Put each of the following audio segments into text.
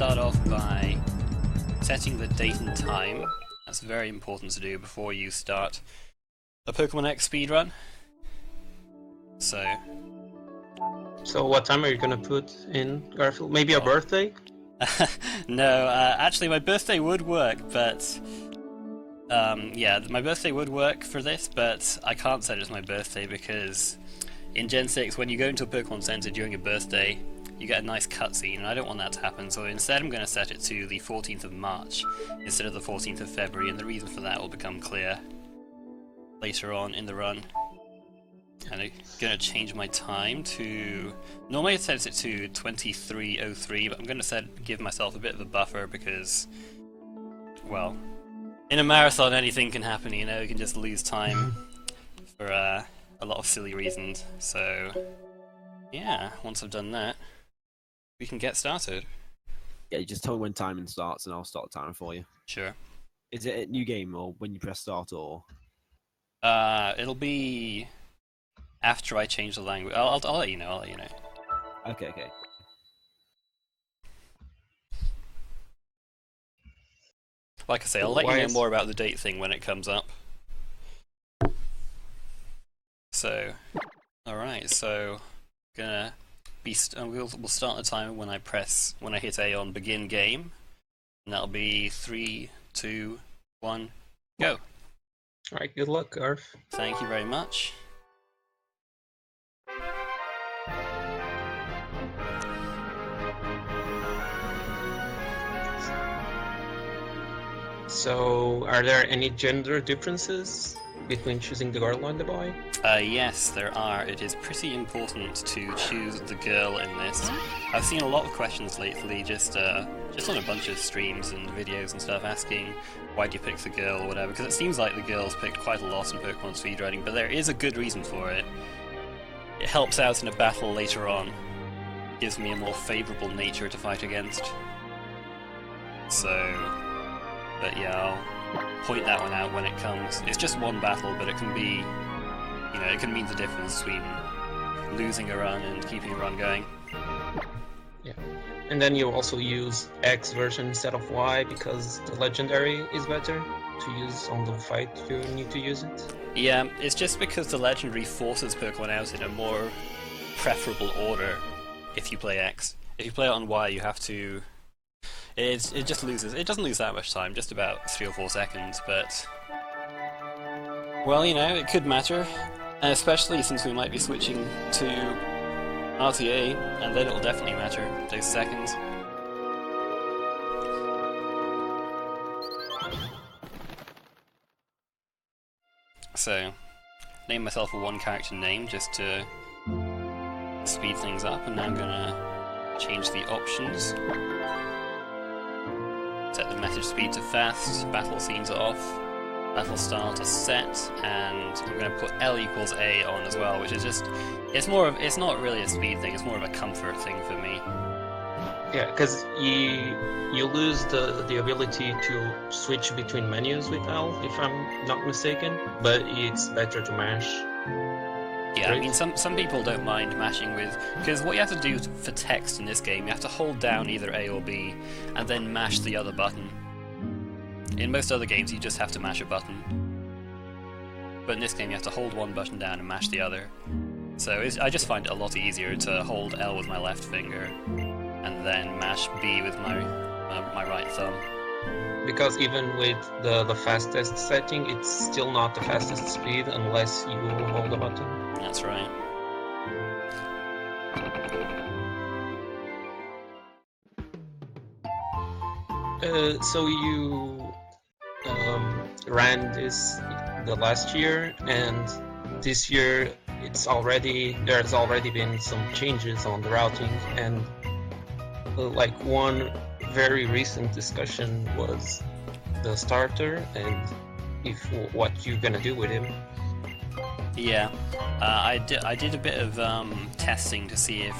start off by setting the date and time. That's very important to do before you start a Pokemon X speedrun. So what time are you gonna put in, Garfield? Maybe a birthday? No, actually my birthday would work, but yeah, my birthday would work for this, but I can't set it as my birthday because in Gen 6, when you go into a Pokemon Center during your birthday, you get a nice cutscene, and I don't want that to happen, so instead I'm going to set it to the 14th of March instead of the 14th of February, and the reason for that will become clear later on in the run. And I'm going to change my time to... Normally it sets it to 23:03, but I'm going to give myself a bit of a buffer because, well, in a marathon anything can happen, you know, you can just lose time for a lot of silly reasons. So, yeah, once I've done that, we can get started. Yeah, you just tell me when timing starts and I'll start the timer for you. Sure. Is it a new game or when you press start or...? It'll be after I change the language. I'll let you know, I'll let you know. Okay. Like I say, I'll let you know more about the date thing when it comes up. So, alright, so we'll start the timer when I hit A on begin game, and that'll be 3, 2, 1, go. Alright, good luck, Garf. Thank you very much. So, are there any gender differences between choosing the girl and the boy? Yes, there are. It is pretty important to choose the girl in this. I've seen a lot of questions lately, just on a bunch of streams and videos and stuff, asking why do you pick the girl or whatever, because it seems like the girl's picked quite a lot in Pokemon speedrunning, but there is a good reason for it. It helps out in a battle later on. Gives me a more favourable nature to fight against. So... But yeah, I'll point that one out when it comes. It's just one battle, but it can be, you know, it can mean the difference between losing a run and keeping a run going. Yeah. And then you also use X version instead of Y because the legendary is better to use on the fight you need to use it? Yeah, it's just because the legendary forces Pokemon out in a more preferable order if you play X. If you play it on Y, you have to... It just loses. It doesn't lose that much time, just about 3 or 4 seconds, but... Well, you know, it could matter, and especially since we might be switching to RTA, and then it'll definitely matter, those seconds. So, name myself a one-character name just to speed things up, and now I'm gonna change the options. Set the message speed to fast, battle scenes are off, battle style to set, and I'm going to put L equals A on as well, which is just, it's not really a speed thing, it's more of a comfort thing for me. Yeah, because you lose the ability to switch between menus with L, if I'm not mistaken, but it's better to mash. Yeah, I mean, some people don't mind mashing with... Because what you have to do for text in this game, you have to hold down either A or B, and then mash the other button. In most other games, you just have to mash a button. But in this game, you have to hold one button down and mash the other. So I just find it a lot easier to hold L with my left finger, and then mash B with my right thumb. Because even with the fastest setting, it's still not the fastest speed unless you hold the button. That's right. So you ran this the last year, and this year there's already been some changes on the routing, and like one very recent discussion was the starter and what you're gonna do with him. Yeah, I did a bit of testing to see if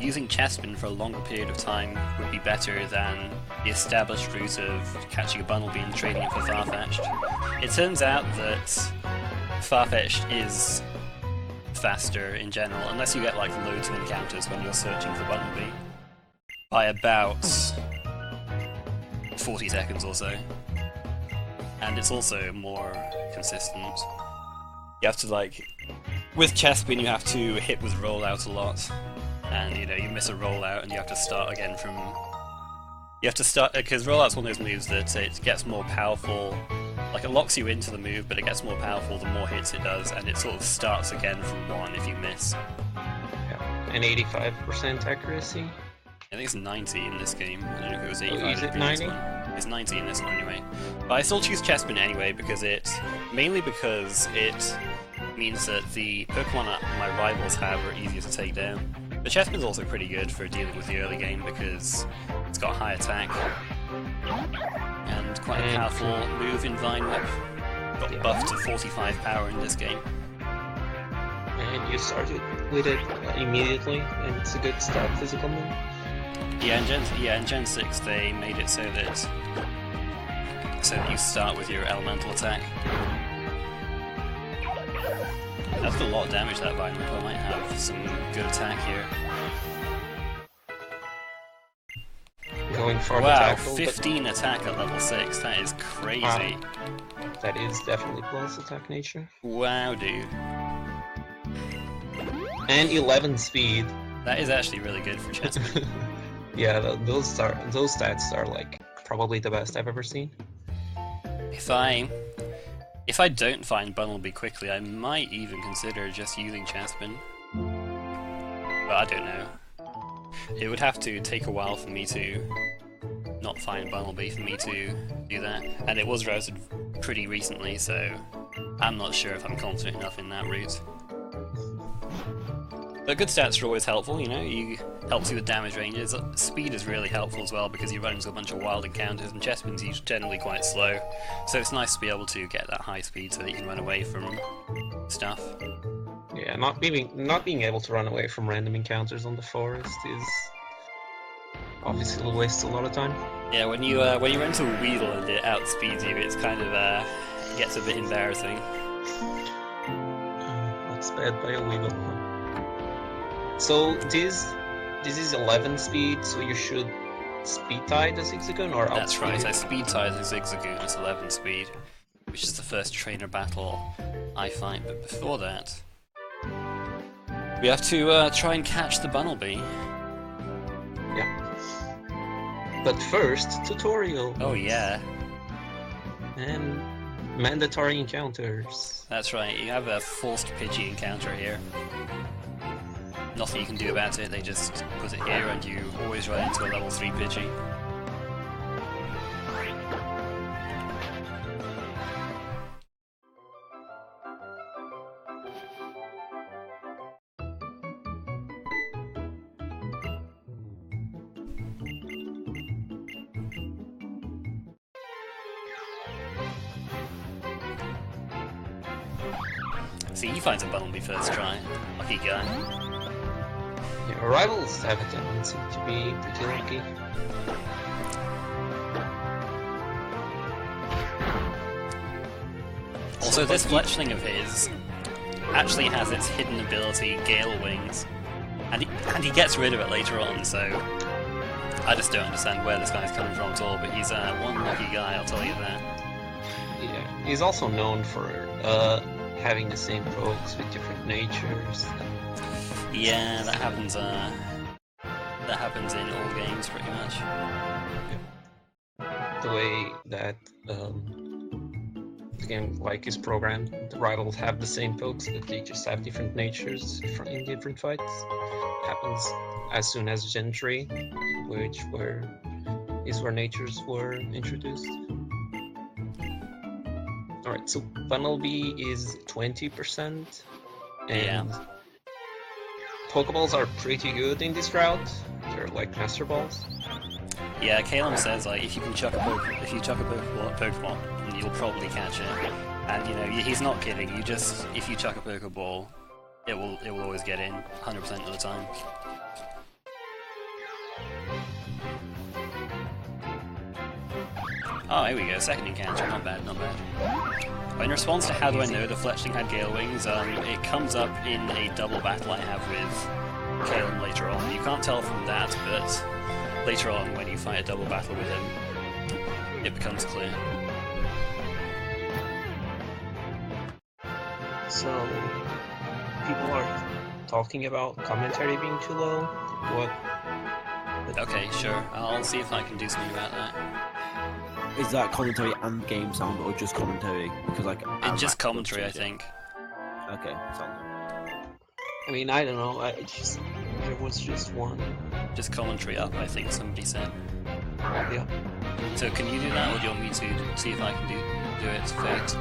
using Chespin for a longer period of time would be better than the established route of catching a Bunnelby and trading it for Farfetch'd. It turns out that Farfetch'd is faster in general, unless you get like loads of encounters when you're searching for Bunnelby. by about 40 seconds or so. And it's also more consistent. You have to, like, with Chespin you have to hit with rollout a lot, and you know, you miss a rollout and you have to start again from... You have to start, because rollout's one of those moves that it gets more powerful, like it locks you into the move, but it gets more powerful the more hits it does, and it sort of starts again from 1 if you miss. Yeah. And 85% accuracy? I think it's 90 in this game. I don't know if it was 85 is it 90? It's 90 in this one anyway. But I still choose Chespin anyway because mainly because it means that the Pokemon that my rivals have are easier to take down. But Chespin's also pretty good for dealing with the early game because it's got high attack and quite a powerful move in Vine Whip. Got buffed to 45 power in this game. And you started with it immediately, and it's a good start physical move. Yeah, in Gen 6 they made it so that you start with your elemental attack. That's a lot of damage, that Vine Whip. I might have some good attack here. Going for wow, the tackle, 15 attack at level 6, that is crazy. Wow. That is definitely plus attack nature. Wow, dude. And 11 speed. That is actually really good for Chespin. Yeah, those stats are like probably the best I've ever seen. If I don't find Bunnelby quickly, I might even consider just using Chespin. But I don't know. It would have to take a while for me to not find Bunnelby for me to do that. And it was routed pretty recently, so I'm not sure if I'm confident enough in that route. But good stats are always helpful, you know, helps you with damage ranges. Speed is really helpful as well because you run into a bunch of wild encounters and Chespin's usually generally quite slow, so it's nice to be able to get that high speed so that you can run away from stuff. Yeah, not being able to run away from random encounters on the forest is obviously wastes a lot of time. Yeah, when you run into a Weedle and it outspeeds you, it's kind of gets a bit embarrassing. Outsped by a Weedle. So this is 11 speed, so you should speed tie the Zigzagoon or outspeed? That's right, I speed tie the Zigzagoon at 11 speed, which is the first trainer battle I fight, but before that we have to try and catch the Bunnelby. Yeah. But first, tutorial. Oh yeah. And mandatory encounters. That's right, you have a forced Pidgey encounter here. Nothing you can do about it, they just put it here and you always run into a level 3 Pidgey. See, he finds a Bunnelby first try. Lucky guy. Yeah, rivals have a tendency to be pretty lucky. Also, this Fletchling of his actually has its hidden ability, Gale Wings, and he gets rid of it later on, so I just don't understand where this guy's coming from at all, but he's one lucky guy, I'll tell you that. Yeah, he's also known for having the same pokes with different natures. Yeah, that happens in all games pretty much. The way that the game is programmed, the rivals have the same pokes, but they just have different natures in different fights. Happens as soon as Gen 3, which is where natures were introduced. Alright, so Bunnelby is 20%, and Pokeballs are pretty good in this route. They're like Master Balls. Yeah, Calum says like if you chuck a Pokeball, you'll probably catch it. And you know, he's not kidding. If you chuck a Pokeball, it will always get in 100% of the time. Oh, here we go, second encounter, not bad, not bad. In response to how do I know the Fletchling had Gale Wings, it comes up in a double battle I have with Calum later on. You can't tell from that, but later on when you fight a double battle with him, it becomes clear. So, people are talking about commentary being too low. What? Okay, sure. I'll see if I can do something about that. Is that commentary and game sound, or just commentary? Because like It's just commentary, I think. Okay, sound. I mean, I don't know. There was just one. Just commentary up, I think somebody said. Yeah. So can you do that, or do you want me to see if I can do it fate?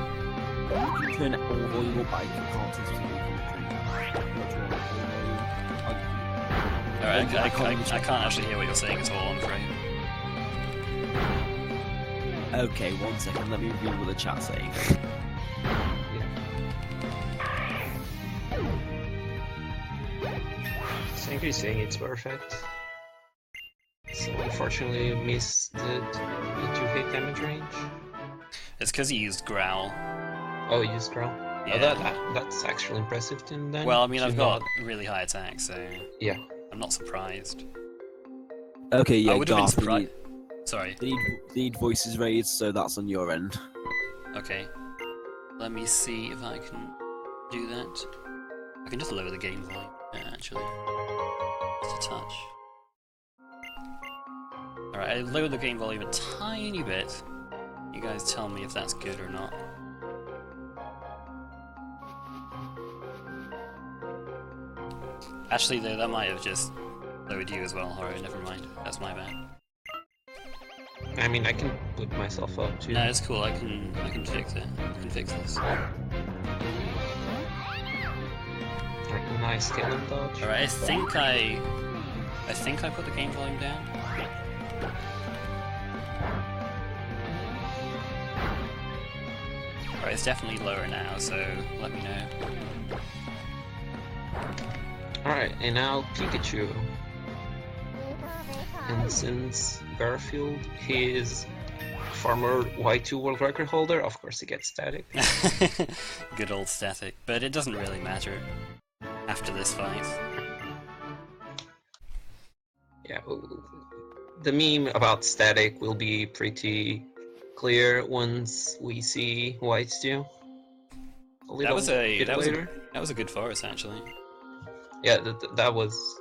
You can turn it all volume up, but I can't see Alright, I can't actually hear what you're saying at all, I'm afraid. Okay, 1 second, let me read what the chat's saying. Sanky's saying it's perfect. So unfortunately, you missed the 2-hit damage range. It's because you used Growl. Oh, you used Growl? Yeah. Oh, that's actually impressive then. Well, I mean, I've got not... really high attack, so yeah. I'm not surprised. Okay, yeah, I would have been Garth, surprised. Sorry. They need voices raised, so that's on your end. Okay. Let me see if I can do that. I can just lower the game volume, actually. Just a touch. Alright, I lowered the game volume a tiny bit. You guys tell me if that's good or not. Actually, though, that might have just lowered you as well. Alright, never mind. That's my bad. I mean, I can put myself up too. No, it's cool. I can fix it. I can fix this. Nice X-cellent dodge. Alright, I think I put the game volume down. Alright, it's definitely lower now, so let me know. Alright, and now Pikachu. And since Garfield, he is former Y2 world record holder, of course he gets static. Good old static, but it doesn't really matter after this fight. Yeah, the meme about static will be pretty clear once we see White's do. That was a good forest actually. Yeah, that was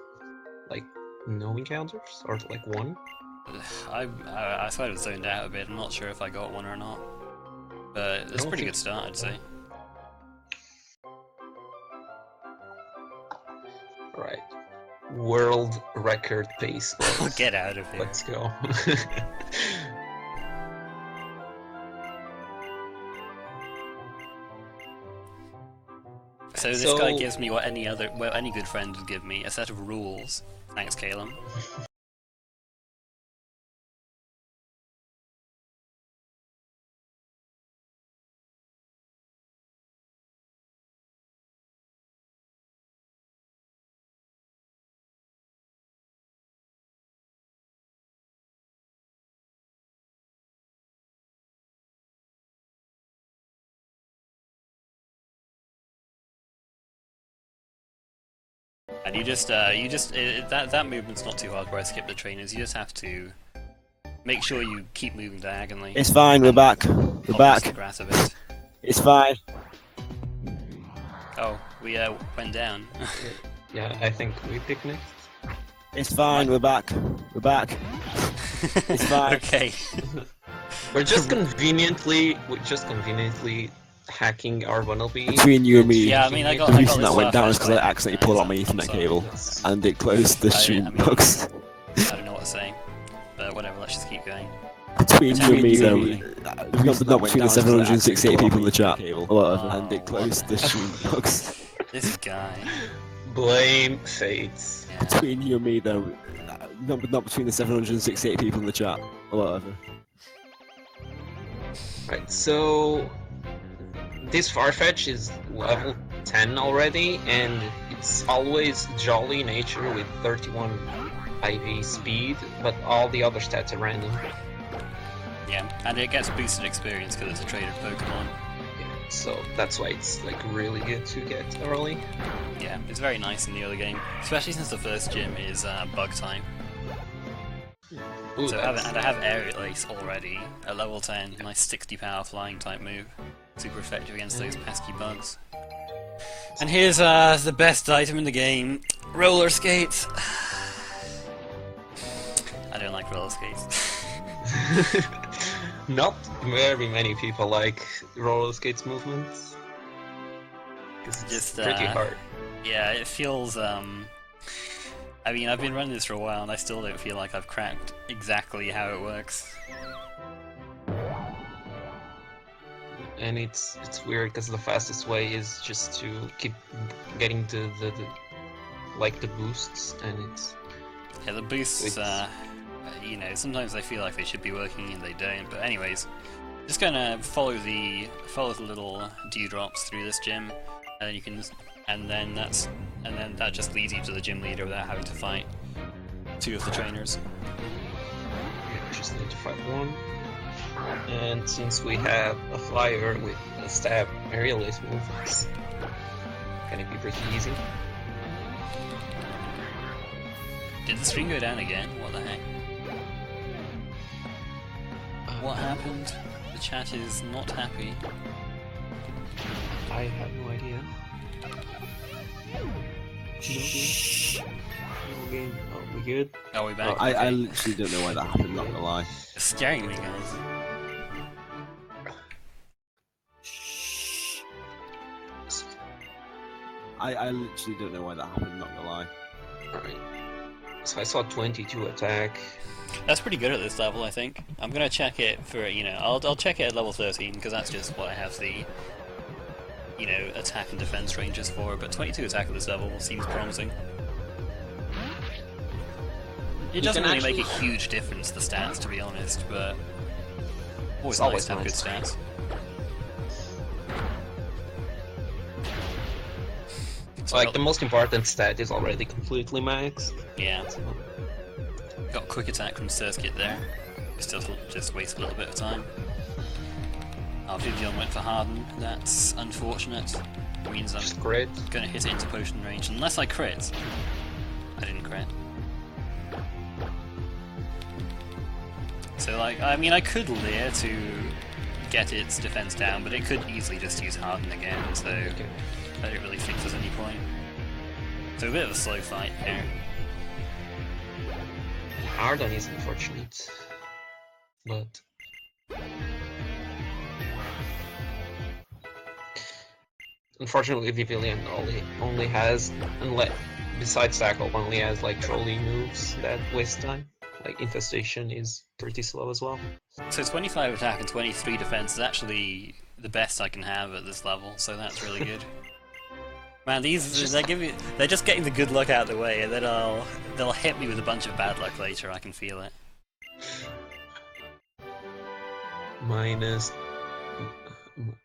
like no encounters or like one. I thought it was zoned out a bit. I'm not sure if I got one or not, but it's a pretty good start, I'd say. Right, world record pace. Get out of here. Let's go. So this guy gives me what any good friend would give me, a set of rules. Thanks, Calum. And that movement's not too hard where I skip the trainers. You just have to make sure you keep moving diagonally. It's fine, we're back. We're back. The grass a bit. It's fine. Oh, we went down. Yeah, I think we picnicked. It's fine, we're back. We're back. It's fine. Okay. We're just conveniently hacking our vulnerability. Between you and me, Yeah, I mean, I got the reason this that went down is because I flashlight. accidentally pulled out my Ethernet cable and it closed the stream box. I don't know what to say, but whatever. Let's just keep going. Between you and me, though, not between the 768 people in the chat, or whatever, and it closed the stream box. This guy. Blame fates. Yeah. Between you and me, though, not between the 768 people in the chat, or whatever. Right, so this Farfetch is level 10 already, and it's always jolly nature with 31 IV speed, but all the other stats are random. Yeah, and it gets boosted experience because it's a traded Pokemon. Yeah, so that's why it's like really good to get early. Yeah, it's very nice in the early game, especially since the first gym is bug time. Ooh, So I have Aerial Ace already at level 10. Nice 60 power flying type move. Super effective against those pesky bugs. And here's the best item in the game: roller skates. I don't like roller skates. Not very many people like roller skates movements. 'Cause it's Just, pretty hard. Yeah, it feels. I mean, I've been running this for a while, and I still don't feel like I've cracked exactly how it works. And it's weird because the fastest way is just to keep getting the boosts, and it's Yeah, the boosts. You know, sometimes I feel like they should be working and they don't. But anyways, just gonna follow the little dewdrops through this gym, and then you can, and then that just leads you to the gym leader without having to fight two of the trainers. you just need to fight one. And since we have a flyer with a stab aerial ace move, it's gonna be pretty easy. Did the stream go down again? What the heck? What happened? The chat is not happy. I have no idea. Shh. No game. Oh, we good? Oh, we back? I literally don't know why that happened, not gonna lie. It's scaring me, guys. Shh. I literally don't know why that happened, not gonna lie. Alright. So I saw 22 attack. That's pretty good at this level, I think. I'm gonna check it for, you know, I'll check it at level 13, because that's just what I have the, you know, attack and defense ranges for, but 22 attack at this level seems promising. It doesn't really make a huge difference, the stats, to be honest, but always nice to have good stats. So like the most important stat is already completely maxed. Yeah. Got quick attack from Surskit there. Just waste a little bit of time. Our Vivian went for Harden. That's unfortunate. It means I'm Crit. gonna hit it into potion range unless I crit. I didn't crit. So like, I mean, I could Leer to get its defense down, but it could easily just use Harden again, so I don't really think there's any point. So a bit of a slow fight here. Arden is unfortunate, but unfortunately Vivillon only has, unless besides tackle, only has like trolley moves that waste time. Like infestation is pretty slow as well. So 25 attack and 23 defense is actually the best I can have at this level, so that's really good. Man, they're just getting the good luck out of the way, and then they'll hit me with a bunch of bad luck later. I can feel it. Minus,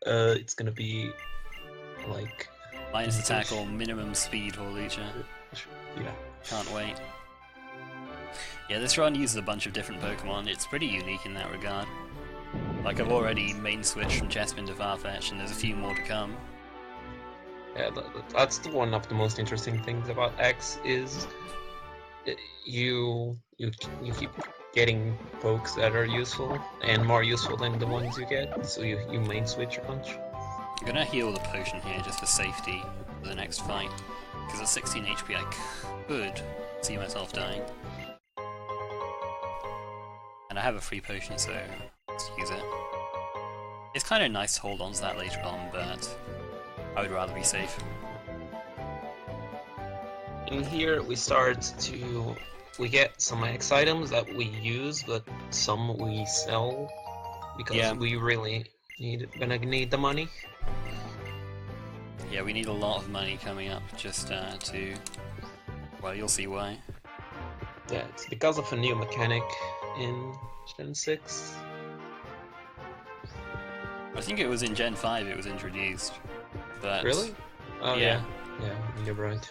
it's gonna be like Minus attack or minimum speed for Lucha. yeah. Can't wait. Yeah, this run uses a bunch of different Pokemon. It's pretty unique in that regard. Like, I've already main switched from Chespin to Farfetch, and there's a few more to come. Yeah, that's one of the most interesting things about X is you keep getting pokes that are useful and more useful than the ones you get, so you main switch a bunch. I'm gonna heal the potion here just for safety for the next fight, because at 16 HP I could see myself dying. And I have a free potion, so let's use it. It's kind of nice to hold on to that later on, but I would rather be safe. In here we we get some X items that we use, but some we sell because we really gonna need the money. Yeah, we need a lot of money coming up just to... Well, you'll see why. Yeah, it's because of a new mechanic in Gen 6. I think it was in Gen 5 it was introduced. But Really? Oh yeah. Yeah, you're right.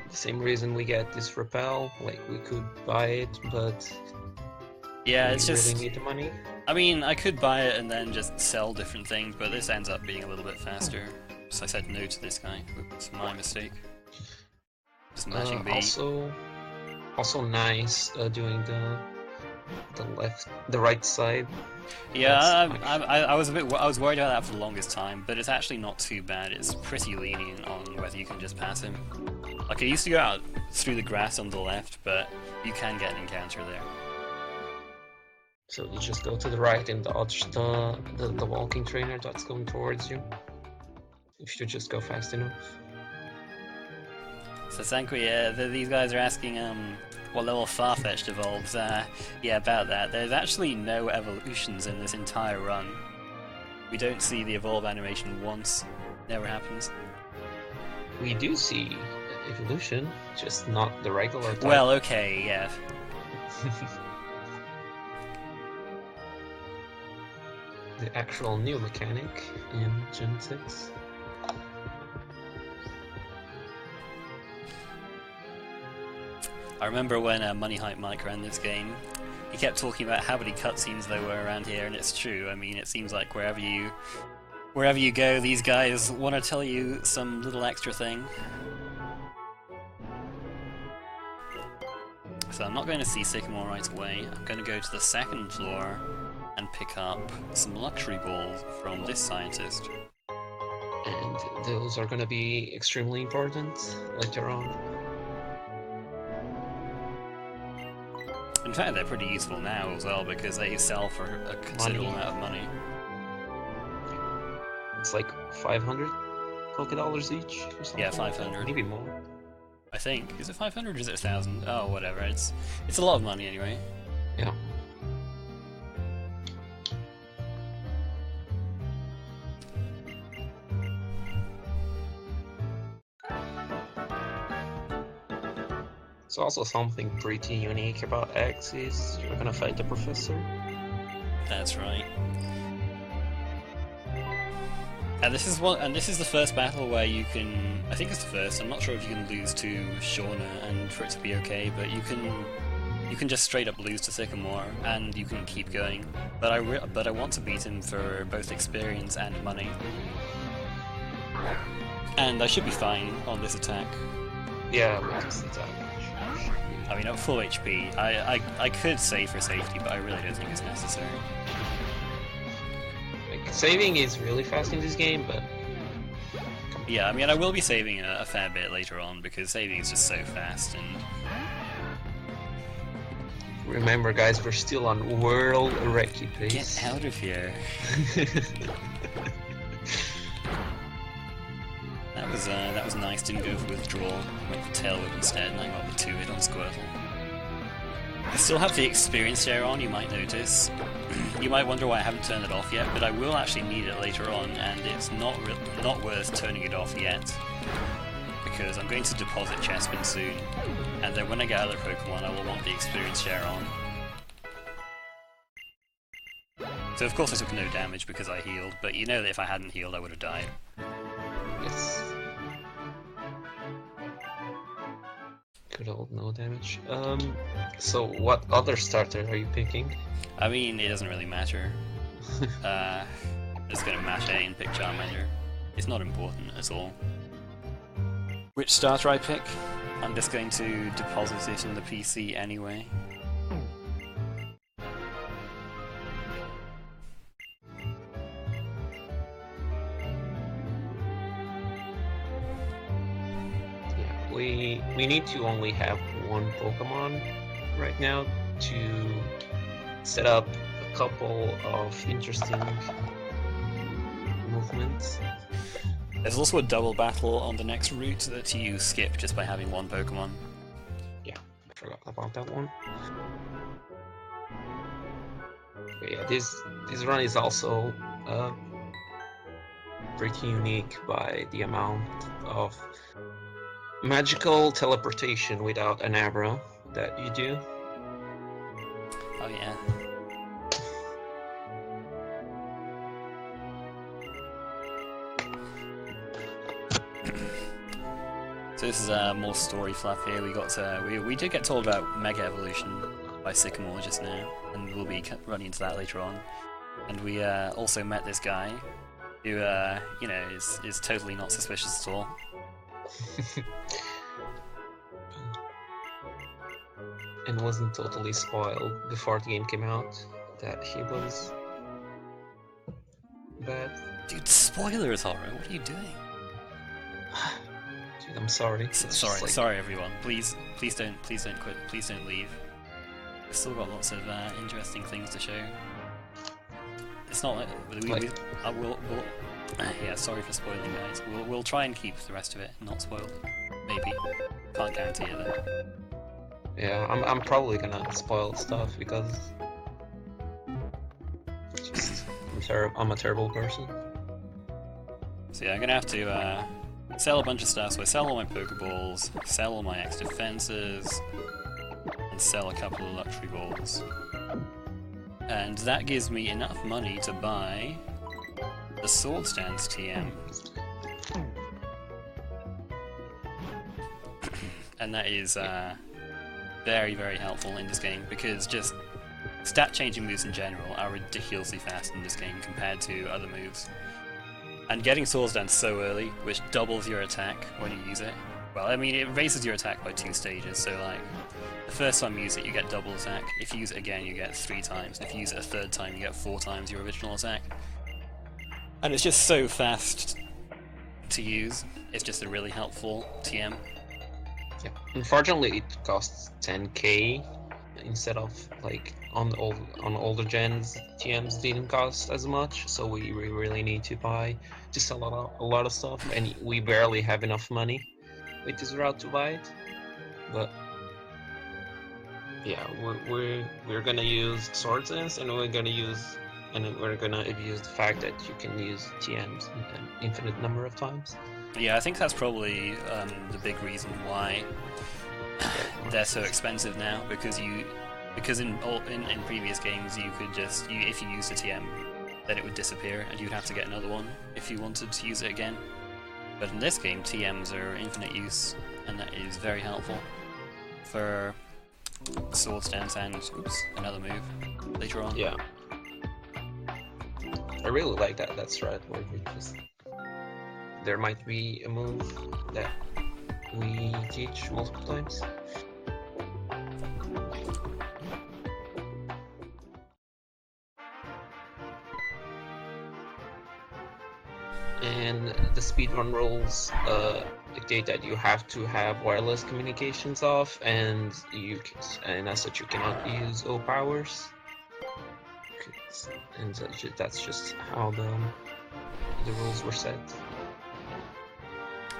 The same reason we get this Repel, like we could buy it, but Yeah, we it's just... really need the money. I mean, I could buy it and then just sell different things, but this ends up being a little bit faster. So I said no to this guy. It's my mistake. Just mashing B. Also nice doing the right side. Yeah, I was I was worried about that for the longest time, but it's actually not too bad. It's pretty lenient on whether you can just pass him. Like I used to go out through the grass on the left, but you can get an encounter there. So you just go to the right and dodge the walking trainer that's going towards you. If you just go fast enough. So Sanqui, these guys are asking what level Farfetch'd evolves. Yeah, about that. There's actually no evolutions in this entire run. We don't see the evolve animation once. Never happens. We do see evolution, just not the regular type. Well, okay, yeah. The actual new mechanic in Gen 6. I remember when Money Hype Mike ran this game, he kept talking about how many cutscenes there were around here, and it's true. I mean, it seems like wherever you go, these guys want to tell you some little extra thing. So I'm not going to see Sycamore right away. I'm going to go to the second floor and pick up some luxury balls from this scientist. And those are going to be extremely important later on. In fact, they're pretty useful now as well because they sell for a considerable amount of money. It's like 500 $Poké each or something. Yeah, 500. Maybe more. I think. Is it 500 or is it 1,000? Oh, whatever. It's a lot of money anyway. Yeah. So also something pretty unique about X is you're gonna fight the professor. That's right. And this is the first battle where you can. I think it's the first. I'm not sure if you can lose to Shauna and for it to be okay, but you can just straight up lose to Sycamore and you can keep going. But I want to beat him for both experience and money. And I should be fine on this attack. Yeah, with this attack. I mean, at full HP, I could save for safety, but I really don't think it's necessary. Like, saving is really fast in this game, but... Yeah, I mean, I will be saving a fair bit later on, because saving is just so fast, and... Remember, guys, we're still on world record pace. Get out of here. That was nice, didn't go for withdrawal, went for tail whip instead, and I got the 2-hit on Squirtle. I still have the experience share on, you might notice. You might wonder why I haven't turned it off yet, but I will actually need it later on, and it's not worth turning it off yet. Because I'm going to deposit Chespin soon, and then when I get other Pokemon I will want the experience share on. So of course I took no damage because I healed, but you know that if I hadn't healed I would have died. Yes. Good old no damage. So what other starter are you picking? I mean, it doesn't really matter. I'm just gonna mash A and pick Charmander. It's not important at all. Which starter I pick? I'm just going to deposit it in the PC anyway. We need to only have one Pokemon right now to set up a couple of interesting movements. There's also a double battle on the next route that you skip just by having one Pokemon. Yeah, I forgot about that one. But yeah, this run is also pretty unique by the amount of magical teleportation without an arrow that you do. Oh yeah. So this is more story fluff here. We got we did get told about Mega Evolution by Sycamore just now, and we'll be running into that later on. And we also met this guy who you know is totally not suspicious at all. and wasn't totally spoiled before the game came out that he was bad. Dude, spoilers, Horror. What are you doing? Dude, I'm sorry. Sorry, everyone. Please don't quit. Please don't leave. We've still got lots of interesting things to show. It's not like we'll yeah. Sorry for spoiling, guys. We'll try and keep the rest of it not spoiled. Maybe. Can't guarantee it though. Yeah, I'm probably gonna spoil stuff because I'm a terrible person. So yeah, I'm gonna have to sell a bunch of stuff. So I sell all my Pokeballs, sell all my X defenses, and sell a couple of luxury balls. And that gives me enough money to buy the Sword Stance TM. And that is very, very helpful in this game because just stat changing moves in general are ridiculously fast in this game compared to other moves. And getting Sword Dance so early, which doubles your attack when you use it. Well, I mean, it raises your attack by 2 stages, so like, the first time you use it, you get double attack. If you use it again, you get 3 times. And if you use it a third time, you get 4 times your original attack. And it's just so fast to use. It's just a really helpful TM. Yeah. Unfortunately, it costs 10k instead of like on older gens. TMs didn't cost as much, so we really need to buy just a lot of stuff, and we barely have enough money with this route to buy it. But yeah, we're gonna use Sword Dance, and we're gonna abuse the fact that you can use TMs an infinite number of times. Yeah, I think that's probably the big reason why they're so expensive now, because in previous games you could just if you used a TM, then it would disappear and you'd have to get another one if you wanted to use it again. But in this game, TMs are infinite use, and that is very helpful for Sword Stance and another move later on. Yeah, I really like that strat where we just. There might be a move that we teach multiple times. And the speedrun rules dictate that you have to have wireless communications off, and as such you cannot use O powers. And that's just how the rules were set.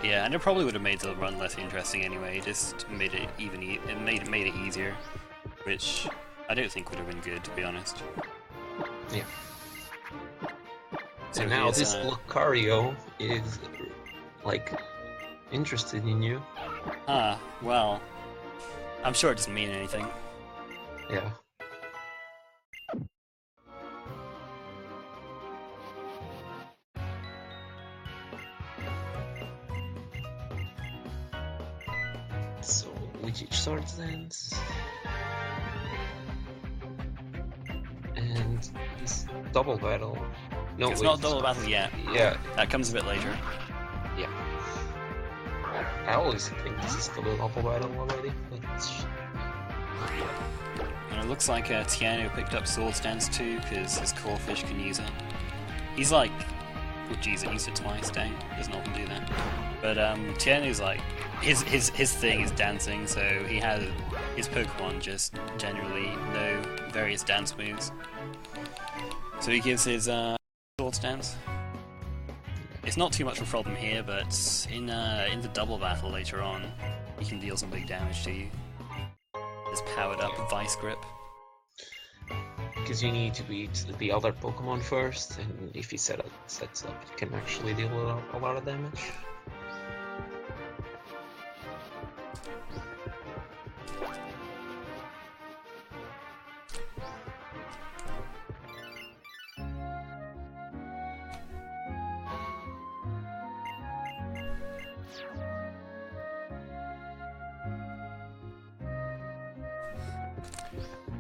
Yeah, and it probably would have made the run less interesting anyway. It just made it made it easier, which I don't think would have been good, to be honest. Yeah. So and now this Lucario is like interested in you. Ah, well, I'm sure it doesn't mean anything. Yeah. So we teach Sword Dance, and this double battle. No, it's not double battle yet. Yeah, that comes a bit later. Yeah. I always think this is the double battle already, but and it looks like Tiano picked up Sword Stance too, because his core fish can use it. He's like, oh geez, I used it twice. Dang, doesn't often do that. But Tiano's like, his thing is dancing, so he has his Pokemon just generally know various dance moves. So he gives his Sword Stance. It's not too much of a problem here, but in the double battle later on, he can deal some big damage to you. His powered up Vice Grip. Because you need to beat the other Pokemon first, and if he sets up, it can actually deal a lot of damage.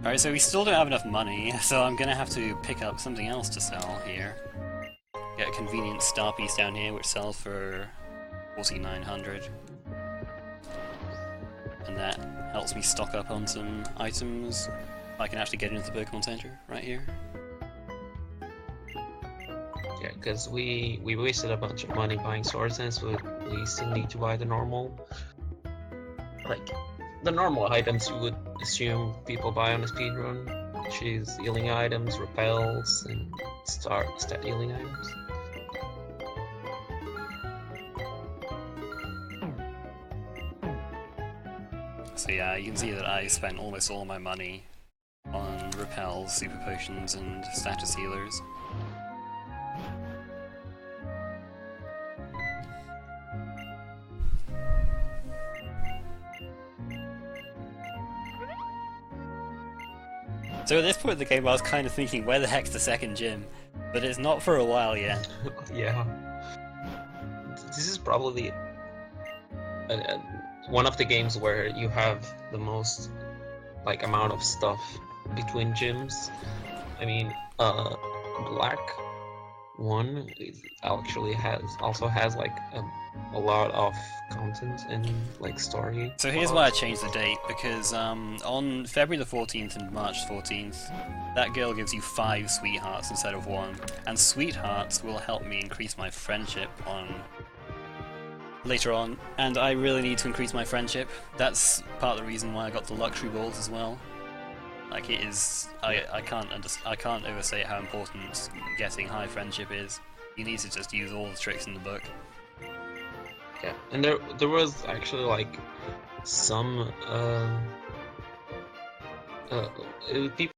Alright, so we still don't have enough money, so I'm gonna have to pick up something else to sell here. Get a convenient star piece down here, which sells for 4,900. and that helps me stock up on some items I can actually get into the Pokemon Center right here. Yeah, because we wasted a bunch of money buying swords, and so we still need to buy the normal, like the normal items you would assume people buy on a speedrun, which is healing items, repels, and stat healing items. So yeah, you can see that I spent almost all my money on repels, super potions, and status healers. So at this point in the game I was kind of thinking, where the heck's the second gym? But it's not for a while yet. Yeah. This is probably one of the games where you have the most like amount of stuff between gyms. I mean, Black One actually also has like a lot of content and like story. So here's why I changed the date, because on February the 14th and March 14th, that girl gives you 5 sweethearts instead of 1, and sweethearts will help me increase my friendship later on, and I really need to increase my friendship. That's part of the reason why I got the luxury balls as well. Like, it is, I can't overstate how important getting high friendship is. You need to just use all the tricks in the book. Yeah, and there was actually like some people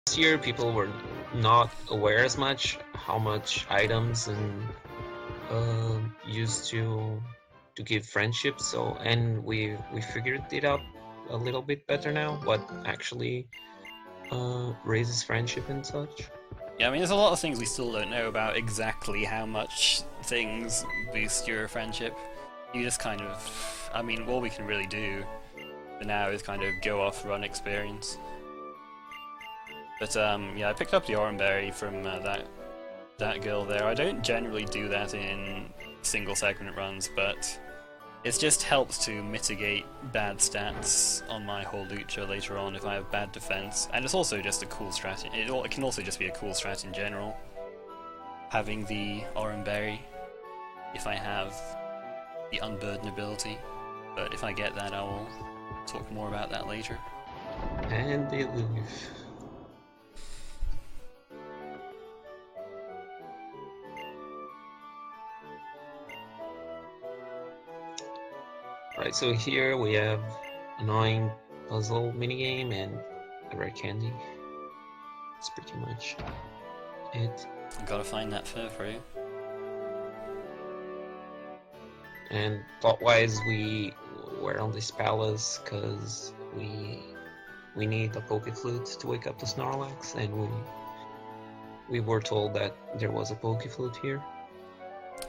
this year people were not aware as much how much items and used to give friendship. So and we figured it out a little bit better now, what actually raises friendship and such. Yeah, I mean, there's a lot of things we still don't know about exactly how much things boost your friendship. You just kind of, I mean, all we can really do for now is kind of go off run experience. But yeah, I picked up the Oranberry from that girl there. I don't generally do that in single segment runs, but it just helps to mitigate bad stats on my Holucha later on if I have bad defense, and it's also just a cool strat. It can also just be a cool strat in general, having the Oranberry if I have the Unburden ability, but if I get that I will talk more about that later. And they leave. Right, so here we have annoying puzzle minigame and a rare candy. That's pretty much it. I've got to find that fur for you. And plot-wise, we were on this palace because we need a Poke Flute to wake up the Snorlax, and we were told that there was a Poke Flute here.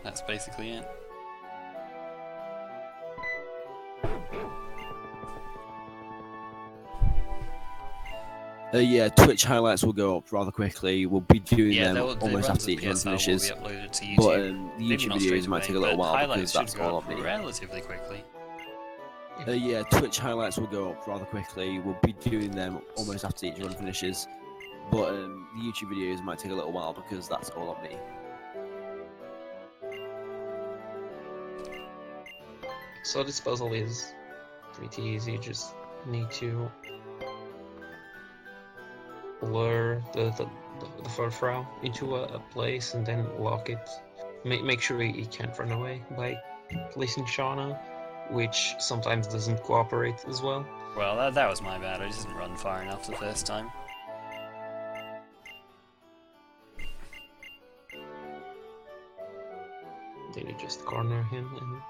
That's basically it. Yeah, Twitch highlights will go up rather quickly. We'll be doing them the almost runs after of each one PSR finishes. will be uploaded to YouTube. But the Maybe YouTube not straight videos might away, take a little but while highlights because that's should go all up on me. relatively quickly. Yeah, Twitch highlights will go up rather quickly. We'll be doing them almost after each one finishes. But the YouTube videos might take a little while because that's all on me. So this puzzle is pretty easy. You just need to lure the Furfrou into a place and then lock it. Make sure he can't run away by placing Shauna, which sometimes doesn't cooperate as well. Well, that was my bad. I just didn't run far enough the first time. Then you just corner him and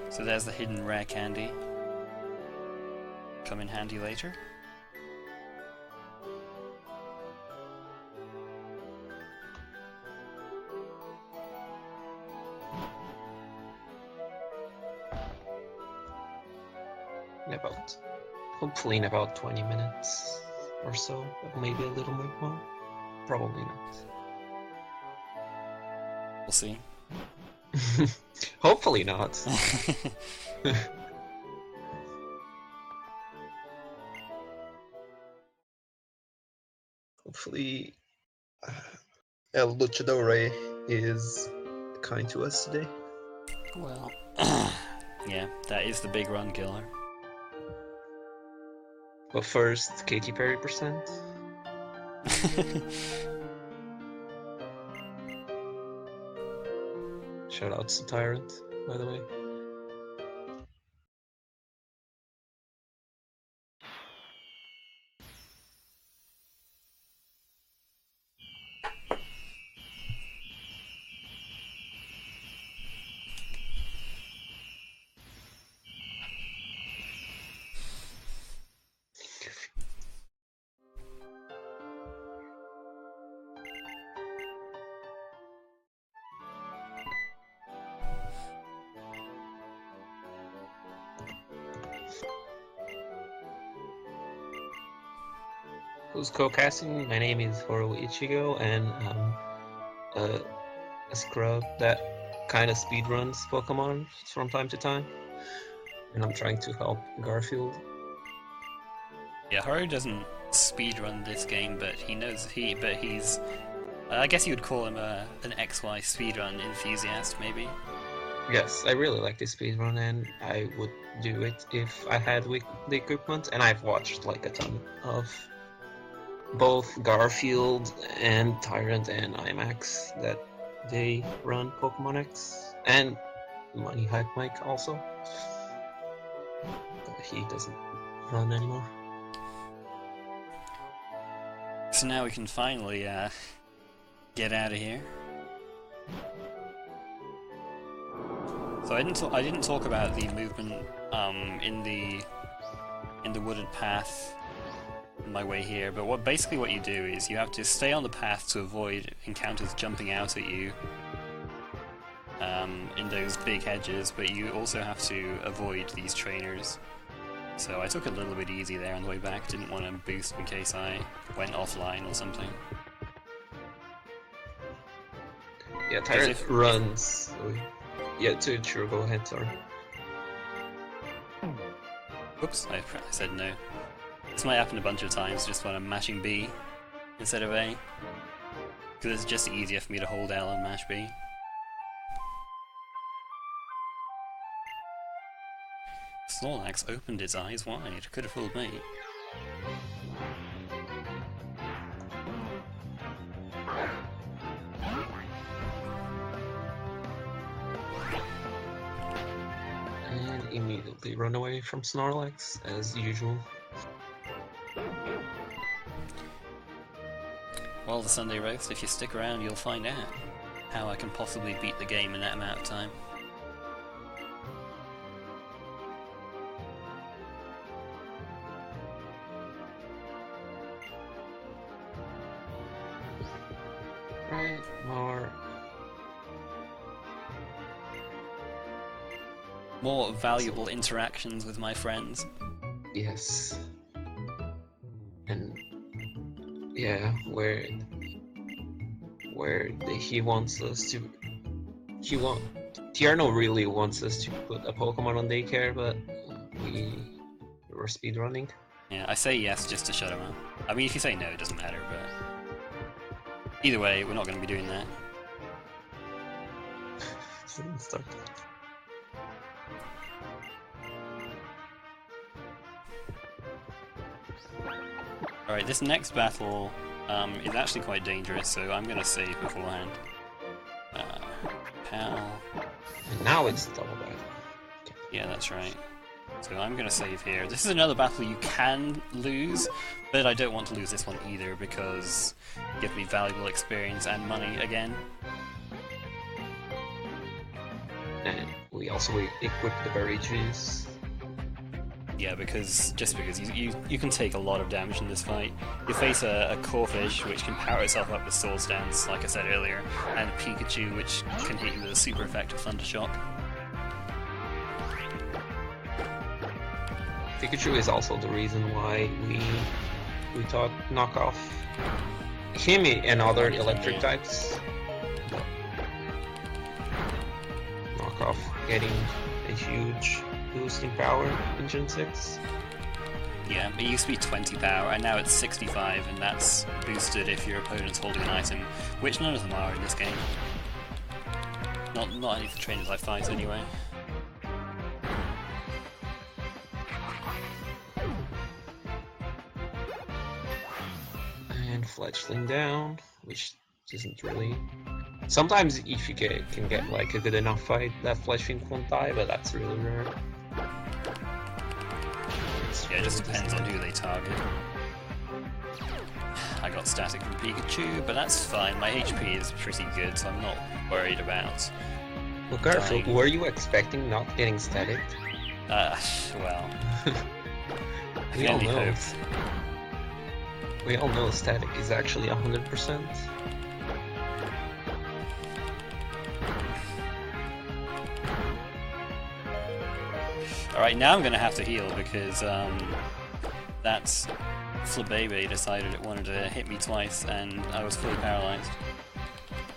So there's the hidden rare candy. Come in handy later. hopefully in about 20 minutes or so, but maybe a little bit more. Probably not. We'll see. Hopefully not. Hopefully, El Luchador is kind to us today. Well, yeah, that is the big run killer. But first, Katy Perry %. Shoutouts to Tyrant, by the way. Who's co-casting? My name is Horo Ichigo, and I'm a scrub that kind of speedruns Pokemon from time to time, and I'm trying to help Garfield. Yeah, Haru doesn't speedrun this game, but he's I guess you would call him an XY speedrun enthusiast, maybe. Yes, I really like this speedrun, and I would do it if I had the equipment, and I've watched like a ton of both Garfield and Tyrant and IMAX that they run Pokemon X, and Money Hype Mike also. But he doesn't run anymore. So now we can finally get out of here. So I didn't talk about the movement in the wooded path on my way here, but basically what you do is you have to stay on the path to avoid encounters jumping out at you in those big hedges, but you also have to avoid these trainers. So I took it a little bit easy there on the way back, didn't want to boost in case I went offline or something. Yeah, Tyrant runs. Yeah, true, go ahead, sorry. Oops, I said no. This might happen a bunch of times just when I'm mashing B instead of A, because it's just easier for me to hold L and mash B. Snorlax opened its eyes wide, could have fooled me. And immediately run away from Snorlax, as usual. Well, the Sunday roast, if you stick around you'll find out how I can possibly beat the game in that amount of time. Right, more valuable interactions with my friends. Yes. And yeah, where he wants us to Tierno really wants us to put a Pokemon on daycare, but we're speedrunning. Yeah, I say yes just to shut him up. I mean, if you say no, it doesn't matter, but either way, we're not going to be doing that. Start. Alright, this next battle is actually quite dangerous, so I'm going to save beforehand. Pal. And now it's double battle. Okay. Yeah, that's right. So I'm going to save here. This is another battle you can lose, but I don't want to lose this one either because it gives me valuable experience and money again. And we also equip the berry juice. Yeah, because you can take a lot of damage in this fight. You face a Corphish, which can power itself up with Swords Dance, like I said earlier, and Pikachu, which can hit you with a super effective Thunder Shock. Pikachu is also the reason why we thought knock off him and other electric types. Knock off getting a huge boost in power in Gen 6. Yeah, it used to be 20 power, and now it's 65, and that's boosted if your opponent's holding an item, which none of them are in this game. Not any of the trainers I fight anyway. And fledgling down, which isn't really. Sometimes if you can get like a good enough fight, that fledgling won't die, but that's really rare. Yeah, it just depends on who they target. I got static from Pikachu, but that's fine. My HP is pretty good, so I'm not worried about. Well, Garfield, were you expecting not getting static? Well, we all know. We all know static is actually 100%. Alright, now I'm gonna have to heal because that Flabebe decided it wanted to hit me twice and I was fully paralyzed.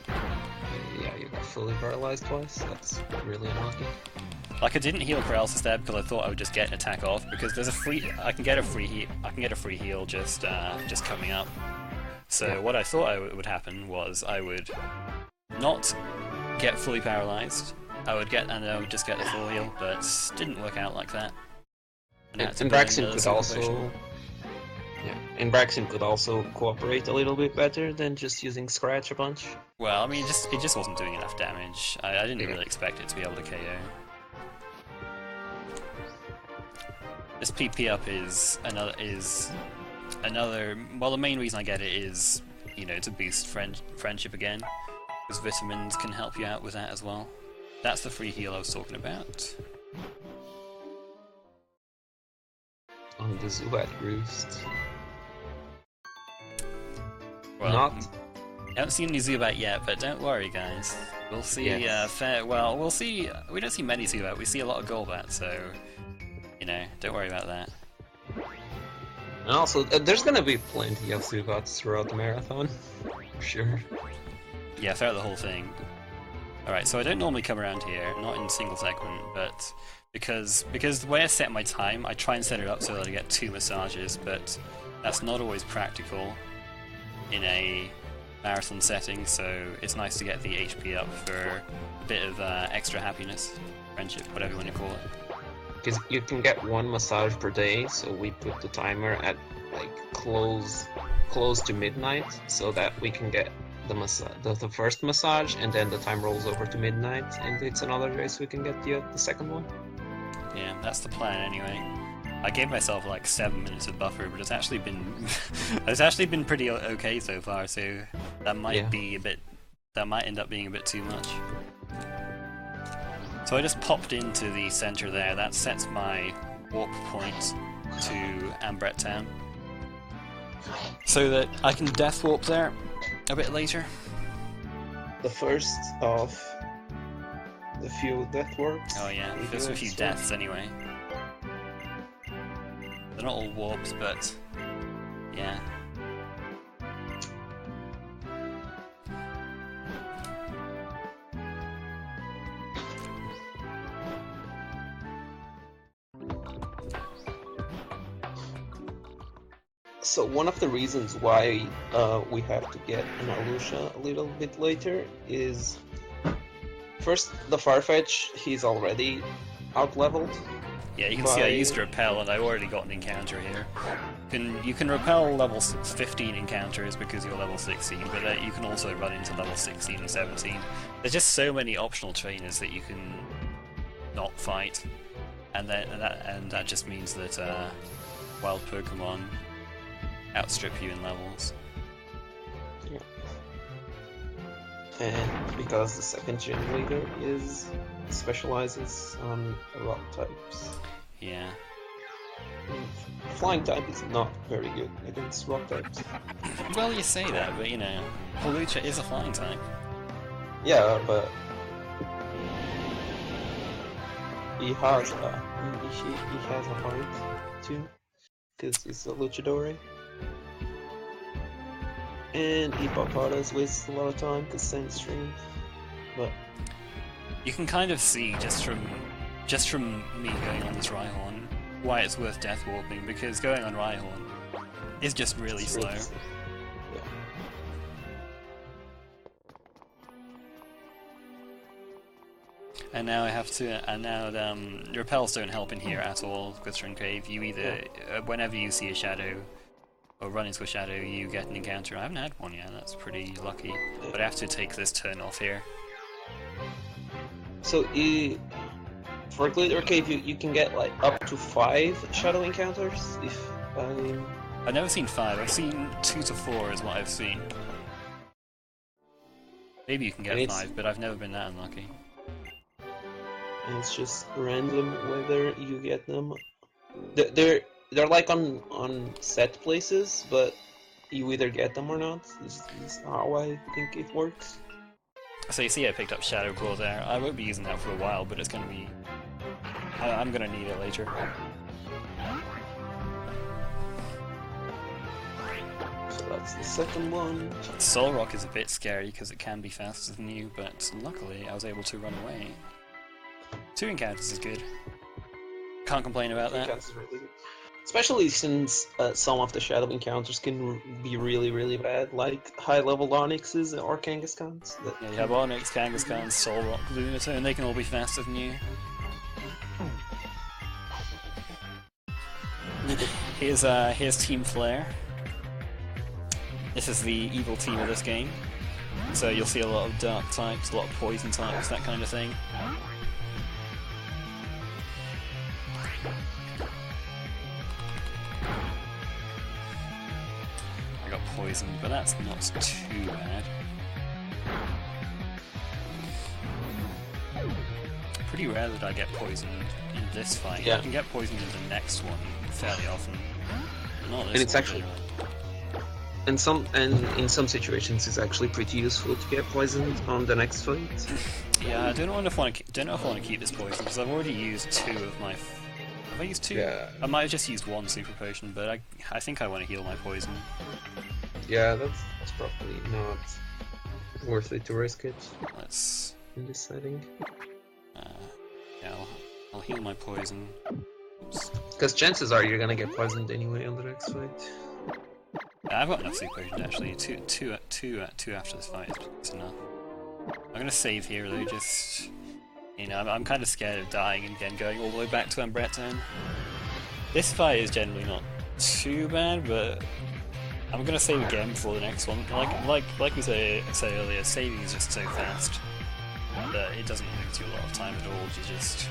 Yeah, you got fully paralyzed twice. That's really unlucky. Like I didn't heal Paralysis there because I thought I would just get an attack off because there's a free. I can get a free heal just coming up. So yeah. What I thought would happen was I would not get fully paralyzed. I would just get the full heal, but didn't work out like that. And Braxton could also. Yeah, and Braxton could also cooperate a little bit better than just using Scratch a bunch. Well, I mean, it just wasn't doing enough damage. I didn't really expect it to be able to KO. This PP up is another. Well, the main reason I get it is, you know, to boost friendship again, because vitamins can help you out with that as well. That's the free heal I was talking about. On the Zubat Roost. Well, I haven't seen any Zubat yet, but don't worry, guys. We'll see. Yes. We'll see. We don't see many Zubat. We see a lot of Golbat, so you know, don't worry about that. And also, there's gonna be plenty of Zubats throughout the marathon, for sure. Yeah, throughout the whole thing. Alright, so I don't normally come around here, not in single segment, but because the way I set my time, I try and set it up so that I get 2 massages, but that's not always practical in a marathon setting, so it's nice to get the HP up for a bit of extra happiness, friendship, whatever you want to call it. Because you can get 1 massage per day, so we put the timer at like close to midnight, so that we can get the first massage, and then the time rolls over to midnight, and it's another day so we can get the second one. Yeah, that's the plan anyway. I gave myself like 7 minutes of buffer, but it's actually been pretty okay so far. So that might be a bit. That might end up being a bit too much. So I just popped into the center there. That sets my warp point to Ambret Town, so that I can death warp there a bit later. The first of the few death warps. Oh yeah, there's a few deaths anyway. They're not all warps, but yeah. So one of the reasons why we have to get an Alusha a little bit later is, first, the Farfetch, he's already out-leveled. Yeah, you can see I used to repel and I already got an encounter here. You can repel level 15 encounters because you're level 16, but you can also run into level 16 and 17. There's just so many optional trainers that you can not fight, and that just means that wild Pokemon outstrip you in levels. Yeah. And because the second gen leader specializes on rock types. Yeah. Flying type is not very good against rock types. Well, you say that, but you know, Hawlucha is a flying type. Yeah, but he has a heart, too, because he's a luchador. And Hippopotas wastes a lot of time because same strength. But you can kind of see just from me going on this Rhyhorn why it's worth death warping, because going on Rhyhorn is just really slow. Yeah. And now I have to, and now repels don't help in here at all, Glittering Cave. You either, whenever you see a shadow, or run into a shadow, you get an encounter. I haven't had one yet, that's pretty lucky. But I have to take this turn off here. So for Glitter Cave, you can get like up to 5 shadow encounters. If I've never seen 5, I've seen 2 to 4 is what I've seen. Maybe you can get 5, but I've never been that unlucky. And it's just random whether you get them. They're like on set places, but you either get them or not. This is how I think it works. So you see I picked up Shadow Claw there. I won't be using that for a while, but it's going to be... I'm going to need it later. So that's the second one. Soul Rock is a bit scary because it can be faster than you, but luckily I was able to run away. 2 encounters is good. Can't complain about that. Really good. Especially since some of the shadow encounters can be really, really bad, like high-level Onyxes or Kangaskhan's. Yeah, you have Onyx, Kangaskhan, Soul Rock, Lunatone, and they can all be faster than you. Here's Team Flare. This is the evil team of this game. So you'll see a lot of dark types, a lot of poison types, that kind of thing. I got poisoned, but that's not too bad. Pretty rare that I get poisoned in this fight. Yeah. I can get poisoned in the next one fairly often. Not this And it's one, actually... really. in some situations, it's actually pretty useful to get poisoned on the next fight. Yeah, I don't know if I want to keep this poison because I've already used 2 of my. Have I used 2? Yeah. I might have just used 1 super potion, but I think I want to heal my poison. Yeah, that's probably not worth it to risk it. Let's. In this setting. Yeah, I'll heal my poison. Because chances are you're gonna get poisoned anyway on the next fight. Yeah, I've got enough super potion actually. Two after this fight is enough. I'm gonna save here though, just. You know, I'm kind of scared of dying and again going all the way back to Umbreton. This fight is generally not too bad, but I'm gonna save again before the next one. Like we say earlier, saving is just so fast that it doesn't lose you a lot of time at all. You just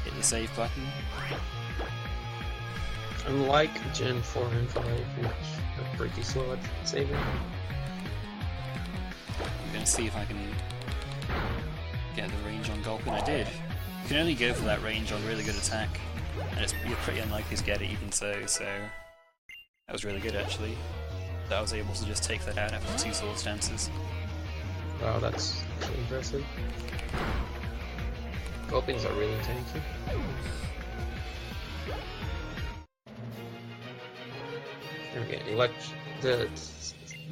hit the save button. Unlike Gen 4 and 5, which are pretty slow at saving. I'm gonna see if I can get the range on Gulpin. I did. You can only go for that range on really good attack, and you're pretty unlikely to get it even so that was really good actually. That I was able to just take that out after 2 sword stances. Wow, that's actually impressive. Gulpins are really tanky. Okay,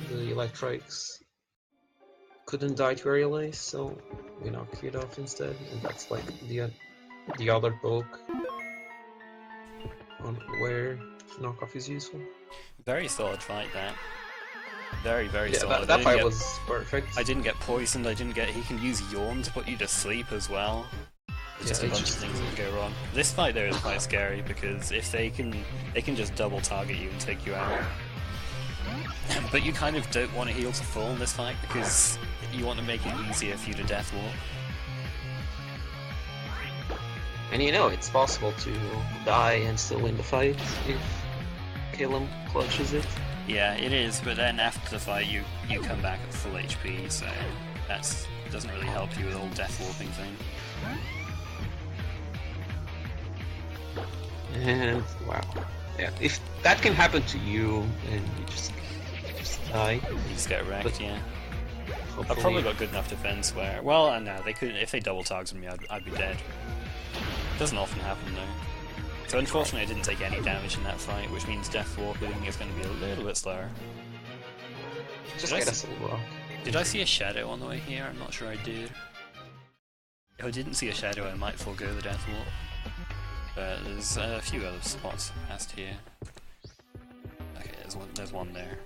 the Electrics couldn't die to Aerial, so we knock it off instead, and that's like the other poke on where knockoff is useful. Very solid fight that. Very, very Yeah, solid. that fight was perfect. I didn't get poisoned, he can use Yawn to put you to sleep as well. There's just a bunch of things that can go wrong. This fight though is quite scary because if they can just double target you and take you out. But you kind of don't want to heal to full in this fight because you want to make it easier for you to death walk. And you know, it's possible to die and still win the fight if Calum clutches it. Yeah, it is, but then after the fight you come back at full HP, so that doesn't really help you with the whole death warping thing. And wow, yeah, if that can happen to you and you just die, You just get wrecked, but yeah. hopefully... I've probably got good enough defense where, well, no, they could if they double targeted me, I'd be dead. Doesn't often happen though. So unfortunately I didn't take any damage in that fight, which means Death Warping is going to be a little bit slower. Just get a Soul Rock. Did I see a shadow on the way here? I'm not sure I did. If I didn't see a shadow I might forego the Death Warp. But there's a few other spots past here. Okay, there's one there.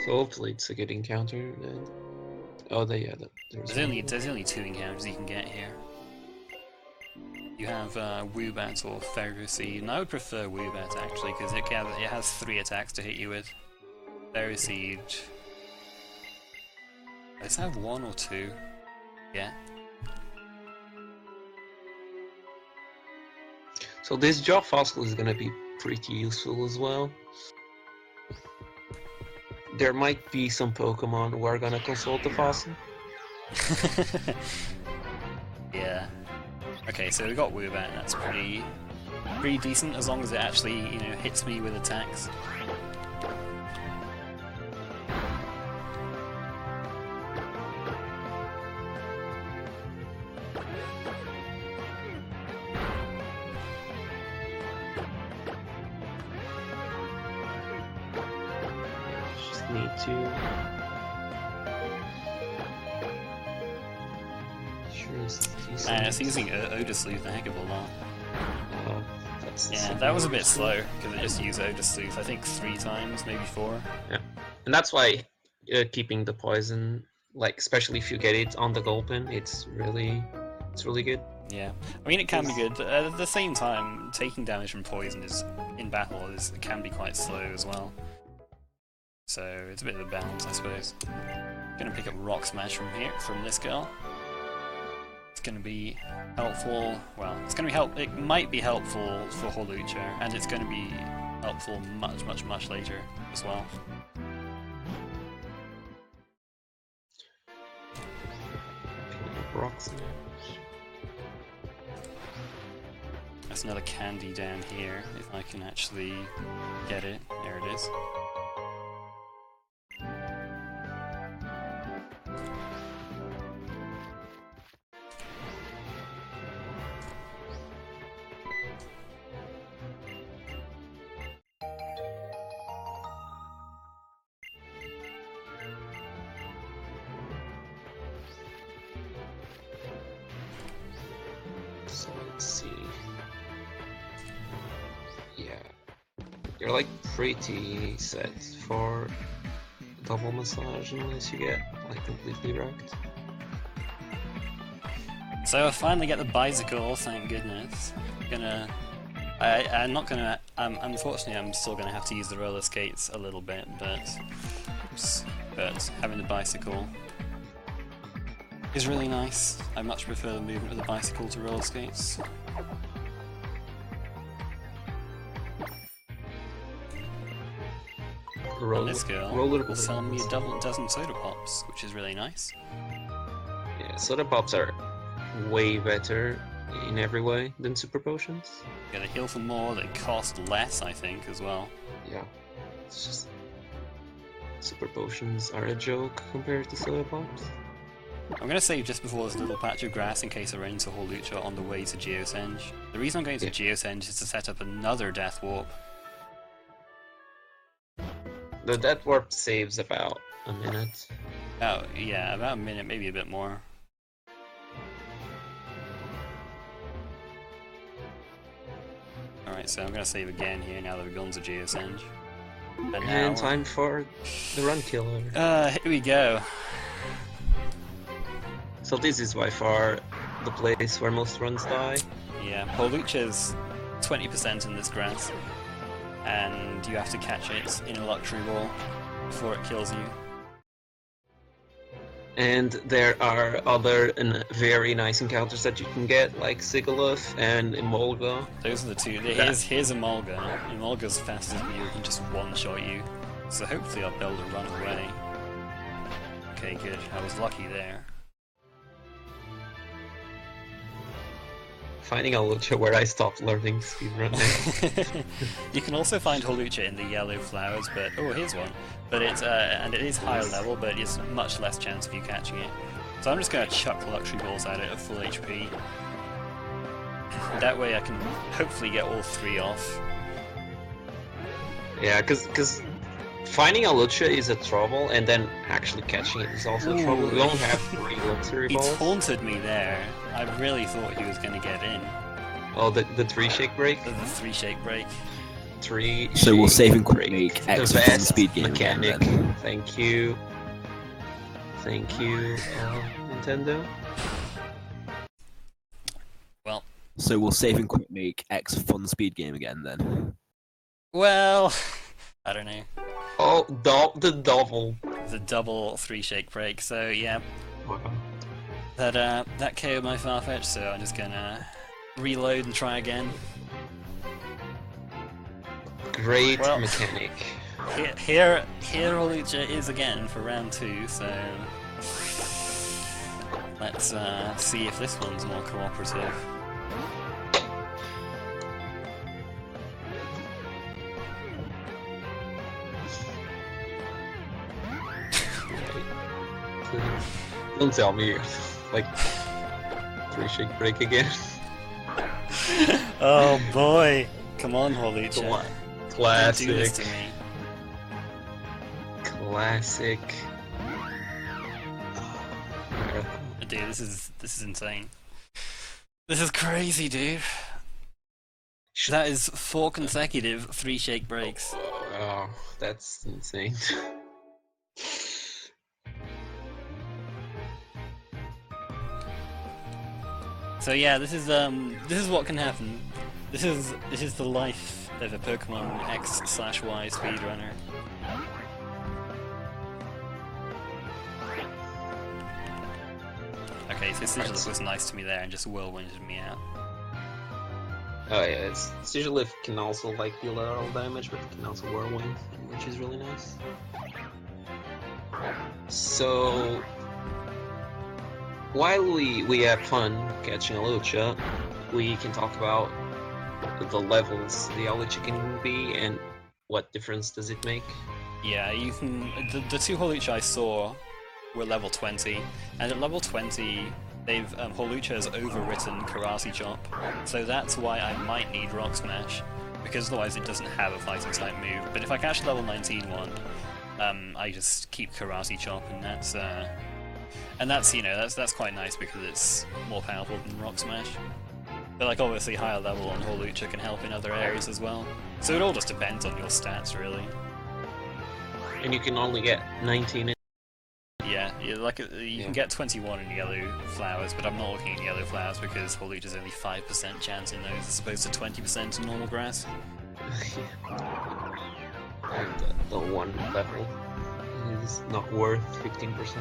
So hopefully it's a good encounter then. Oh, there's only 2 encounters you can get here. You have Woobat or Ferroseed, and I would prefer Woobat actually, because it has 3 attacks to hit you with. Ferroseed... Does it have 1 or 2? Yeah. So this Jaw Fossil is gonna be pretty useful as well. There might be some Pokemon who are gonna consult the fossil. Yeah. Okay, so we got Woobat, that's pretty decent as long as it actually, hits me with attacks. Need to. Man, it's using Odesleuth a heck of a lot. That's yeah, that was a bit slow because it just used Odesleuth. I think 3 times, maybe 4. Yeah, and that's why keeping the poison, like especially if you get it on the Gulpin, it's really good. Yeah, I mean it can be good. At the same time, taking damage from poison in battle can be quite slow as well. So it's a bit of a balance, I suppose. Gonna pick up Rock Smash from this girl. It's gonna be helpful. Well, it might be helpful for Hawlucha, and it's gonna be helpful much later as well. Rock Smash. That's another candy down here. If I can actually get it, there it is. So let's see. Yeah, you're like pretty set for double massage unless you get like completely wrecked. So I finally get the bicycle, thank goodness. Unfortunately I'm still gonna have to use the roller skates a little bit, but having the bicycle is really nice. I much prefer the movement of the bicycle to roller skates. And this girl will sell me a dozen soda pops, which is really nice. Yeah, soda pops are way better in every way than super potions. Yeah, they heal for more, they cost less, I think, as well. Yeah, it's just super potions are a joke compared to soda pops. I'm going to save just before this little patch of grass in case I run into Hawlucha on the way to Geosenge. The reason I'm going to Geosenge is to set up another Death Warp. The Death Warp saves about a minute. Oh, yeah, about a minute, maybe a bit more. Alright, so I'm going to save again here now that we've gone to Geosenge. And time for the Run Killer. Here we go. So this is by far the place where most runs die. Yeah, Hawlucha's 20% in this grass, and you have to catch it in a luxury ball before it kills you. And there are other very nice encounters that you can get, like Sigaluf and Emolga. Those are the two. Here's Emolga. Emolga's fast as you can just one-shot you. So hopefully I'll be able to run away. Okay, good. I was lucky there. Finding Hawlucha where I stopped learning speedrunning. You can also find Hawlucha in the yellow flowers, but oh, here's one. But it's and it is higher level, but it's much less chance of you catching it. So I'm just going to chuck luxury balls at it at full HP. That way I can hopefully get all 3 off. Yeah, because finding a Lucha is a trouble, and then actually catching it is also a trouble. We only have 3 luxury He balls. taunted me there. I really thought he was going to get in. Oh, the 3 shake break? The 3 shake break. 3 So we'll shake save and quick break. make The X best speed game mechanic. again, then. Thank you. Thank you, Nintendo. Well. So we'll save and quick make X fun speed game again then. Well, I don't know. Oh, the double. The double 3 shake break. So yeah, Wow. that KO'd my Farfetch. So I'm just gonna reload and try again. Great Well, mechanic. Here Olucha is again for round 2. So let's see if this one's more cooperative. Don't tell me, like, 3 shake break again. Oh boy! Come on, Olucha. Don't Classic. do this to me. Classic. Dude, this is insane. This is crazy, dude. That is 4 consecutive 3 shake breaks. Oh, that's insane. So yeah, this is what can happen. This is the life of a Pokemon X/Y speedrunner. Okay, so Sigilif was nice to me there and just whirlwinded me out. Oh yeah, Sigilif can also like deal a lot of damage, but it can also whirlwind, which is really nice. So while we have fun catching a Lucha, we can talk about the levels the Lucha can be and what difference does it make. Yeah, you can. The 2 Holucha I saw were level 20, and at level 20, Holucha has overwritten Karate Chop, so that's why I might need Rock Smash, because otherwise it doesn't have a fighting type move. But if I catch level 19 one, I just keep Karate Chop, and that's you know that's quite nice because it's more powerful than Rock Smash. But like obviously higher level on Holucha can help in other areas as well. So it all just depends on your stats really. And you can only get 19 in. Yeah, you can get 21 in yellow flowers, but I'm not looking at yellow flowers because Holucha's only 5% chance in those as opposed to 20% in normal grass. And the one level is not worth 15%.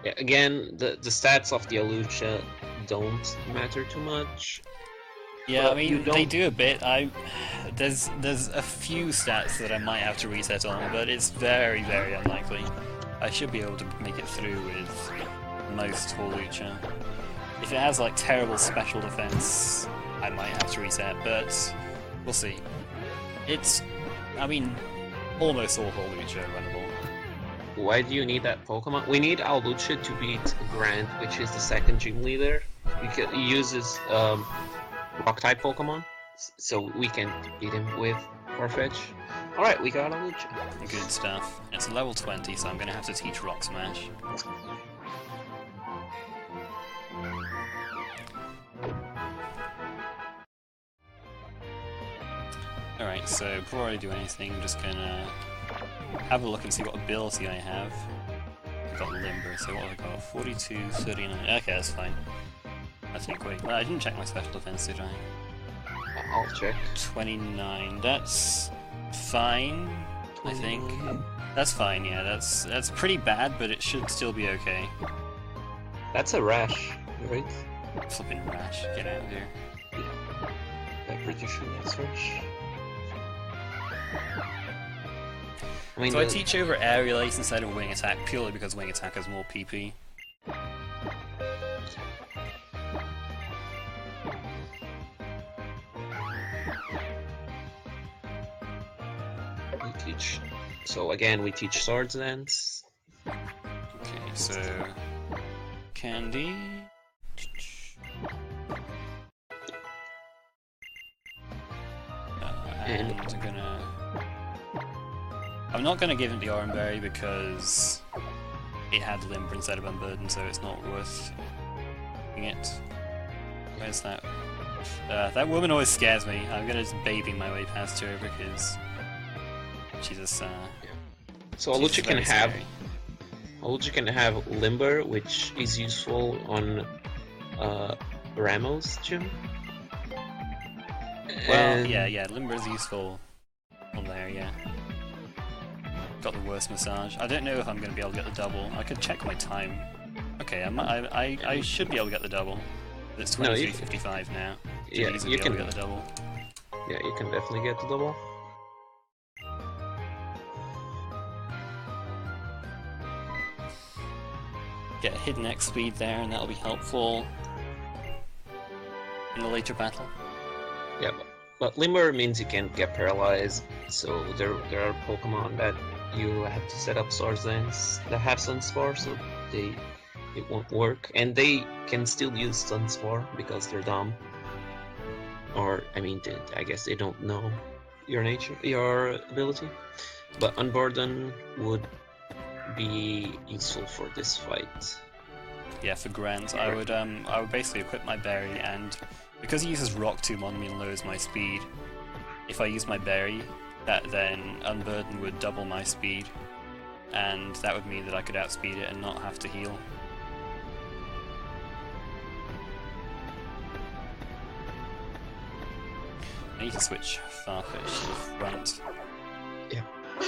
Yeah, again, the stats of the Lucha don't matter too much. Yeah, But I mean they do a bit. There's a few stats that I might have to reset on, but it's very very unlikely. I should be able to make it through with most Holucha. If it has like terrible special defense, I might have to reset, but we'll see. I mean, almost all Holucha are runnable. Why do you need that Pokemon? We need our Lucha to beat Grant, which is the second gym leader. Because he uses Rock-type Pokemon, so we can beat him with Farfetch. Alright, we got a Lucha. Good stuff. It's a level 20, so I'm going to have to teach Rock Smash. Alright, so before I do anything, I'm just going to have a look and see what ability I have. I've got Limber, so what have I got? 42, 39. Okay, that's fine. That's not quick. Well, I didn't check my special defense, did I? I'll check. 29. That's fine, I think. That's fine, yeah. That's pretty bad, but it should still be okay. That's a rash, right? Flipping rash. Get out of here. I'm pretty sure that's rash. I mean, So I teach over Aerial Ace instead of Wing Attack purely because Wing Attack has more PP. we teach So again, we teach swords dance. Okay, so candy. And I'm not gonna give him the orange berry because it had limber instead of unburden, so it's not worth it. Where's that? That woman always scares me. I'm gonna just baby my way past her because she's just. So Alucha can have limber, which is useful on Ramos gym. Well, yeah, limber is useful on there, yeah. Got the worst massage. I don't know if I'm going to be able to get the double. I could check my time. Okay, I should be able to get the double. It's 23:55 now. Yeah, you can get the double. Yeah, you can definitely get the double. Get a hidden X speed there, and that'll be helpful in the later battle. Yeah, but limber means you can't get paralyzed. So there are Pokemon that you have to set up swords dance that have Sunspore, so it won't work, and they can still use Sunspore because they're dumb. Or I mean, I guess they don't know your ability. But Unburden would be useful for this fight. Yeah, for Grant, I would basically equip my berry, and because he uses Rock Tomb on me and lowers my speed, if I use my berry, then Unburden would double my speed, and that would mean that I could outspeed it and not have to heal. I need to switch Farfetch to the front. Yeah.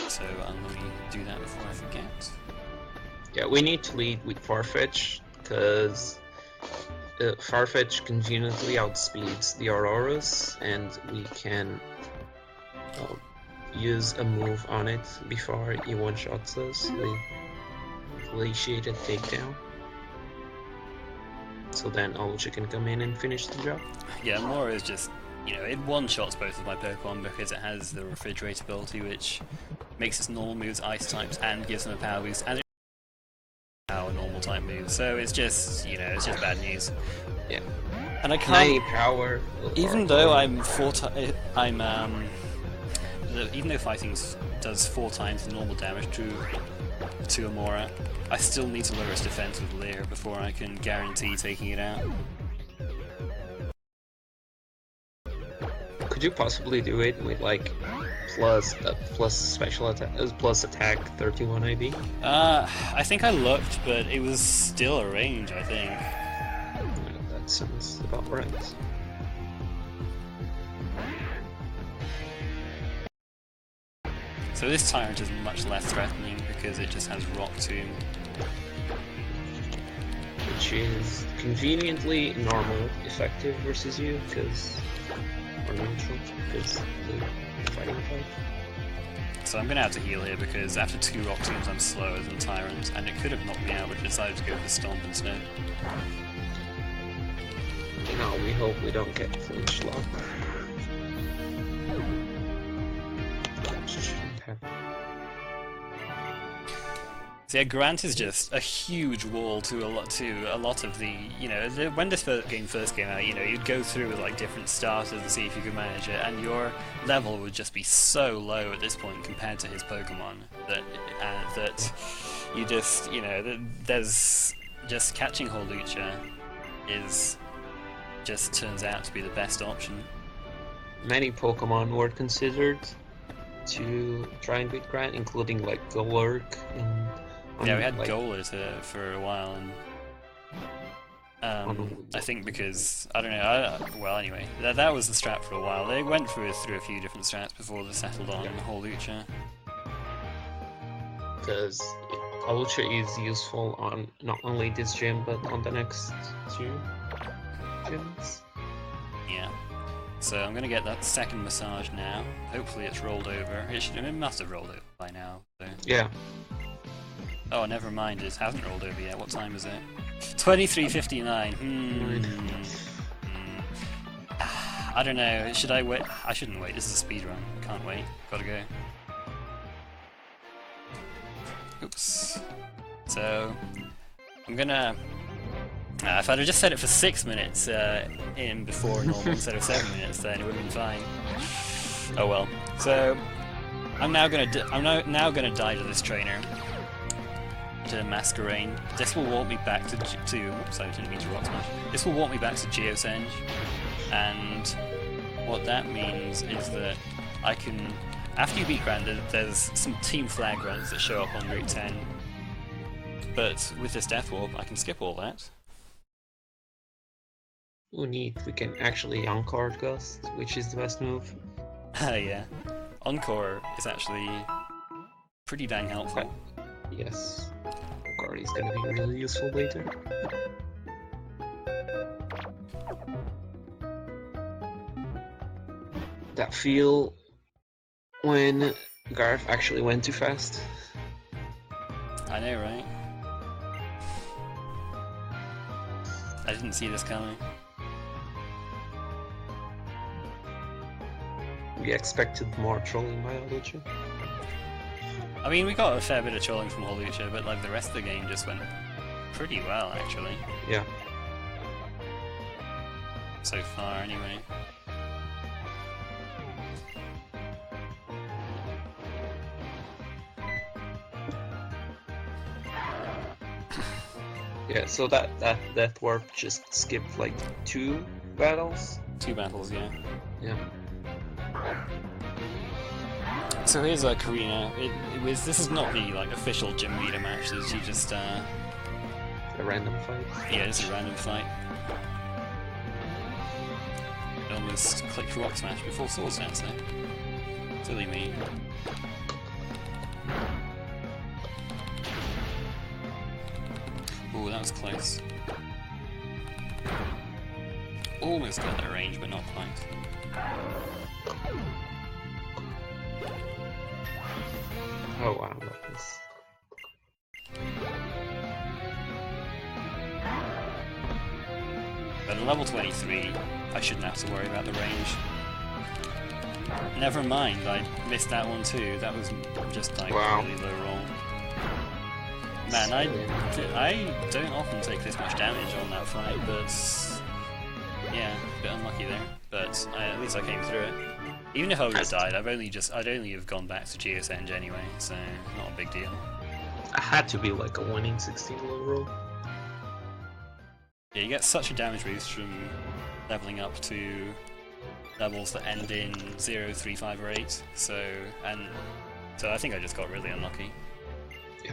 So let me do that before I forget. Yeah, we need to lead with Farfetch, because Farfetch conveniently outspeeds the Auroras, and we can use a move on it before he one-shots us, the Glaciated Takedown. So then Alucha can come in and finish the job. Yeah, Mora is just, it one-shots both of my Pokemon because it has the Refrigerate ability, which makes its normal moves ice types and gives them a power boost, and power normal type moves. So it's just, it's just bad news. Yeah. And I can't. Power. Even though even though fighting does 4 times the normal damage to Amora, I still need to lower its defense with Leer before I can guarantee taking it out. Could you possibly do it with like plus special attack, plus attack 31 IB? I think I looked, but it was still a range, I think. That sounds about right. So this Tyrant is much less threatening because it just has Rock Tomb. Which is conveniently normal effective versus you, or neutral, because the fighting type. So I'm going to have to heal here because after 2 Rock Tombs I'm slower than Tyrant, and it could have knocked me out, but I decided to go for Stomp instead. No, we hope we don't get flinch lock. So yeah, Grant is just a huge wall to a lot of the, when this game first came out, you'd go through with like different starters and see if you could manage it, and your level would just be so low at this point compared to his Pokemon that you just, there's just catching Hawlucha just turns out to be the best option. Many Pokemon were considered to try and beat Grant, including like Golurk and. Yeah, we had Golurk for a while, and I think because I don't know. Well, anyway, that was the strat for a while. They went through a few different strats before they settled on Hawlucha. Because Hawlucha is useful on not only this gym but on the next 2 gyms. Yeah. So I'm gonna get that second massage now. Hopefully it's rolled over. It must have rolled over by now. So. Yeah. Oh, never mind, it hasn't rolled over yet. What time is it? 23:59. I don't know, should I wait? I shouldn't wait, this is a speedrun. Can't wait, gotta go. Oops. So I'm gonna. If I'd have just set it for 6 minutes in before normal instead of 7 minutes, then it would have been fine. Oh well. So I'm now gonna die to this trainer, to Masquerain. This will walk me back to oops, I didn't mean to rock smash. This will walk me back to Geosenge, and what that means is that I can, after you beat Grandad, there's some team flag runs that show up on Route 10. But with this Death Warp, I can skip all that. Oh, neat. We can actually Encore Ghost, which is the best move. Yeah. Encore is actually pretty dang helpful. Yes. Encore is gonna be really useful later. That feel when Garf actually went too fast. I know, right? I didn't see this coming. We expected more trolling by Holucha. I mean, we got a fair bit of trolling from Holucha, but like the rest of the game just went pretty well, actually. Yeah. So far, anyway. Yeah, so that Death Warp just skipped like 2 battles? 2 battles, yeah. Yeah. So here's Karina. This is not the like official gym leader match. This is just a random fight. Yeah, it's a random fight. I almost clicked Rock Smash before Swords Dance there. Silly me. Ooh, that was close. Almost got that range, but not quite. Oh wow, that was... But at level 23, I shouldn't have to worry about the range. Never mind, I missed that one too. That was just like really low roll. Man, I don't often take this much damage on that fight, but yeah, a bit unlucky there. But at least I came through it. Even if I would have died, I'd only have gone back to Geosenge anyway, so not a big deal. I had to be like a 1 in 16 low roll. Yeah, you get such a damage boost from leveling up to levels that end in 0, 3, 5, or 8. So I think I just got really unlucky. Yeah.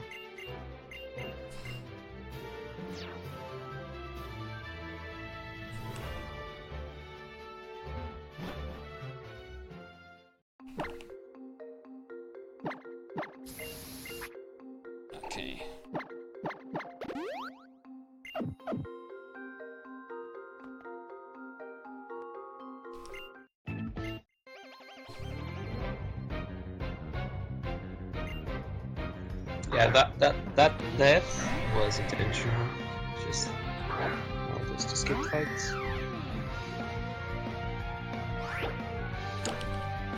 Okay. Yeah, that death was intentional. Just to skip fights.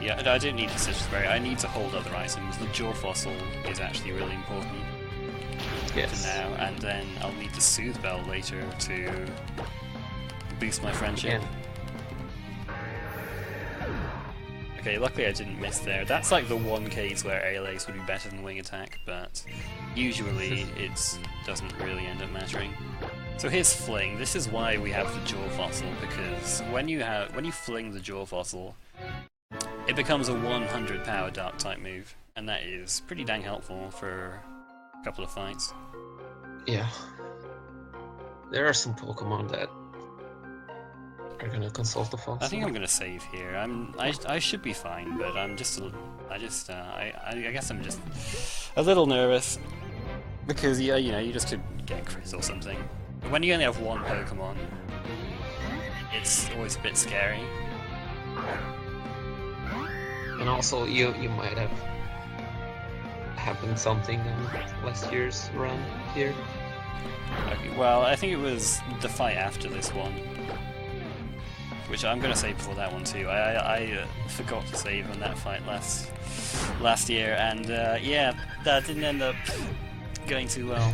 Yeah, I don't need Decision Spray, I need to hold other items. The Jaw Fossil is actually really important for now, and then I'll need the Soothe Bell later to boost my friendship. Yeah. Okay, luckily I didn't miss there. That's like the one case where ALAs would be better than Wing Attack, but usually it doesn't really end up mattering. So here's Fling. This is why we have the Jaw Fossil, because when you fling the Jaw Fossil, it becomes a 100 power Dark type move, and that is pretty dang helpful for a couple of fights. Yeah. There are some Pokemon that are gonna consult the fossil. I think I'm gonna save here. I should be fine, but I guess I'm just a little nervous because you just could get Chris or something. But when you only have one Pokemon, it's always a bit scary. And also, you might have happened something on last year's run here. Okay, well, I think it was the fight after this one, which I'm gonna save before that one too. I forgot to save on that fight last last year, and yeah, that didn't end up going too well.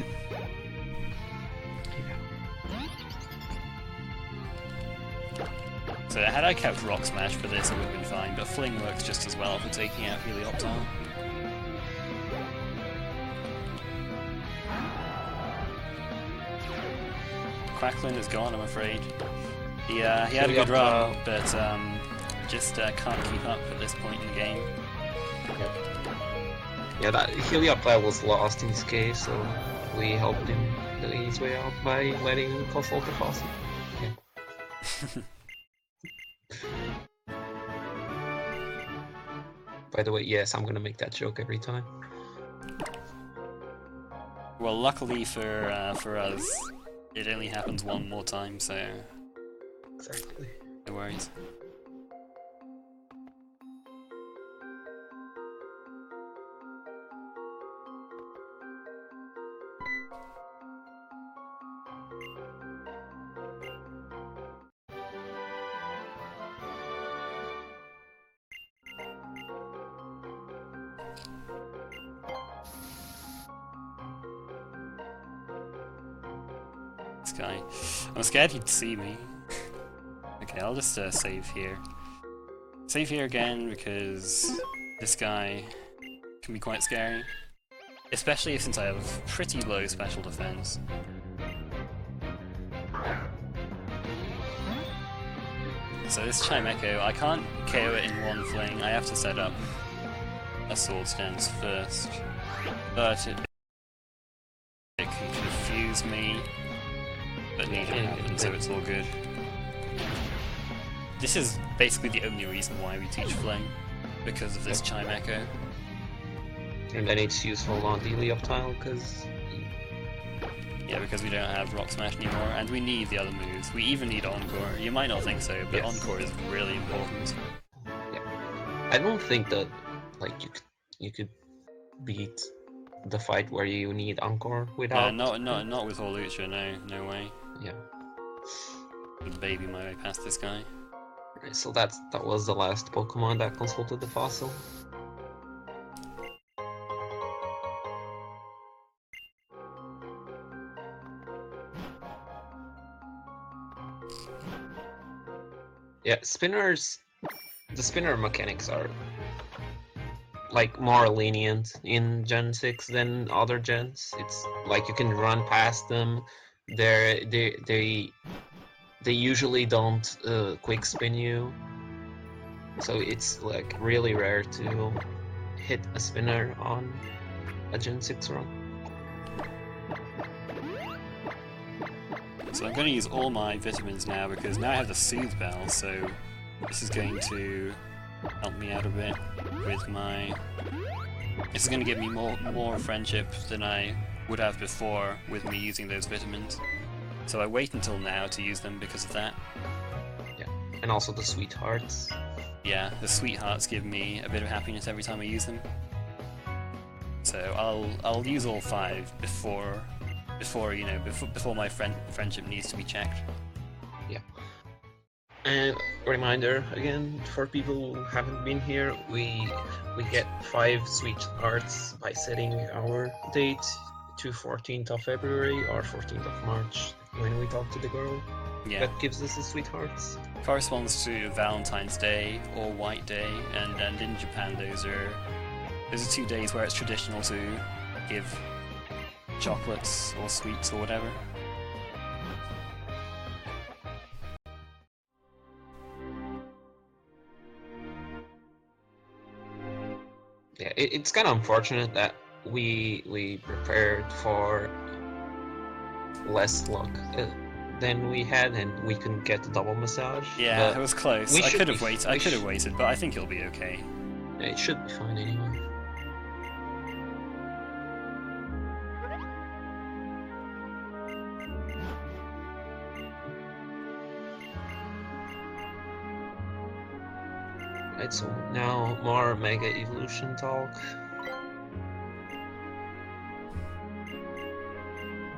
So had I kept Rock Smash for this, it would have been fine, but Fling works just as well for taking out Helioptile. Quacklin is gone, I'm afraid. He had a good run, but just can't keep up at this point in the game. Yeah, that Helioptile was lost in this case, so we helped him getting his way out by letting him consult the fossil. Yeah. By the way, yes, I'm gonna make that joke every time. Well, luckily for us, it only happens one more time, so Exactly. no worries. This guy. I'm scared he'd see me. Okay, I'll just save here. Save here again because this guy can be quite scary. Especially since I have pretty low special defense. So this Chimecho, I can't KO it in one fling, I have to set up a Swords Dance first. But it can confuse me, but neither happens, so it's all good. This is basically the only reason why we teach Fling, because of this Chimecho. And then it's useful on the Helioptile, because... Yeah, because we don't have Rock Smash anymore, and we need the other moves. We even need Encore. You might not think so, but Yes. Encore is really important. Yeah. I don't think that, like, you could beat the fight where you need Encore without... Not with Hawlucha, no way. Yeah. Would baby my way past this guy. Right, so that was the last Pokemon that consulted the fossil. Yeah, the spinner mechanics are like more lenient in Gen 6 than other gens. It's like you can run past them. They usually don't quick spin you, so it's like really rare to hit a spinner on a Gen 6 run. So I'm going to use all my vitamins now, because now I have the Soothe Bell, so this is going to help me out a bit with my... This is going to give me more friendship than I would have before with me using those vitamins. So I wait until now to use them because of that. Yeah, and also the Sweethearts. Yeah, the Sweethearts give me a bit of happiness every time I use them. So I'll use all 5 before my friendship needs to be checked. Yeah. And a reminder again for people who haven't been here, we get 5 Sweethearts by setting our date to 14th of February or 14th of March when we talk to the girl. Yeah. That gives us the Sweethearts. Corresponds to Valentine's Day or White Day, and in Japan those are 2 days where it's traditional to give chocolates or sweets or whatever. Yeah, it's kind of unfortunate that we prepared for less luck than we had, and we couldn't get the double massage. Yeah, it was close. I could have we waited, but I think it'll be okay. It should be fine anyway. Right, so now more Mega Evolution talk.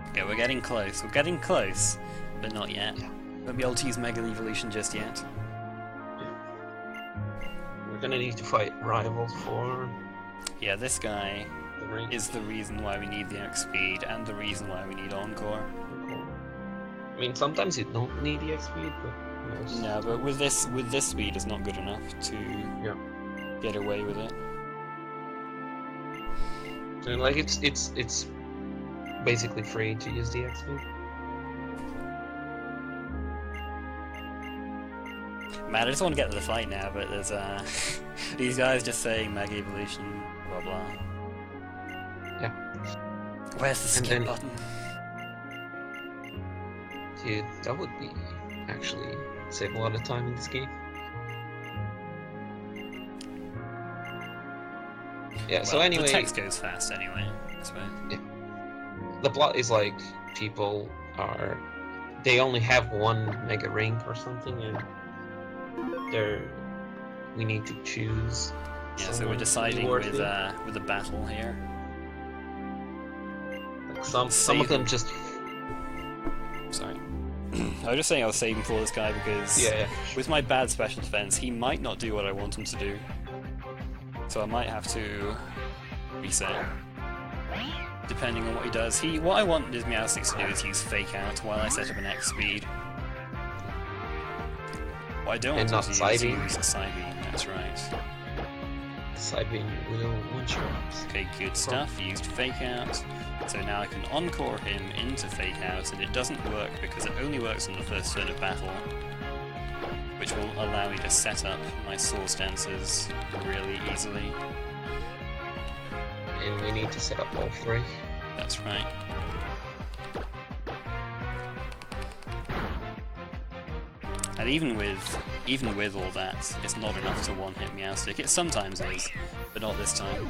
Okay, we're getting close, but not yet. Won't be able to use Mega Evolution just yet. We're gonna need to fight rivals for Yeah, this guy The ring. is the reason why we need the X speed and the reason why we need Encore. I mean, sometimes you don't need the X speed, but most. No, but with this speed, it's not good enough to get away with it. So, like it's basically free to use the X speed. Man, I just want to get to the fight now, but there's these guys just saying Mega Evolution, blah blah. Yeah. Where's the skip button? Dude, that would be actually save a lot of time in this game. Yeah, so Well, anyway, the text goes fast anyway, I suppose. the plot is like they only have one mega ring or something, and we need to choose. Yeah, so we're deciding with a battle here. Like some of them just. Sorry. I was just saying I was saving for this guy because with my bad special defense, he might not do what I want him to do. So I might have to reset, depending on what he does. What I want his Meowsticks to do is use Fake Out while I set up an X speed. What I don't want him to do is use a Side Beam, that's right. Side Beam will one-shot. Okay, good stuff. He used Fake Out. So now I can Encore him into Fake Out, and it doesn't work because it only works on the first turn of battle, which will allow me to set up my Source Dancers really easily. And we need to set up all three. That's right. And even with all that, it's not enough to one-hit Meowstick. It sometimes is, but not this time.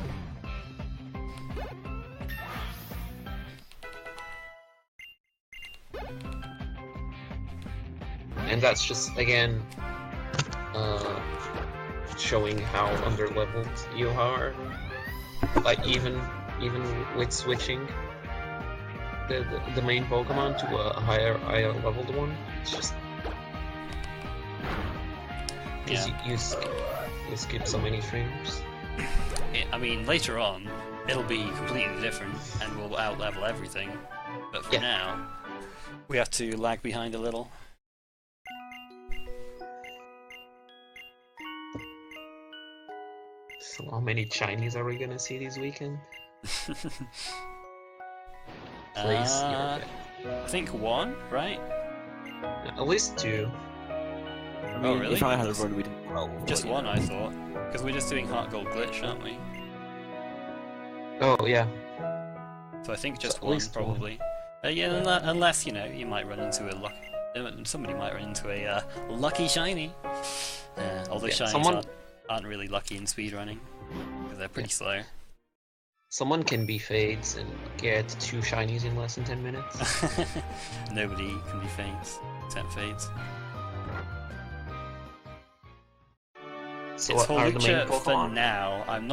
And that's just, again, showing how underleveled you are. Like, even with switching the main Pokemon to a higher leveled one, it's just... Because you skip so many frames. I mean, later on, it'll be completely different, and we'll out-level everything. But for now, we have to lag behind a little. So how many Chinese are we gonna see this weekend? Please, I think one, right? at least two. I mean, Oh, really? If I had a run, we'd do 12. Just one, I thought. Because we're just doing Heart Gold Glitch, aren't we? Oh, yeah. So I think just at one, least probably. Yeah, unless, you know, you might run into somebody might run into a lucky shiny. Although shinies aren't really lucky in speedrunning, because they're pretty slow. Someone can be Fades and get 2 shinies in less than 10 minutes. Nobody can be Fades, except Fades. So It's what are the main Hawlucha for Pokemon? now. I'm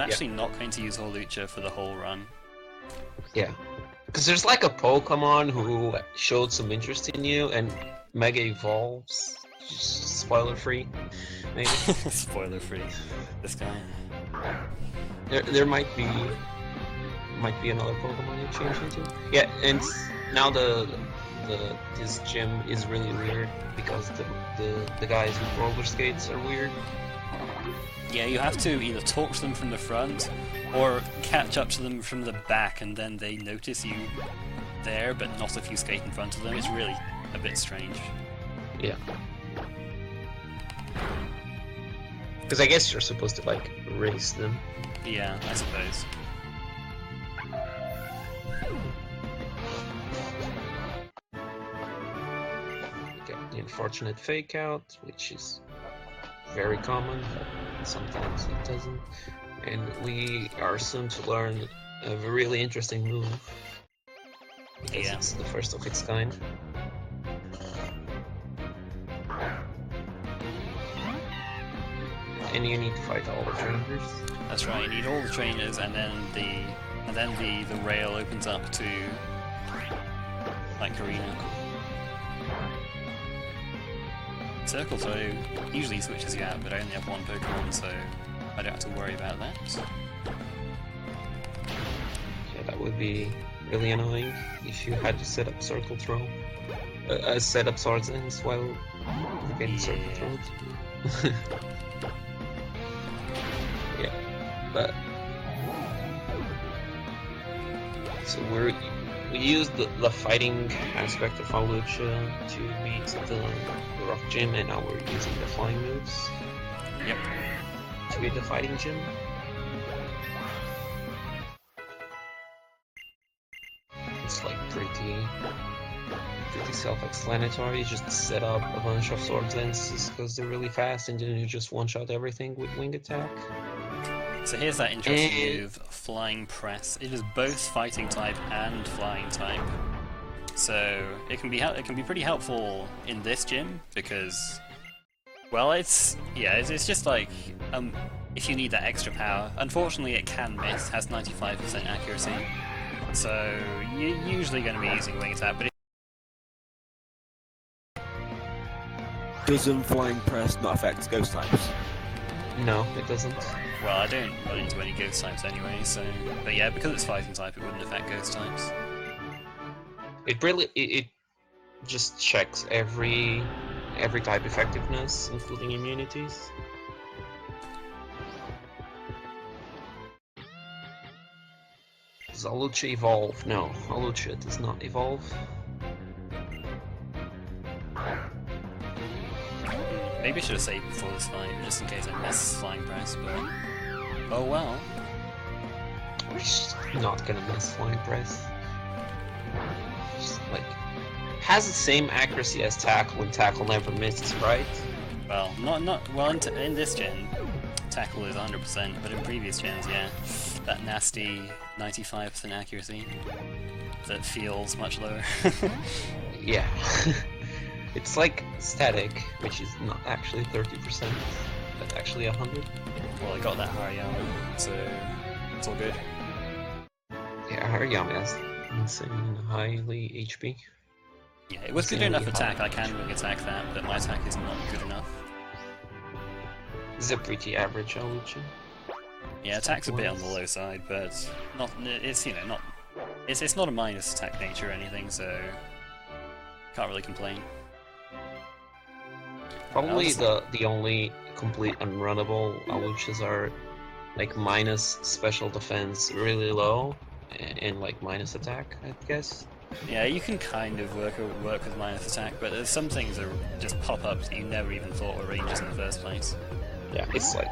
actually not going to use Hawlucha for the whole run. Yeah. Because there's like a Pokemon who showed some interest in you and Mega Evolves. Just spoiler free, maybe. Spoiler free. This guy. There might be another Pokemon you change into. Yeah, and now this gym is really weird because the guys with roller skates are weird. Yeah, you have to either talk to them from the front or catch up to them from the back, and then they notice you there, but not if you skate in front of them. It's really a bit strange. Yeah. Because I guess you're supposed to like race them. Yeah, I suppose. Get the unfortunate fake out, which is very common, but sometimes it doesn't. And we are soon to learn a really interesting move. Because it's the first of its kind. And you need to fight all the trainers. That's right. You need all the trainers, and then the rail opens up to like arena. Circle Toe usually switches you out, but I only have one Pokemon, so I don't have to worry about that. Yeah, that would be really annoying if you had to set up circle throw. Set up swords ends while getting circle throws. Yeah, but so we used the fighting aspect of Hawlucha to beat the rock gym, and now we're using the flying moves. Yep. To beat the fighting gym. It's like pretty self-explanatory. You just set up a bunch of swords ends because they're really fast, and then you just one-shot everything with wing attack. So here's that interesting move, Flying Press. It is both fighting type and flying type. So it can be pretty helpful in this gym because, well, it's just like if you need that extra power. Unfortunately, it can miss. Has 95% accuracy. So you're usually going to be using wing attack, but Doesn't flying press not affect ghost types? No, it doesn't. well, I don't run into any ghost types anyway. So, but yeah, because it's fighting type, it wouldn't affect ghost types. It just checks every type effectiveness, including immunities. Does Hawlucha evolve? No, Hawlucha does not evolve. Maybe I should have saved before this fight, just in case I miss Flying Press, but oh well. We're just not gonna miss flying press. Just like has the same accuracy as tackle, and tackle never misses, right? Well, well in this gen, tackle is 100%, but in previous gens, yeah, that nasty 95% accuracy that feels much lower. Yeah. It's like static, which is not actually 30%, but actually 100. Well, I got that Hariyama, so it's all good. Yeah, Hariyama has insane highly HP. Yeah, it was good enough attack. I can wing attack that, but my attack is not good enough. This is a pretty average Hawlucha. Yeah, attack's a bit on the low side, but not. It's not. It's not a minus attack nature or anything, so can't really complain. Probably the only complete unrunnable Hawluchas are like minus special defense really low and like minus attack, I guess. Yeah, you can kind of work with minus attack, but there's some things that just pop up that you never even thought were ranges in the first place. Yeah, it's like.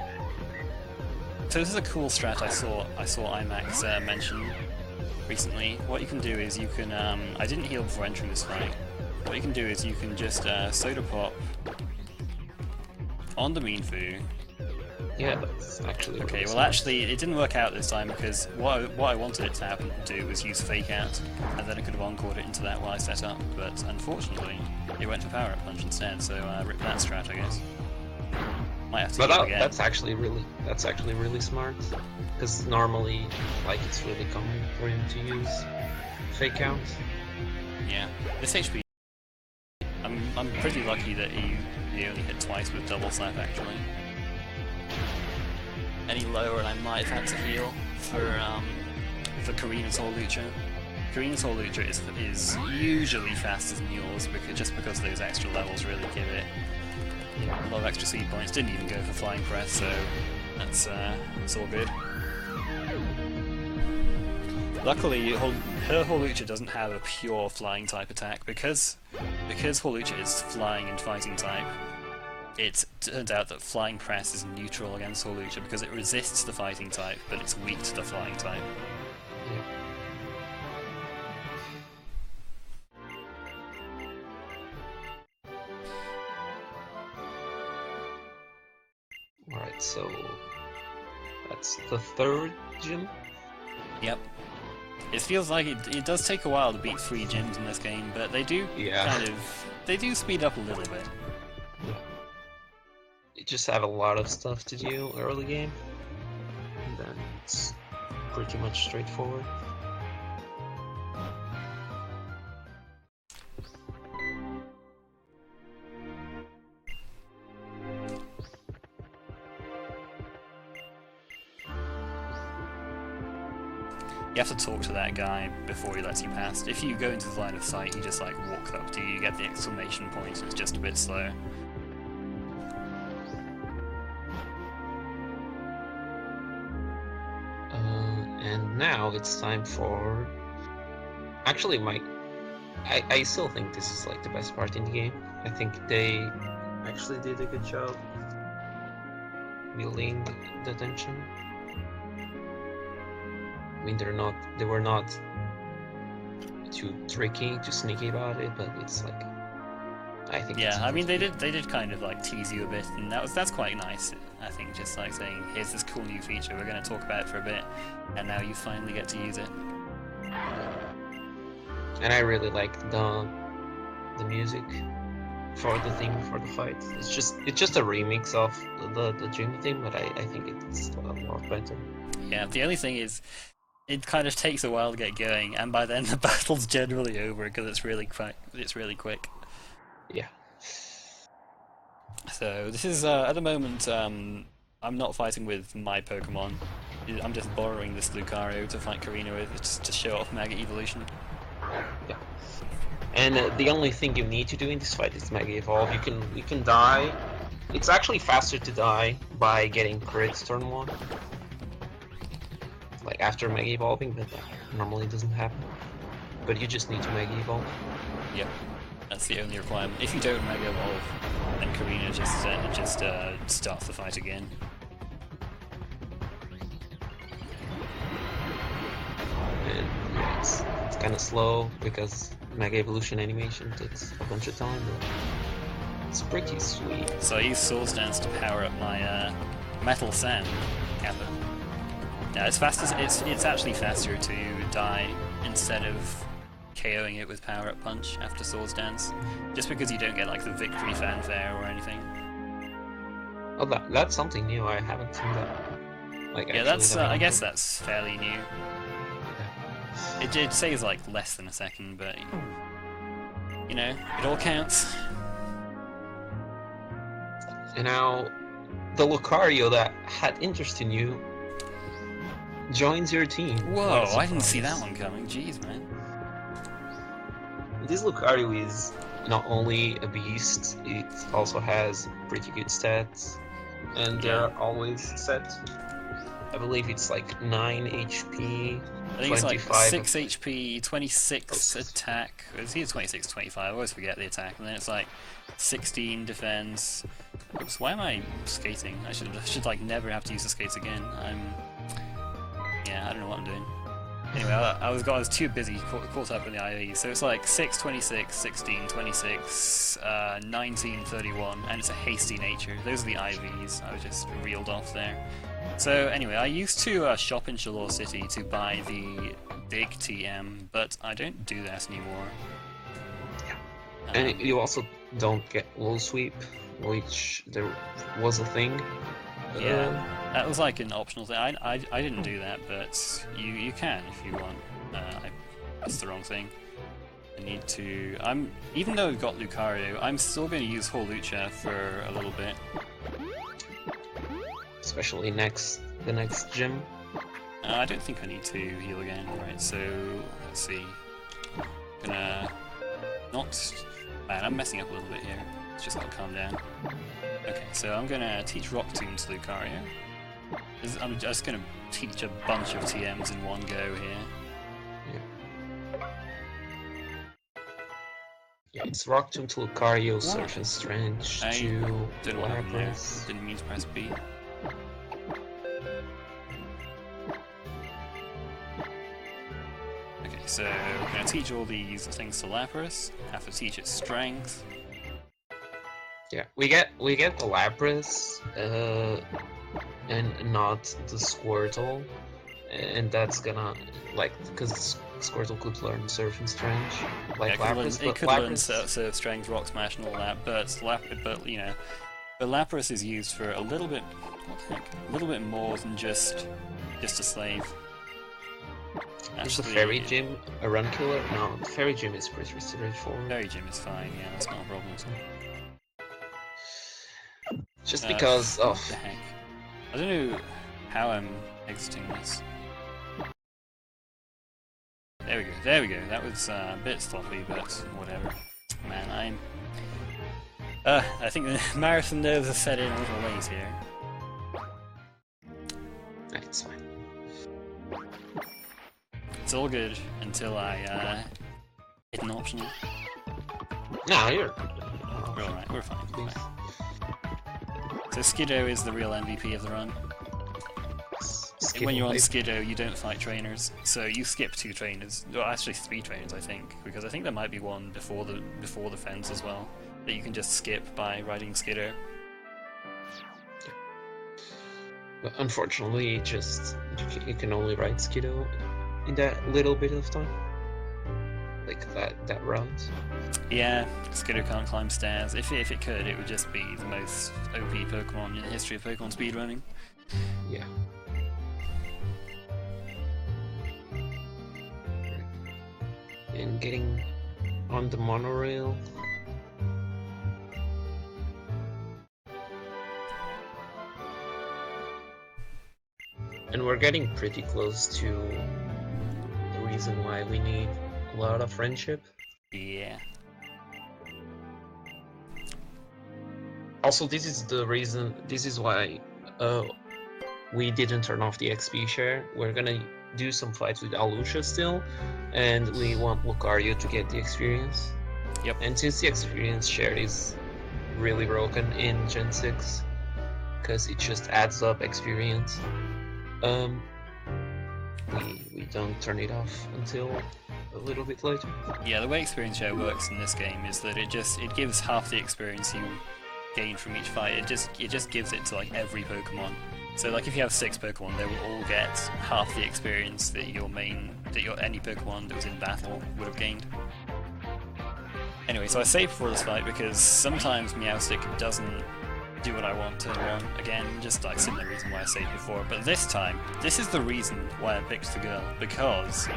So this is a cool strat I saw IMAX mention recently. What you can do is you can I didn't heal before entering this fight. What you can do is you can just soda pop on the Minfu. Yeah, that's actually okay. Really Well, smart. actually, it didn't work out this time because what I wanted it to happen to do was use Fake Out, and then I could have encored it into that while I set up. But unfortunately, it went for Power Up Punch instead. So rip that strat, I guess. Might have to But heal again. that's actually really smart, because normally, like, it's really common for him to use Fake Out. Yeah, this HP. I'm pretty lucky that he only hit twice with double slap actually. Any lower and I might have had to heal for Karina's Hawlucha. Karina's Hawlucha is usually fast as mules because those extra levels really give it a lot of extra speed points. Didn't even go for Flying Press, so that's all good. Luckily, her Hawlucha doesn't have a pure flying type attack because Hawlucha is flying and fighting type. It turns out that Flying Press is neutral against Hawlucha because it resists the fighting type, but it's weak to the flying type. Alright, so that's the third gym? Yep. It feels like it does take a while to beat 3 gyms in this game, but they do they do speed up a little bit. You just have a lot of stuff to do early game, and then it's pretty much straightforward. You have to talk to that guy before he lets you past. If you go into the line of sight, he just like walks up to you, you get the exclamation point, it's just a bit slow. And now it's time for... Actually, I still think this is like the best part in the game. I think they actually did a good job building the tension. I mean, they were not too tricky, too sneaky about it, but it's like, I think. Yeah, I mean they did kind of like tease you a bit, and that's quite nice. I think just like saying, here's this cool new feature, we're going to talk about it for a bit, and now you finally get to use it. And I really liked the music for the theme for the fight. It's just a remix of the gym theme, but I think it's a lot better. Yeah, the only thing is, it kind of takes a while to get going, and by then the battle's generally over because it's really quick. Yeah. So this is at the moment I'm not fighting with my Pokemon. I'm just borrowing this Lucario to fight Karina with, just to show off Mega Evolution. Yeah. And the only thing you need to do in this fight is Mega Evolve. You can die. It's actually faster to die by getting crits turn 1. Like after Mega Evolving, but that normally doesn't happen. But you just need to Mega Evolve. Yep, that's the only requirement. If you don't Mega Evolve, then Karina just starts the fight again. And yeah, it's kind of slow because Mega Evolution animation takes a bunch of time, but it's pretty sweet. So I use Swords Dance to power up my Metal Sand Kappa. Yeah, it's actually faster to die instead of KOing it with Power Up Punch after Swords Dance, just because you don't get like the victory fanfare or anything. Oh, that's something new. I haven't seen that. Like, yeah, that's I guess that's fairly new. It saves like less than a second, but you know, it all counts. And now, the Lucario that had interest in you joins your team. Whoa, I didn't see that one coming. Jeez, man. This Lucario is not only a beast, it also has pretty good stats. And they're always set. I believe it's like 9 HP, I think it's like 25 6 HP, 26 attack. It's either 26 25, I always forget the attack. And then it's like 16 defense. Oops, why am I skating? I should like never have to use the skates again. Yeah, I don't know what I'm doing. Anyway, I was too busy caught up in the IE. So it's like 6, 26, 16, 26, 19, 31, and it's a hasty nature. Those are the IVs I was just reeled off there. So anyway, I used to shop in Chalor City to buy the big TM, but I don't do that anymore. And you also don't get Wall Sweep, which there was a thing. Yeah, that was like an optional thing. I didn't do that, but you can if you want. That's the wrong thing. I need to... even though I've got Lucario, I'm still going to use Hawlucha for a little bit. Especially the next gym. I don't think I need to heal again. Right, so let's see. Gonna not. Man, I'm messing up a little bit here. It's just gotta calm down. Okay, so I'm gonna teach Rock Tomb to Lucario. I'm just gonna teach a bunch of TMs in one go here. Yeah, it's Rock Tomb to Lucario, Surf and Strange to don't know what happened there. Didn't mean to press B. Okay, so we're going to teach all these things to Lapras. Have to teach it Strength. Yeah, we get the Lapras, and not the Squirtle, and that's gonna because Squirtle could learn Surf and Strange like Lapras. It could learn Surf, Strength, Rock Smash, and all that, but you know, the Lapras is used for a little bit more than just a slave. Is the Fairy Gym a run killer? No, the Fairy Gym is pretty straightforward. Fairy Gym is fine, yeah, that's not a problem. Just because of... What the heck? I don't know how I'm exiting this. There we go. There we go. That was a bit sloppy, but whatever. Man, I think the marathon nerves are set in a little late here. It's fine. It's all good until I hit an optional. No, you're... We're alright, we're fine. We're fine. So Skiddo is the real MVP of the run. When you're on Skiddo, you don't fight trainers, so you skip 2 trainers. Well, actually 3 trainers, I think, because I think there might be one before the fence as well that you can just skip by riding Skiddo. But unfortunately, you can only ride Skiddo in that little bit of time, like that route. Yeah, Skiddo can't climb stairs. If it could, it would just be the most OP Pokemon in the history of Pokemon speedrunning. Yeah. And getting on the monorail. And we're getting pretty close to the reason why we need a lot of friendship. Yeah. Also, this is why we didn't turn off the XP share. We're gonna do some fights with Alucia still, and we want Lucario to get the experience. Yep. And since the experience share is really broken in Gen 6, because it just adds up experience, we don't turn it off until a little bit later. Yeah, the way experience share works in this game is that it gives half the experience you gain from each fight. It just gives it to like every Pokemon. So like if you have 6 Pokemon, they will all get half the experience that any Pokemon that was in battle would have gained. Anyway, so I saved before this fight because sometimes Meowstic doesn't do what I want to run again, just like similar reason why I saved before. But this time, this is the reason why I picked the girl, because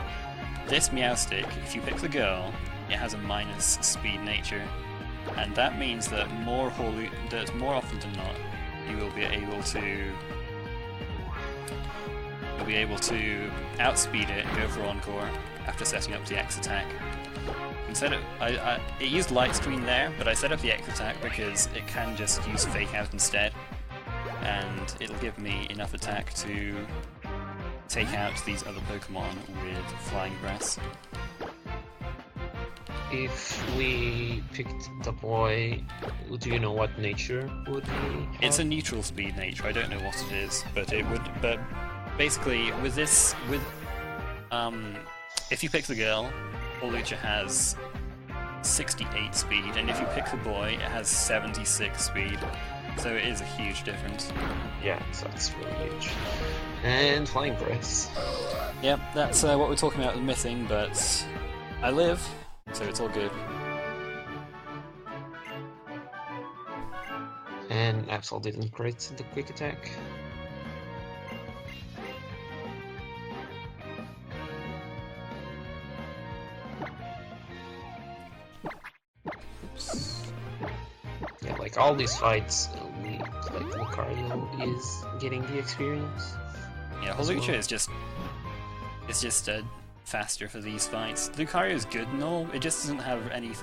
this Meowstic, if you pick the girl, it has a minus speed nature, and that means that more often than not, you will be able to outspeed it and go for Encore after setting up the X attack. It used Light Screen there, but I set up the X attack because it can just use Fake Out instead, and it'll give me enough attack to take out these other Pokemon with Flying Grass. If we picked the boy, do you know what nature would he have? It's a neutral speed nature. I don't know what it is, but it would. But basically, if you pick the girl, Lucha has 68 speed, and if you pick the boy, it has 76 speed. So it is a huge difference. Yeah, so that's really huge. And Flying Grass. Yep, that's what we're talking about with missing, but I live, so it's all good. And Absol didn't crit the quick attack. Yeah, like all these fights, like Lucario is getting the experience. Yeah, Holucha is just faster for these fights. Lucario is good and all, it just doesn't have any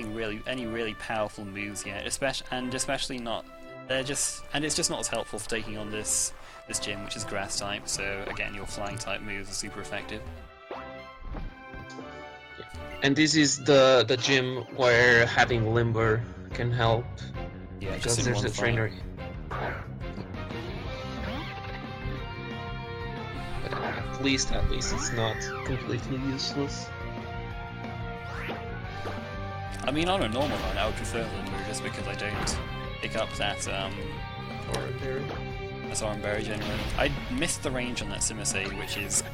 really powerful moves yet, especially not. And it's just not as helpful for taking on this gym, which is grass type. So again, your flying type moves are super effective. And this is the gym where having Limber can help. Yeah, because just in there's one a trainer. But at least it's not completely useless. I mean, on a normal run, I would prefer Limber just because I don't pick up that Oranberry generally. I missed the range on that Simisade, which is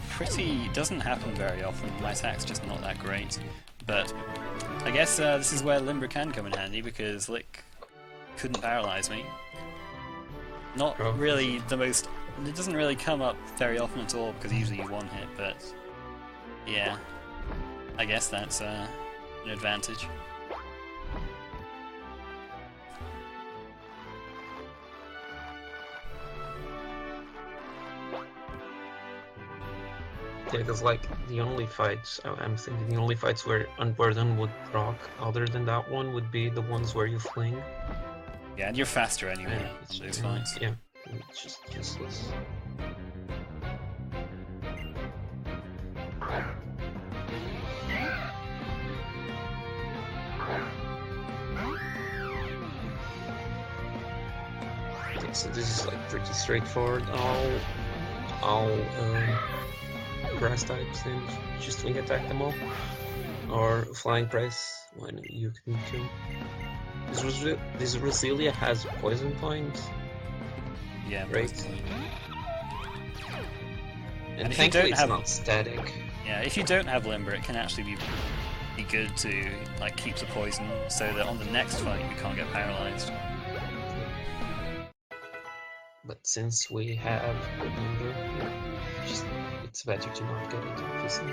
doesn't happen very often. My attack's just not that great. But I guess this is where Limber can come in handy because Lick couldn't paralyze me. Not really the most. It doesn't really come up very often at all because usually you one hit. But yeah, I guess that's an advantage. because like the only fights I'm thinking the only fights where Unburden would proc, other than that one, would be the ones where you fling. Yeah, and you're faster anyway And on those fights. yeah, it's just useless. Okay, so this is like pretty straightforward. All grass types, and just wing attack them all, or flying press when you can kill. This Roselia has poison points, Yeah, right? basically. And if you thankfully don't it's have- not static. Yeah, if you don't have Limber, it can actually be good to like keep the poison, so that on the next fight you can't get paralyzed. But since we have Limber, just it's better to not get it, obviously.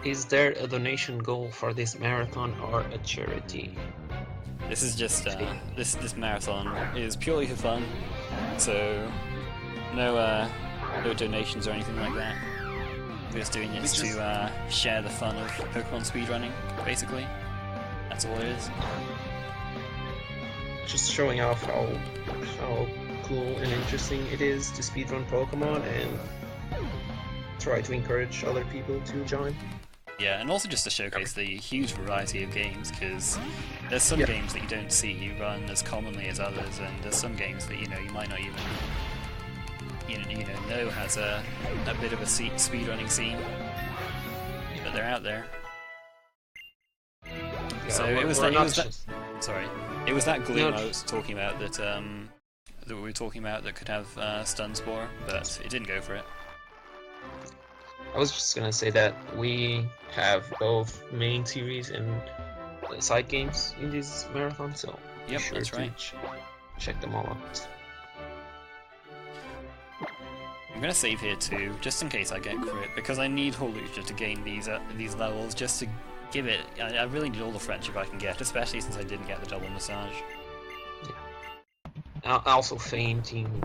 Is there a donation goal for this marathon or a charity? This is just this marathon is purely for fun, so no donations or anything like that. We're just doing this to share the fun of Pokemon speedrunning, basically. That's all it is. Just showing off how cool and interesting it is to speedrun Pokemon and try to encourage other people to join. Yeah, and also just to showcase the huge variety of games, because there's some games that you don't see run as commonly as others, and there's some games that you might not even know has a bit of a speedrunning scene, but they're out there. Yeah, So it was that gloom I was talking about that we were talking about that could have stun spore, but it didn't go for it. I was just gonna say that we have both main series and side games in this marathon, so be Yep, sure that's to right. check them all out. I'm gonna save here too, just in case I get crit, because I need Hawlucha to gain these levels, just to give it. I really need all the friendship I can get, especially since I didn't get the double massage. Also, fainting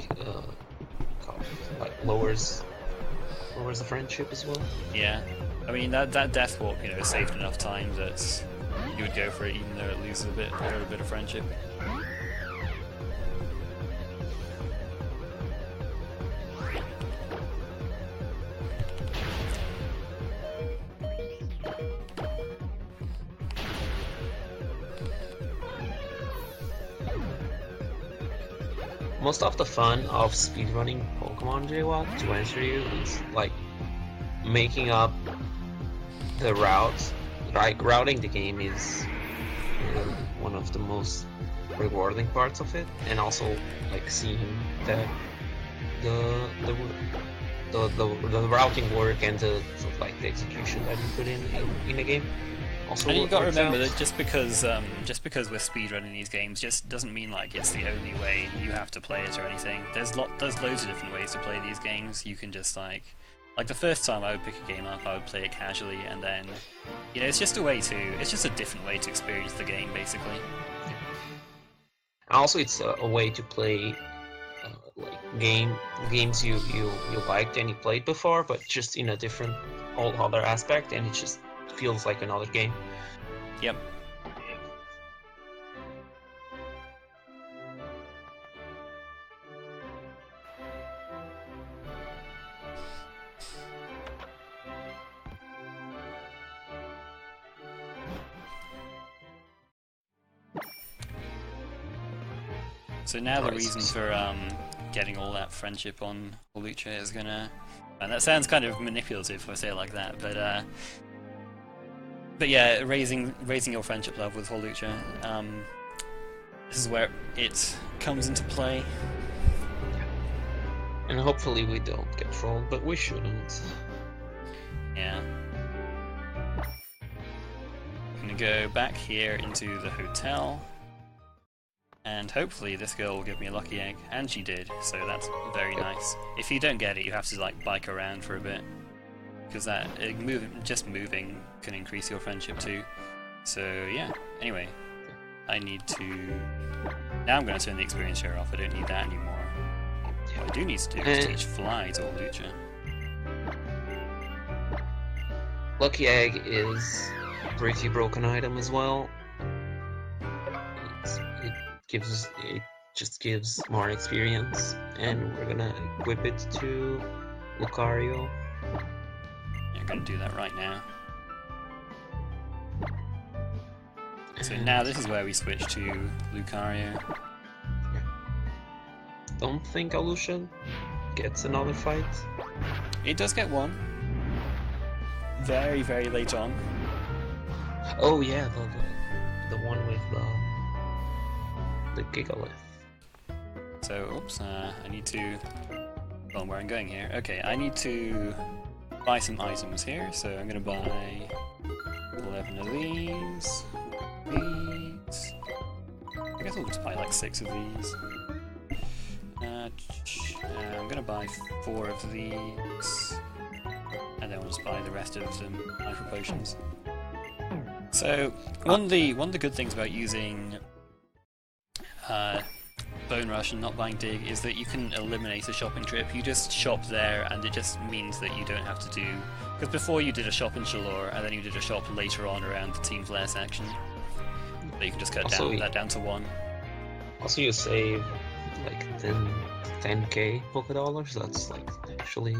lowers the friendship as well. Yeah, I mean that death warp, saved enough time that you would go for it, even though it loses a bit of friendship. Most of the fun of speedrunning Pokemon, J-Watt, to answer you, is like making up the routes. Like routing the game is one of the most rewarding parts of it, and also like seeing that the routing work and the the execution that you put in the game. Also, And you got to works remember out. that just because we're speedrunning these games just doesn't mean like it's the only way you have to play it or anything. There's loads of different ways to play these games. You can just like the first time I would pick a game up, I would play it casually, and then it's just a different way to experience the game, basically. Also, it's a way to play games you liked and you played before, but just in a different whole other aspect, and it just feels like another game. Yep. So now the reason for getting all that friendship on Hawlucha is gonna, and that sounds kind of manipulative if I say it like that, but yeah, raising your friendship level with Hawlucha, this is where it comes into play. And hopefully we don't get trolled, but we shouldn't. Yeah. gonna go back here into the hotel, and hopefully this girl will give me a lucky egg, and she did, so that's very nice. If you don't get it, you have to like bike around for a bit, because just moving can increase your friendship too. So yeah, anyway, I need to... Now I'm going to turn the experience share off, I don't need that anymore. What I do need to do is teach Fly to hold Lucha. Lucky Egg is a pretty broken item as well. It just gives more experience, and we're gonna equip it to Lucario. I'm going to do that right now. So now this is where we switch to Lucario. Yeah. Don't think Alusha gets another fight. It does get one. Very, very late on. Oh yeah, the one with the Gigalith. So, oops, I need to... Well, where I'm going here. Okay, I need to buy some items here, so I'm going to buy 11 of these. I guess I'll just buy like 6 of these. I'm gonna buy 4 of these, and then we'll just buy the rest of them micro potions. So one of the good things about using Bone Rush and not buying Dig is that you can eliminate a shopping trip. You just shop there, and it just means that you don't have to do... Because before you did a shop in Shalor, and then you did a shop later on around the Team Flare section. But you can just cut that down to 1. Also, you save like 10k Poké Dollars. That's like actually...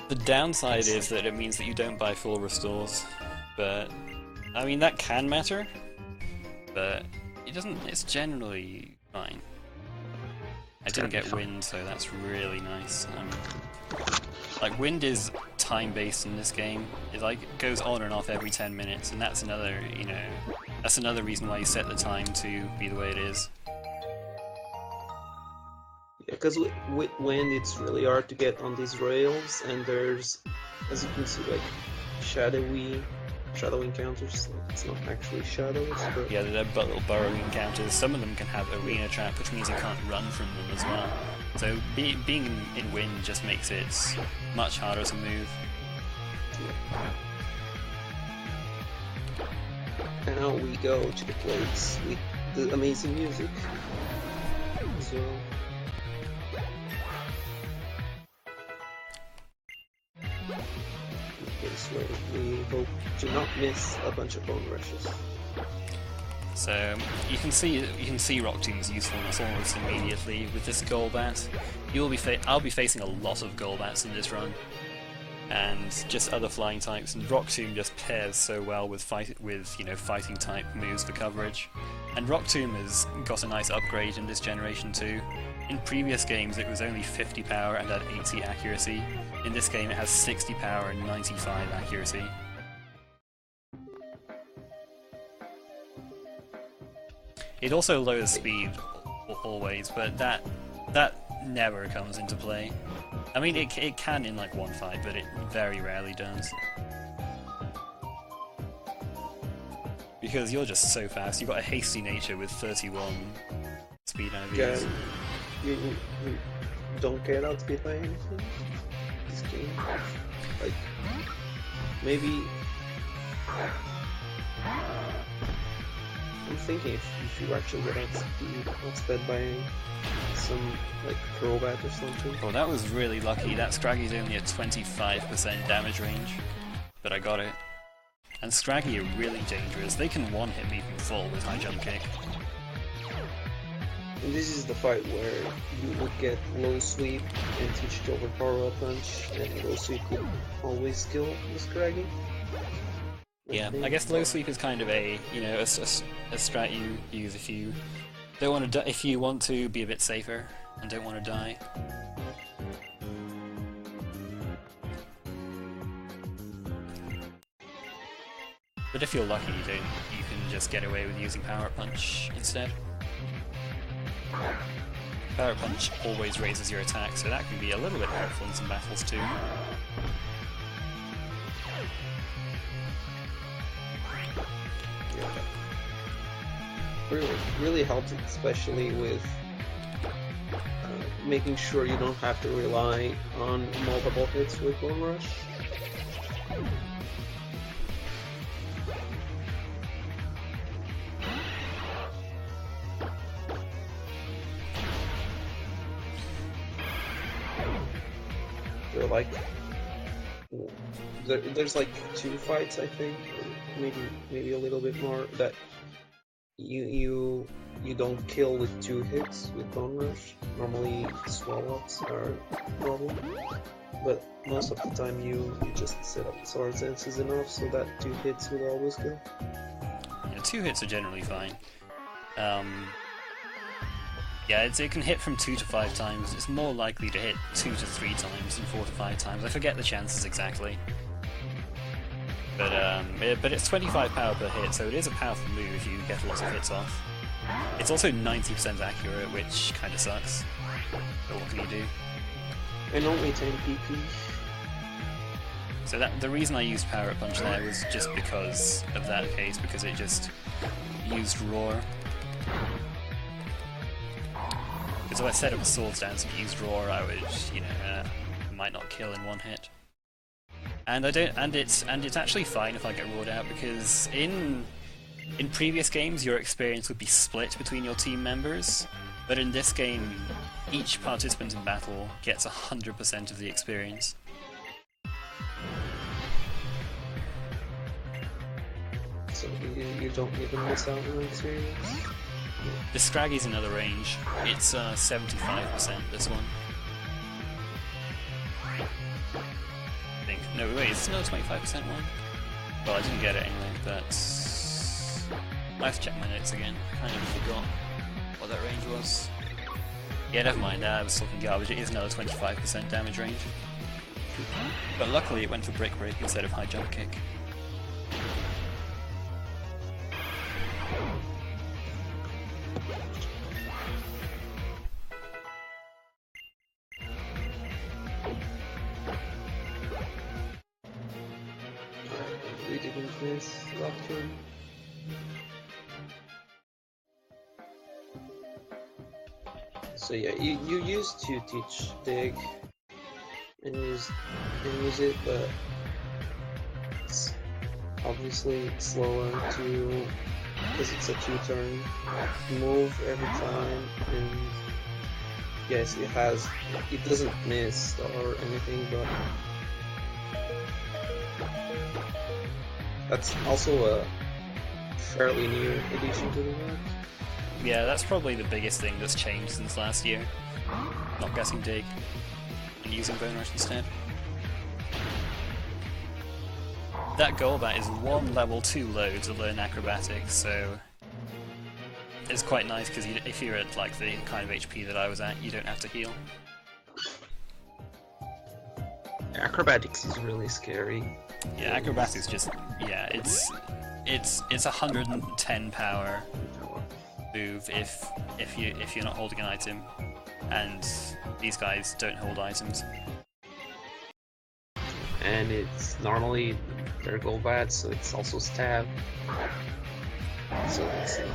The downside is that it means that you don't buy full restores. But, I mean, that can matter. But it doesn't, it's generally fine. I didn't get wind, so that's really nice. Like, wind is time-based in this game. It like goes on and off every 10 minutes, and that's another, that's another reason why you set the time to be the way it is. Yeah, because with wind, it's really hard to get on these rails, and there's, as you can see, like shadow encounters. It's not actually shadows, but... Yeah, they're little burrowing encounters. Some of them can have arena trap, which means you can't run from them as well. So being in wind just makes it much harder to move. And now we go to the place with the amazing music. So... this way we hope to not miss a bunch of bone rushes. So you can see Rock Tomb's usefulness almost immediately with this Golbat. I'll be facing a lot of Golbats in this run, and just other flying types. And Rock Tomb just pairs so well with fighting type moves for coverage. And Rock Tomb has got a nice upgrade in this generation too. In previous games it was only 50 power and had 80 accuracy. In this game it has 60 power and 95 accuracy. It also lowers speed always, but that never comes into play. I mean, it can in like one fight, but it very rarely does. Because you're just so fast. You've got a hasty nature with 31 speed IVs. Yeah, you don't get outspeed by anything. This game, like, maybe... I'm thinking if you actually get outsped by some, like, Crobat or something. Oh, that was really lucky. That Scraggy's only a 25% damage range, but I got it. And Scraggy are really dangerous. They can one-hit me from full with high jump kick. And this is the fight where you would get low sweep and teach it over power up punch, and low sweep could always kill the Scraggy. Yeah, I guess low sweep is kind of a strat you use if you don't want to if you want to be a bit safer and don't want to die. But if you're lucky, you can just get away with using power punch instead. Power punch always raises your attack, so that can be a little bit helpful in some battles too. Yeah. Really helps, especially with making sure you don't have to rely on multiple hits with Bone Rush. They're like, there's like 2 fights, I think, or maybe a little bit more, that you don't kill with 2 hits with Bone Rush. Normally swallows are a problem, but most of the time you just set up Sword Dance is enough so that 2 hits will always kill. Yeah, 2 hits are generally fine. Yeah, it can hit from 2 to 5 times. It's more likely to hit 2 to 3 times than 4 to 5 times. I forget the chances exactly. But it's 25 power per hit, so it is a powerful move if you get lots of hits off. It's also 90% accurate, which kind of sucks. But what can you do? And only 10 PP. So the reason I used Power Up Punch there was just because of that case, because it just used Roar. Because if I set up a Sword Dance and used Roar, I would, might not kill in 1 hit. And it's actually fine if I get roared out, because in previous games your experience would be split between your team members, but in this game each participant in battle gets 100% of the experience. So you don't even miss out on experience? The Scraggy's another range. It's 75% this one. No, wait, it's no 25% one? Well, I didn't get it anyway, but I have to check my notes again. Kind of forgot what that range was. Yeah, never mind, I was talking garbage. It is another 25% damage range. But luckily it went for Brick Break instead of High Jump Kick. We didn't miss that turn. So yeah, you used to teach Dig and use it, but it's obviously slower to, because it's a 2-turn move every time, and yes, it doesn't miss or anything, but that's also a fairly new addition to the map. Yeah, that's probably the biggest thing that's changed since last year. Not getting Dig and using Bone Rush instead. That Golbat is 1 level 2 low to learn Acrobatics, so it's quite nice because if you're at like the kind of HP that I was at, you don't have to heal. Acrobatics is really scary. Yeah, Acrobatics just it's 110 power move if you're not holding an item, and these guys don't hold items. And it's normally they're Golbat, so it's also stab. So that's it.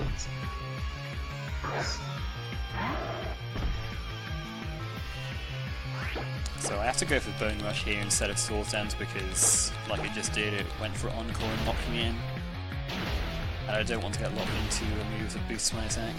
So I have to go for Bone Rush here instead of Sword Dance because, like it just did, it went for Encore and locked me in. And I don't want to get locked into a move that boosts my attack.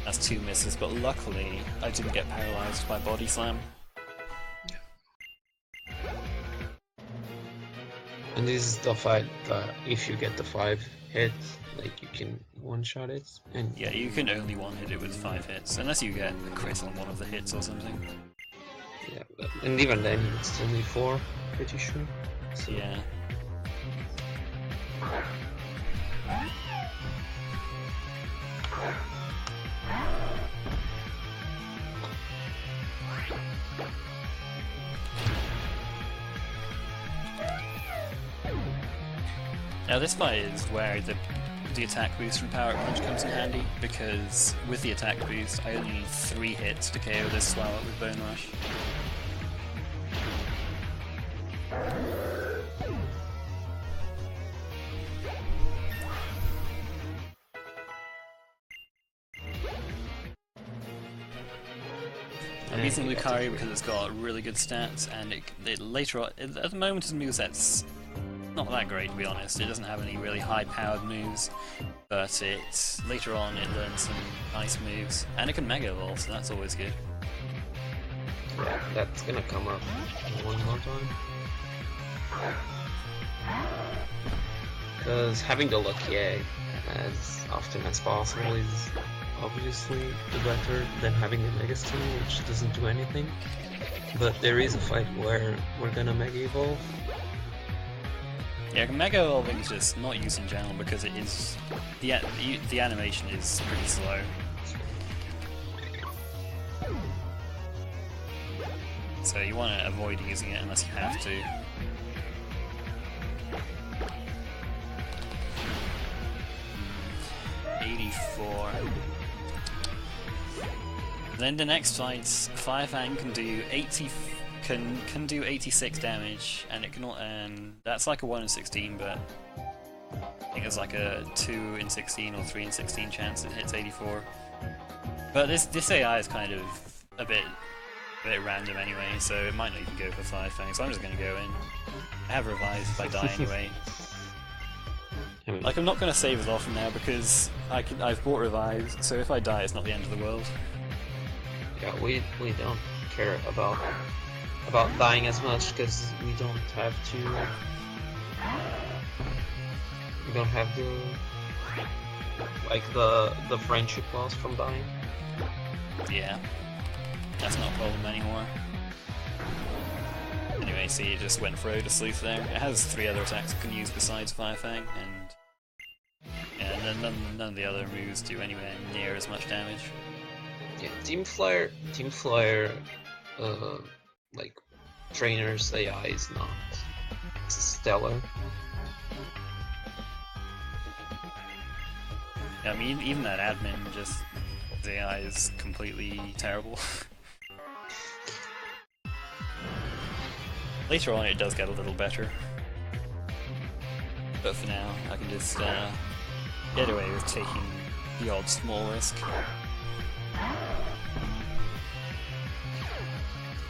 That's 2 misses, but luckily I didn't get paralyzed by Body Slam. And this is the fight that if you get the 5 hits, like you can one-shot it. And yeah, you can only one-hit it with 5 hits, unless you get a crit on one of the hits or something. yeah, and even then it's only 4, pretty sure. So Yeah. Now this fight is where the attack boost from Power Punch comes in handy, because with the attack boost I only need 3 hits to KO this Swallow with Bone Rush. I'm using Lucario because it's got really good stats, and it later on, at the moment, its moveset's not that great, to be honest. It doesn't have any really high-powered moves, but later on it learns some nice moves, and it can Mega Evolve, so that's always good. Yeah, that's gonna come up one more time. Because having the Lucky Egg as often as possible is obviously better than having the Mega Steel, which doesn't do anything. But there is a fight where we're gonna Mega Evolve. Yeah, Mega Evolving is just not used in general because it is the animation is pretty slow. So you want to avoid using it unless you have to. $84. Then the next fight, Fire Fang can do 86 damage, and it can that's like a 1 in 16, but I think it's like a 2 in 16 or 3 in 16 chance it hits 84. But this AI is kind of a bit random anyway, so it might not even go for Fire Fang, so I'm just gonna go in. I have Revive if I die anyway. Like, I'm not gonna save as often now because I've bought Revives, so if I die it's not the end of the world. Yeah, we don't care about dying as much because we don't have the friendship loss from dying. Yeah, that's not a problem anymore. Anyway, see, it just went for Odor Sleuth there. It has 3 other attacks it can use besides Fire Fang, and none of the other moves do anywhere near as much damage. Yeah, Team Flyer, like trainer's AI is not stellar. Yeah, I mean, even that admin, just his AI is completely terrible. Later on, it does get a little better, but for now, I can just get away with taking the odd small risk.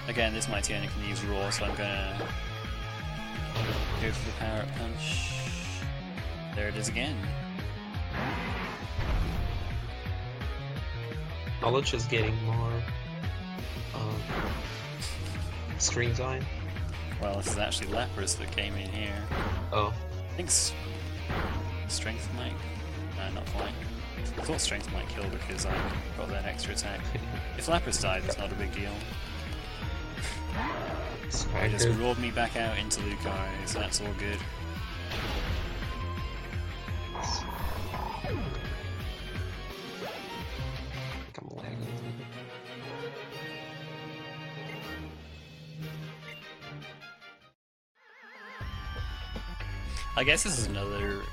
Again, this Mighty only can use Raw, so I'm gonna go for the Power Up Punch. There it is again. Knowledge is getting more screen time. Well, this is actually Lapras that came in here. Oh. I think Strength might... No, not quite. I thought Strength might kill because I got that extra attack. If Lapras died, it's not a big deal. It just rolled me back out into Lucario, so that's all good. I guess this is another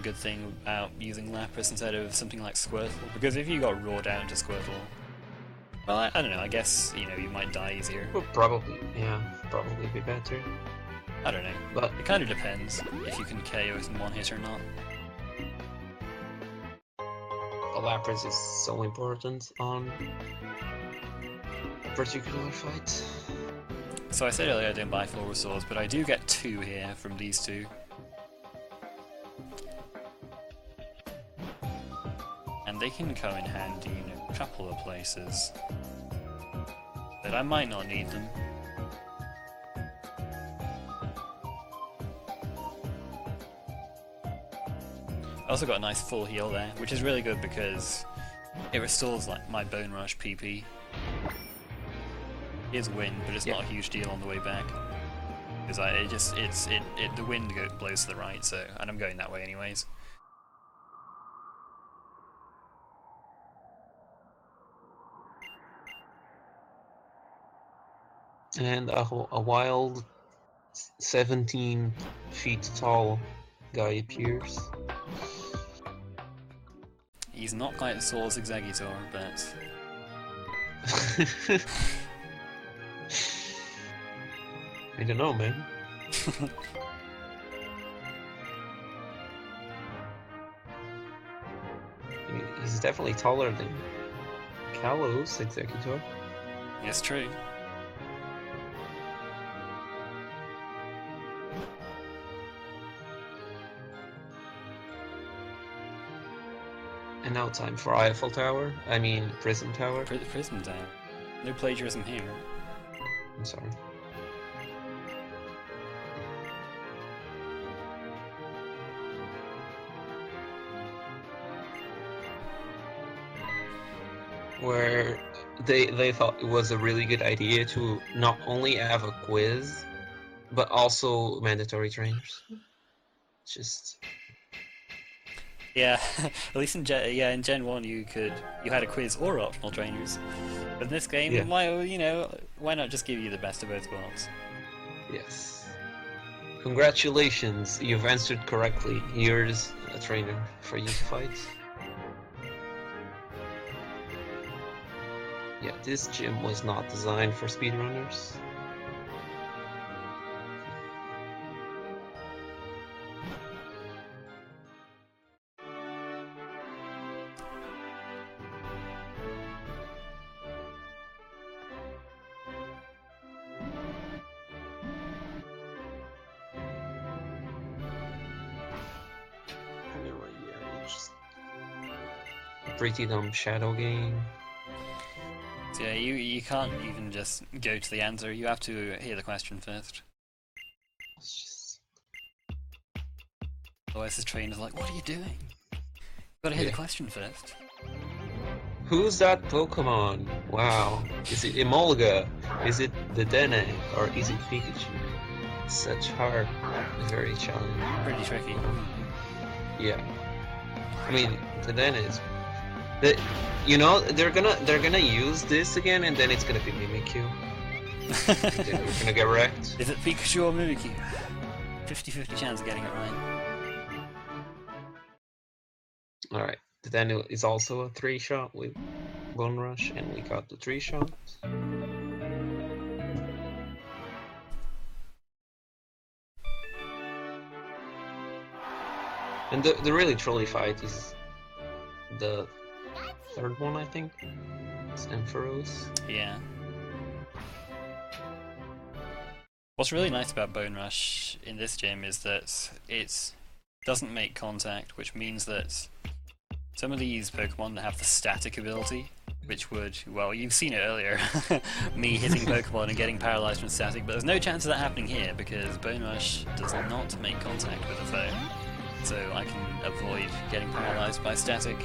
good thing about using Lapras instead of something like Squirtle, because if you got raw down to Squirtle, well, I don't know, I guess, you know, you might die easier. Well, probably be better. I don't know, but it kind of depends if you can KO it in one hit or not. The Lapras is so important on a particular fight. So I said earlier I didn't buy 4 restores, but I do get 2 here from these 2. And they can come in handy in a couple of places. But I might not need them. I also got a nice full heal there, which is really good because it restores like my Bone Rush PP. It is wind, but it's not a huge deal on the way back. Because the wind blows to the right, so, and I'm going that way anyways. And a wild 17 feet tall guy appears. He's not quite as tall as Exeggutor, but I don't know, man. He's definitely taller than Kalos Exeggutor. yes, true. And now time for Eiffel Tower. I mean, Prism Tower. Prism Tower. No plagiarism here. I'm sorry. Where they thought it was a really good idea to not only have a quiz, but also mandatory trainers. Just Yeah, at least in Gen 1 you had a quiz or optional trainers. But in this game, Yeah. why not just give you the best of both worlds? yes. Congratulations, you've answered correctly. Here's a trainer for you to fight. Yeah, this gym was not designed for speedrunners. Anyway, yeah, just pretty dumb shadow game. So yeah, you can't even just go to the answer, you have to hear the question first. It's just Otherwise this trainer's like, what are you doing? You've got to hear Yeah. the question first. Who's that Pokemon? Wow. Is it Emolga? Is it the Dene? Or is it Pikachu? Such hard, very challenging. Pretty tricky. Yeah. I mean, the Dene is. They're gonna use this again, and then it's gonna be Mimikyu. And then we're gonna get wrecked. Is it Pikachu or Mimikyu? 50-50 chance of getting it right. All right. The Dene is also a 3-shot with Bone Rush, and we got the 3-shot. And the really trolley fight is the third one, I think. It's Ampharos. Yeah. What's really nice about Bone Rush in this gym is that it doesn't make contact, which means that some of these Pokemon have the static ability, which would, well, you've seen it earlier, me hitting Pokemon and getting paralyzed from static, but there's no chance of that happening here because Bone Rush does not make contact with a foe, so I can avoid getting paralyzed by static.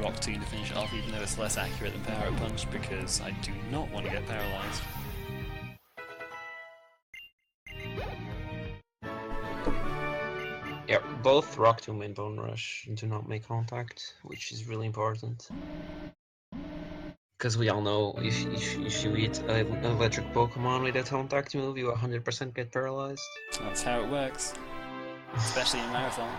Rock Tomb to finish it off, even though it's less accurate than Power Up Punch, because I do not want to get paralyzed. Yeah, both Rock Tomb and Bone Rush do not make contact, which is really important. Because we all know if you eat an electric Pokemon with a contact move, you 100% get paralyzed. That's how it works, especially in Marathon.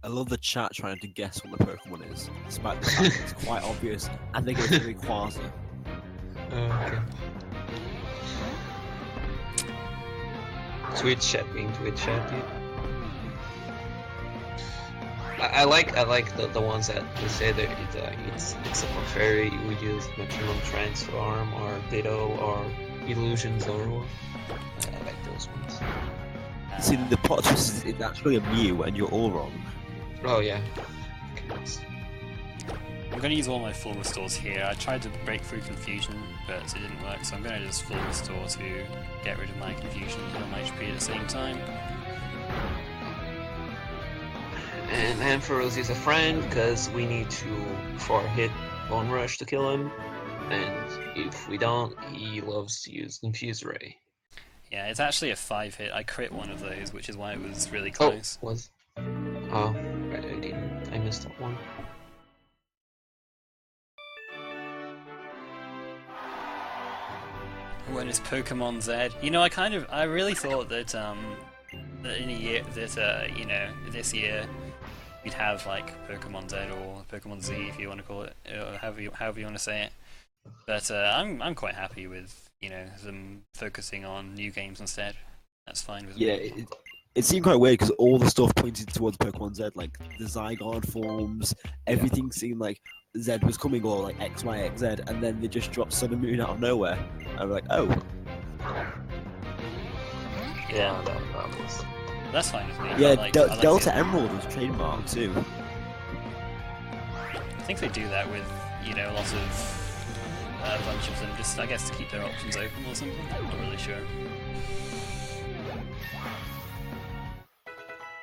I love the chat trying to guess what the Pokemon is, despite the fact that it's quite obvious. I think it's going to be Quasar. Okay. Twitch chat being Twitch chat, dude. I like the ones that they say that it's a Clefairy who used Metronome Transform or Ditto or Illusion Zoro. I like those ones. See, the plot twist is it's actually a Mew, and you're all wrong. Oh yeah. I'm going to use all my full restores here. I tried to break through confusion, but it didn't work, so I'm going to just full restore to get rid of my confusion and heal my HP at the same time. And Ampharos is a friend because we need to 4-hit Bone Rush to kill him, and if we don't, he loves to use Infuse Ray. Yeah, it's actually a 5-hit. I crit one of those, which is why it was really close. Oh, was? Oh, right, I missed that one. When is Pokemon Z? You know, I really thought that that in a year you know, this year we'd have like Pokemon Z or Pokemon Z, if you want to call it, or however you want to say it. But I'm quite happy with, you know, them focusing on new games instead. That's fine with me. Yeah, it seemed quite weird because all the stuff pointed towards Pokemon Z, like the Zygarde forms, everything seemed like Z was coming, or like X, Y, X, Z, and then they just dropped Sun and Moon out of nowhere. And we're like, oh. Yeah, that was... That's fine with me. Yeah, I like Delta Emerald was trademarked too. I think they do that with, you know, lots of a bunch of them, just I guess to keep their options open or something. I'm not really sure.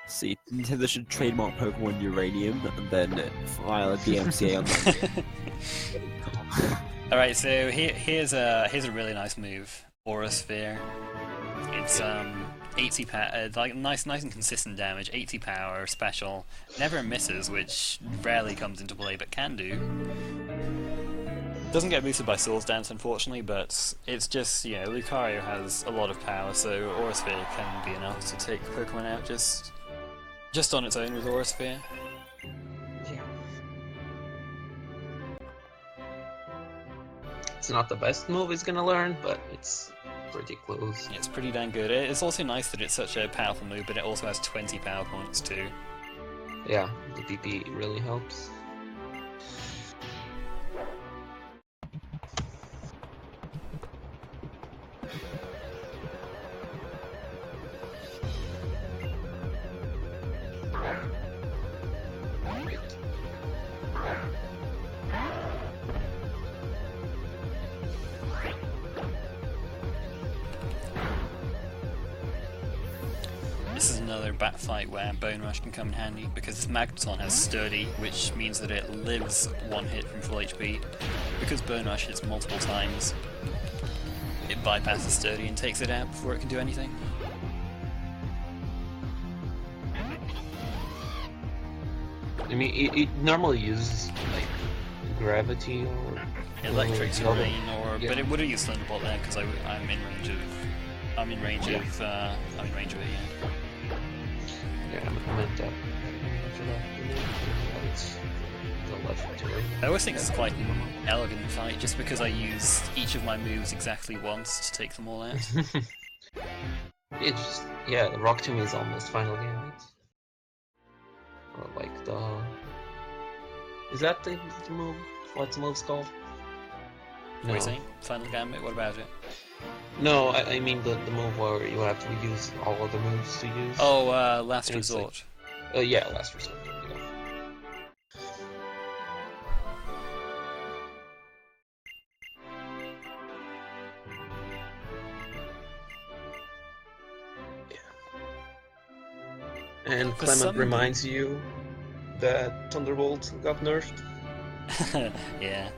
See, Nintendo should trademark Pokemon Uranium and then file a DMCA on them. Alright, so here's a really nice move, Aura Sphere. It's 80 power, like nice and consistent damage, 80 power, special, never misses, which rarely comes into play but can do. Doesn't get boosted by Soul's Dance, unfortunately, but it's just, you know, Lucario has a lot of power, so Aura Sphere can be enough to take Pokemon out just on its own with Aura Sphere. Yeah. It's not the best move he's gonna learn, but it's pretty close. Yeah, it's pretty dang good. It's also nice that it's such a powerful move, but it also has 20 power points too. Yeah, the PP really helps. This is another bat fight where Bone Rush can come in handy, because this Magneton has Sturdy, which means that it lives one hit from full HP. Because Bone Rush hits multiple times, it bypasses Sturdy and takes it out before it can do anything. I mean, it normally uses like Gravity or Electric or Terrain, or yeah. but it would have used Thunderbolt there because I'm in range of. I'm in range of it. Yeah. Yeah, I meant that. It's the left turn. I always think it's quite an elegant fight, just because I used each of my moves exactly once to take them all out. It's just, yeah, the Rock Tomb is almost Final Gambit. Or like the... Is that the move? What's the move's called? What are you saying? Final Gambit? What about it? No, I mean the move where you have to use all other moves to use. Oh, Last And it's Resort. Yeah, Last Resort. Yeah. And For Clement some- reminds you that Thunderbolt got nerfed. Yeah.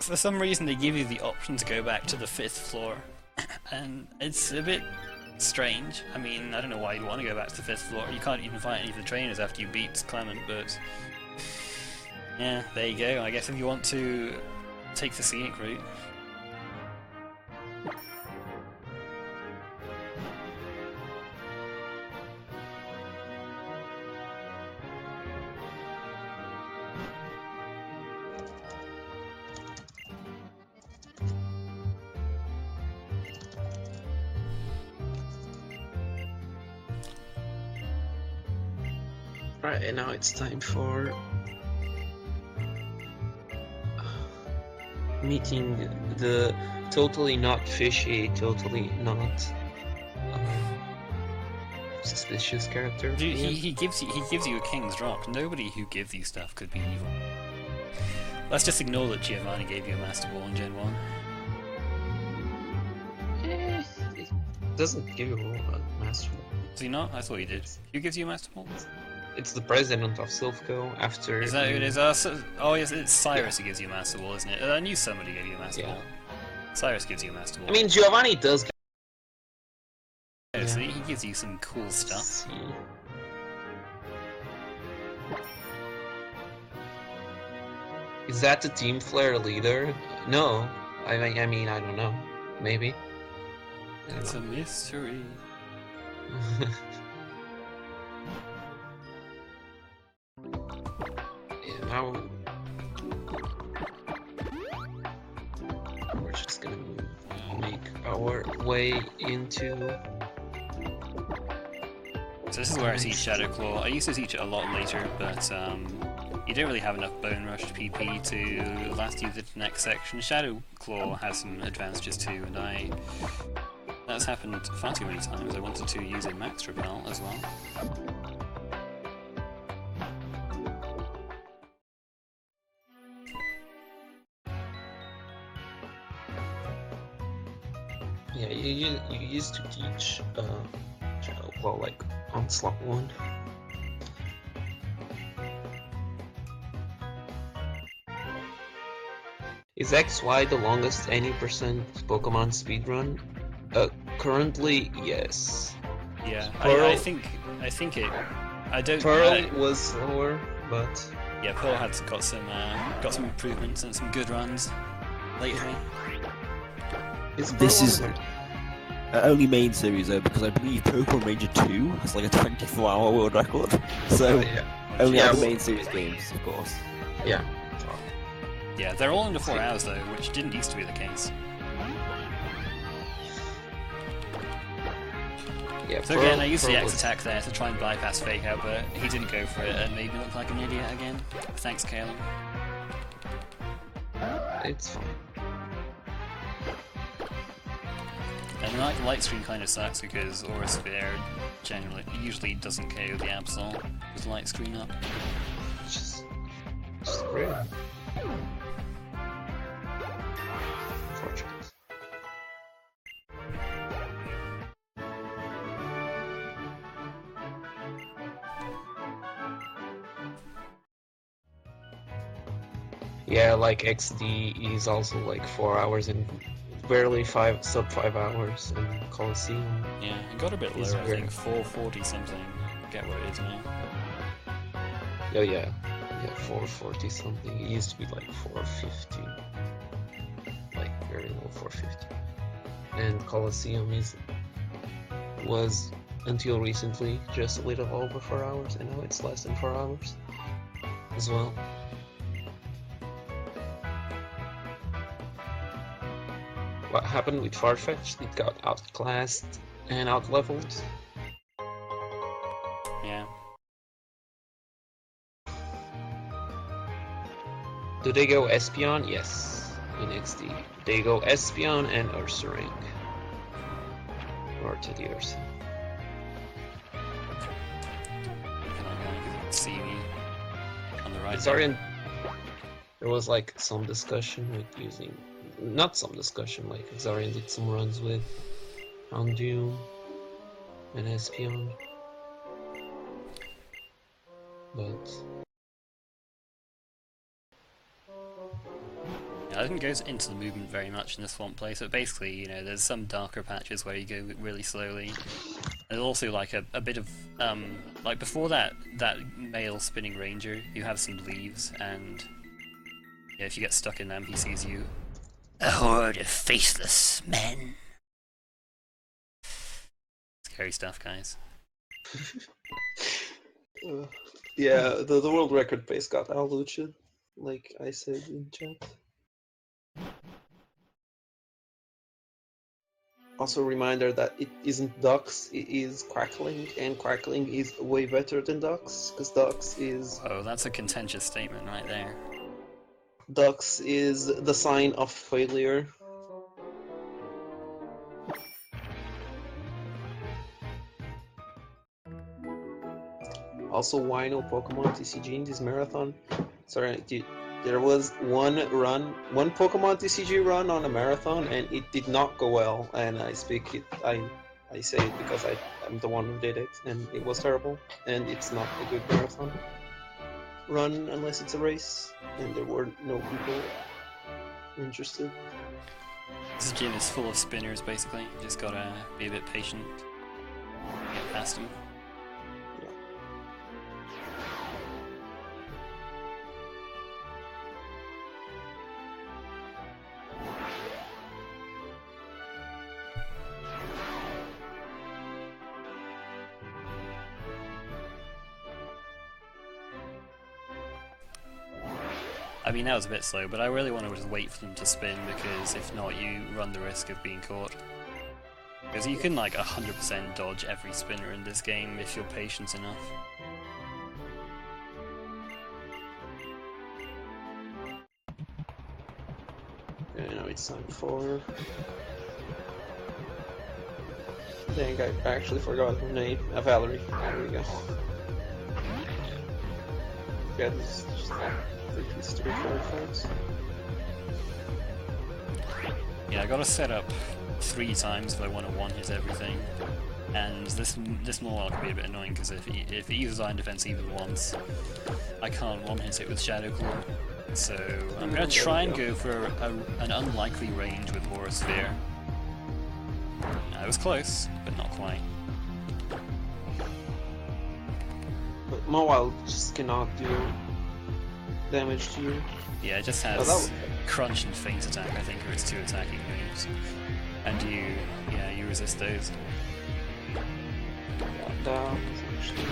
For some reason they give you the option to go back to the 5th floor, and it's a bit strange. I mean, I don't know why you'd want to go back to the 5th floor. You can't even fight any of the trainers after you beat Clement, but... yeah, there you go. I guess if you want to take the scenic route. Right, and now it's time for meeting the totally not fishy, totally not suspicious character. Dude, he gives you a king's drop. Nobody who gives you stuff could be evil. Let's just ignore that Giovanni gave you a Master Ball in Gen 1. It doesn't give you a Master Ball. Does he not? I thought he did. Who gives you a Master Ball? It's the president of Silphco after... Is that who it is? Oh yes, it's Cyrus who gives you a Master Ball, isn't it? I knew somebody gave you a Master Ball. Cyrus gives you a Master Ball. I mean, Giovanni does... Yeah, so he gives you some cool stuff. Is that the Team Flare leader? No. I mean, I don't know. Maybe. It's a mystery. Yeah, now we're just gonna make our way into... So this is where I see Shadow Claw. I used to teach it a lot later, but you don't really have enough Bone Rush PP to last you the next section. Shadow Claw has some advantages too, and that's happened far too many times. I wanted to use a Max Repel as well. Yeah, you used to teach Shadow Claw like on slot 1. Is XY the longest any percent Pokemon speedrun? Currently, yes. Yeah, Pearl, I think it. I don't. Pearl was slower, but yeah, Pearl got some improvements and some good runs lately. This is only main series though, because I believe Pokemon Ranger 2 has like a 24-hour world record. So only the main series games, of course. Yeah. Yeah, they're all under 4 hours though, which didn't used to be the case. Yeah, so again, I used the X attack there to try and bypass Fake Out, but he didn't go for it and made me look like an idiot again. Thanks, Kalen. It's fine. And Light Screen kind of sucks because Aura Sphere usually doesn't KO the Absol with Light Screen up. Just great. Unfortunate. Yeah, like XD is also like 4 hours and barely sub 5 hours in Coliseum. Yeah, it got a bit lower, I think 440 something. I forget what it is now. Oh yeah, 440 something. It used to be like 450, like very low 450. And Coliseum was until recently just a little over 4 hours, and now it's less than 4 hours as well. What happened with Farfetch'd? It got outclassed and outleveled. Yeah. Do they go Espeon? Yes, in XD. They go Espeon and Ursaring. Or to the Ursa. See me on the right. Zarian, there was like some discussion with using... Not some discussion, like Zarian did some runs with Houndoom and Espeon. But... I didn't go into the movement very much in the swamp place, but basically, you know, there's some darker patches where you go really slowly. There's also like a bit of, like before that male spinning ranger, you have some leaves, and yeah, if you get stuck in them, he sees you. A horde of faceless men. Scary stuff, guys. Yeah, the world record pace got Alucid, like I said in chat. Also, reminder that it isn't Dux, it is Quackling, and Quackling is way better than Dux, because Dux is... Oh, that's a contentious statement right there. Dux is the sign of failure. Also, why no Pokemon TCG in this marathon? Sorry, There was one Pokemon TCG run on a marathon, and it did not go well. And I say it because I'm the one who did it, and it was terrible. And it's not a good marathon run unless it's a race, and there were no people interested. This gym is full of spinners, basically. You just gotta be a bit patient. Get past them. I mean, that was a bit slow, but I really want to just wait for them to spin, because if not, you run the risk of being caught. Because you can like 100% dodge every spinner in this game if you're patient enough. Okay, now it's time for... Dang, I actually forgot her name. Valerie. There we go. Yeah, this is just pretty straightforward fights. Yeah, I gotta set up 3 times if I want to one-hit everything. And this Morlock can be a bit annoying, because if it uses Iron Defense even once, I can't one-hit it with Shadow Claw. So I'm gonna try and go for an unlikely range with Aura Sphere. It was close, but not quite. But Mawile just cannot do damage to you. Yeah, it just has Crunch and Faint Attack, I think, are its 2 attacking moves. And you resist those. Down, actually.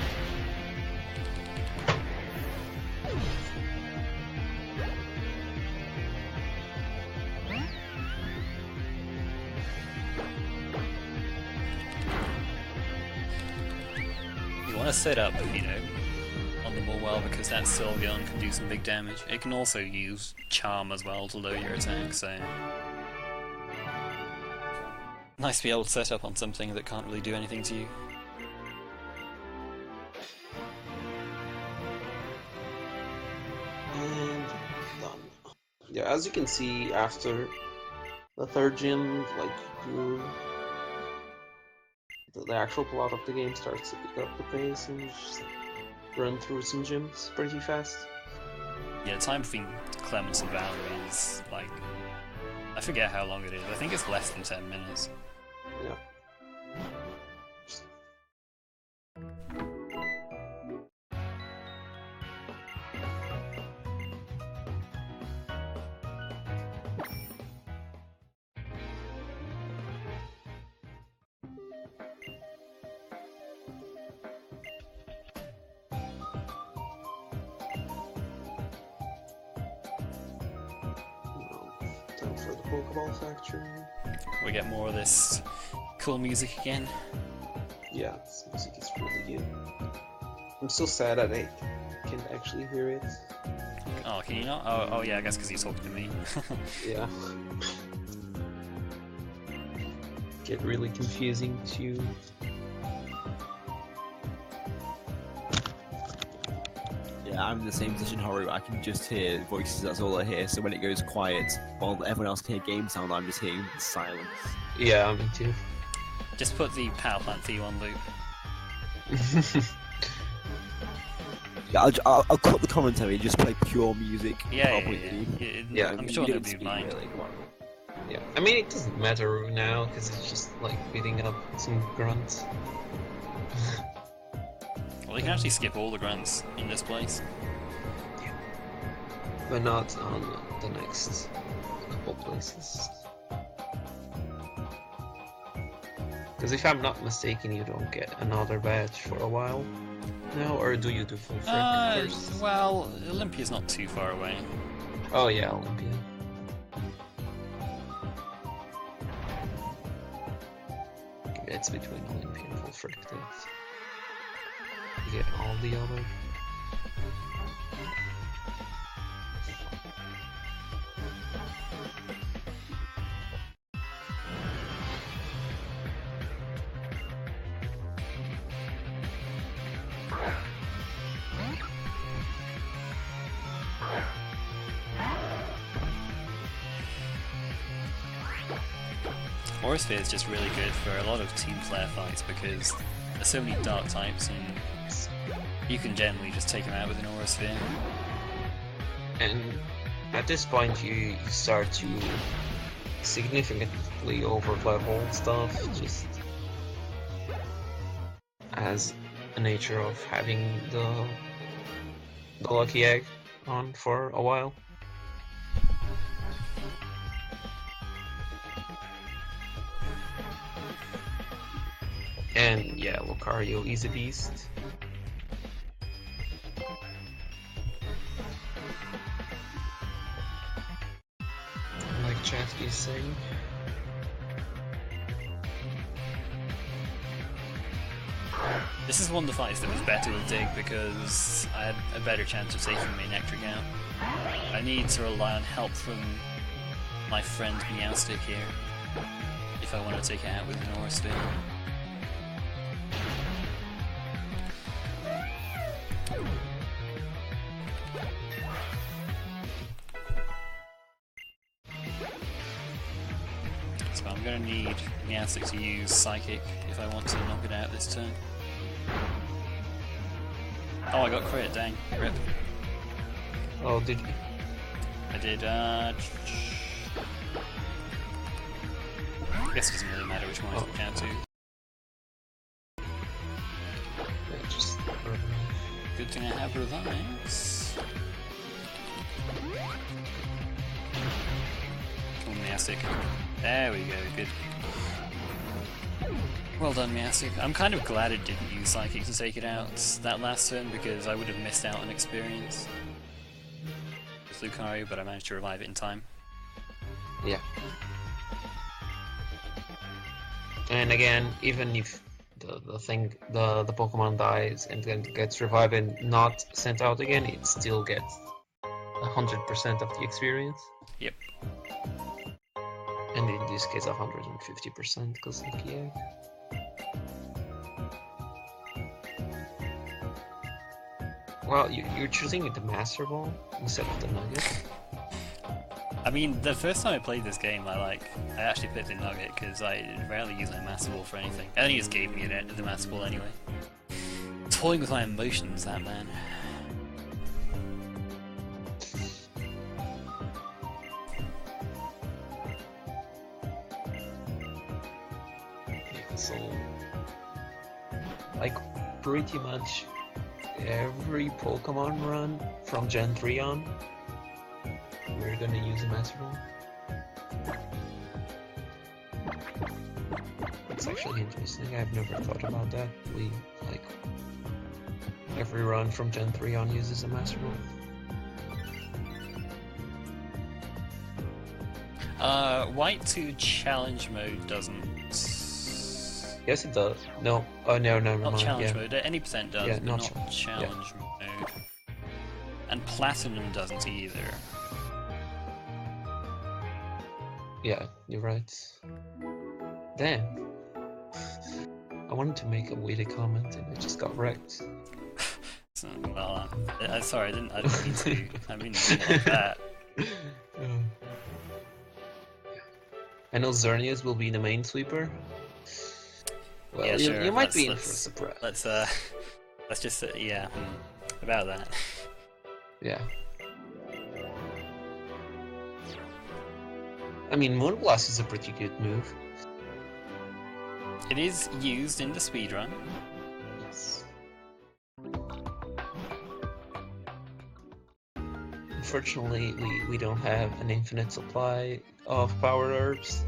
You want to set up, on the Morwell, because that Sylveon can do some big damage. It can also use Charm as well to lower your attack, so... Nice to be able to set up on something that can't really do anything to you. And done. Yeah, as you can see, after the 3rd gym, like, the actual plot of the game starts to pick up the pace and just run through some gyms pretty fast. Yeah, the time between Clemens and Valerie is, like... I forget how long it is. I think it's less than 10 minutes. Yeah. Time for the Pokeball Factory. We get more of this cool music again. Yeah, this music is really good. I'm so sad that I can't actually hear it. Oh, can you not? Oh yeah, I guess because you're talking to me. Yeah. Get really confusing too. Yeah, I'm in the same position, Haru. I can just hear voices, that's all I hear. So when it goes quiet, while everyone else can hear game sound, I'm just hearing silence. Yeah, me too. Just put the Power Plant theme on loop. Yeah, I'll cut the commentary and just play pure music. Yeah. Yeah, I'm sure nobody would mind. Really. Yeah, I mean, it doesn't matter now, because it's just like beating up some grunts. Well, you can actually skip all the grunts in this place. But not on the next couple places. Because if I'm not mistaken, you don't get another badge for a while now, or do you do full frag first? Well, Olympia's not too far away. Oh yeah, Olympia. It's between Olympia and full frag things. You get all the other. Aura Sphere is just really good for a lot of team player fights because there's so many dark types and you can generally just take them out with an Aura Sphere. And at this point you start to significantly over-level stuff, just as a nature of having the lucky egg on for a while. And yeah, Lucario is a beast. Like Chasky is saying. This is one of the fights that was better with Dig because I had a better chance of taking my Nectric out. I need to rely on help from my friend Meowstick here if I want to take it out with an Aura Sphere. So I'm going to need Meowstick to use Psychic if I want to knock it out this turn. Oh, I got crit, dang. Rip. Oh, did you? I did, I guess it doesn't really matter which one I took down to. Yeah, just... Good thing I have revives. Come on, Meowstick. There we go, good. Well done, Meowstick. I'm kind of glad it didn't use Psychic to take it out that last turn because I would have missed out on experience with Lucario, but I managed to revive it in time. Yeah. And again, even if the Pokemon dies and then gets revived and not sent out again, it still gets 100% of the experience. Yep. And in this case 150% because lucky egg. Well, you're choosing the Master Ball instead of the Nugget? I mean, the first time I played this game, I actually picked the Nugget because I rarely use my Master Ball for anything. I think he just gave me the Master Ball anyway. Toying with my emotions, that man. Yeah, so, like, pretty much every Pokemon run from Gen 3 on, we're gonna use a Master Ball. It's actually interesting, I've never thought about that. We, like, every run from Gen 3 on uses a Master Ball. White 2 challenge mode doesn't. Yes, it does. No. Oh, no, never mind. Not challenge Yeah. mode. Any percent does, Yeah, but not not challenge mode. And Platinum doesn't either. Yeah, you're right. Damn. I wanted to make a witty comment and I just got wrecked. So, well, sorry, I didn't mean to. I mean, like that. I know Xerneas will be the main sweeper. Well, Yeah, sure. you might be in for a surprise. Let's just yeah, about that. Yeah. I mean, Moonblast is a pretty good move. It is used in the speedrun. Yes. Unfortunately, we don't have an infinite supply of power herbs.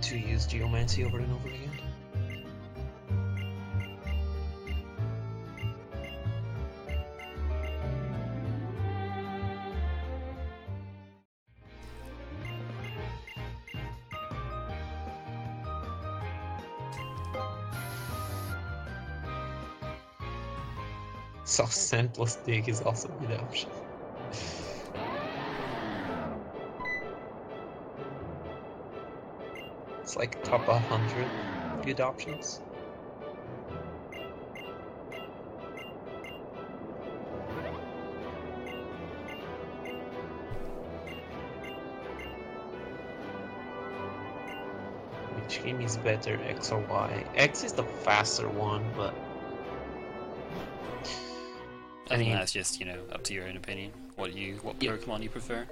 To use Geomancy over and over again. Soft Sand plus Dig is also a good option. It's like top 100 good options. Which game is better, X or Y? X is the faster one, but I think that's just, you know, up to your own opinion. What Pokemon you prefer?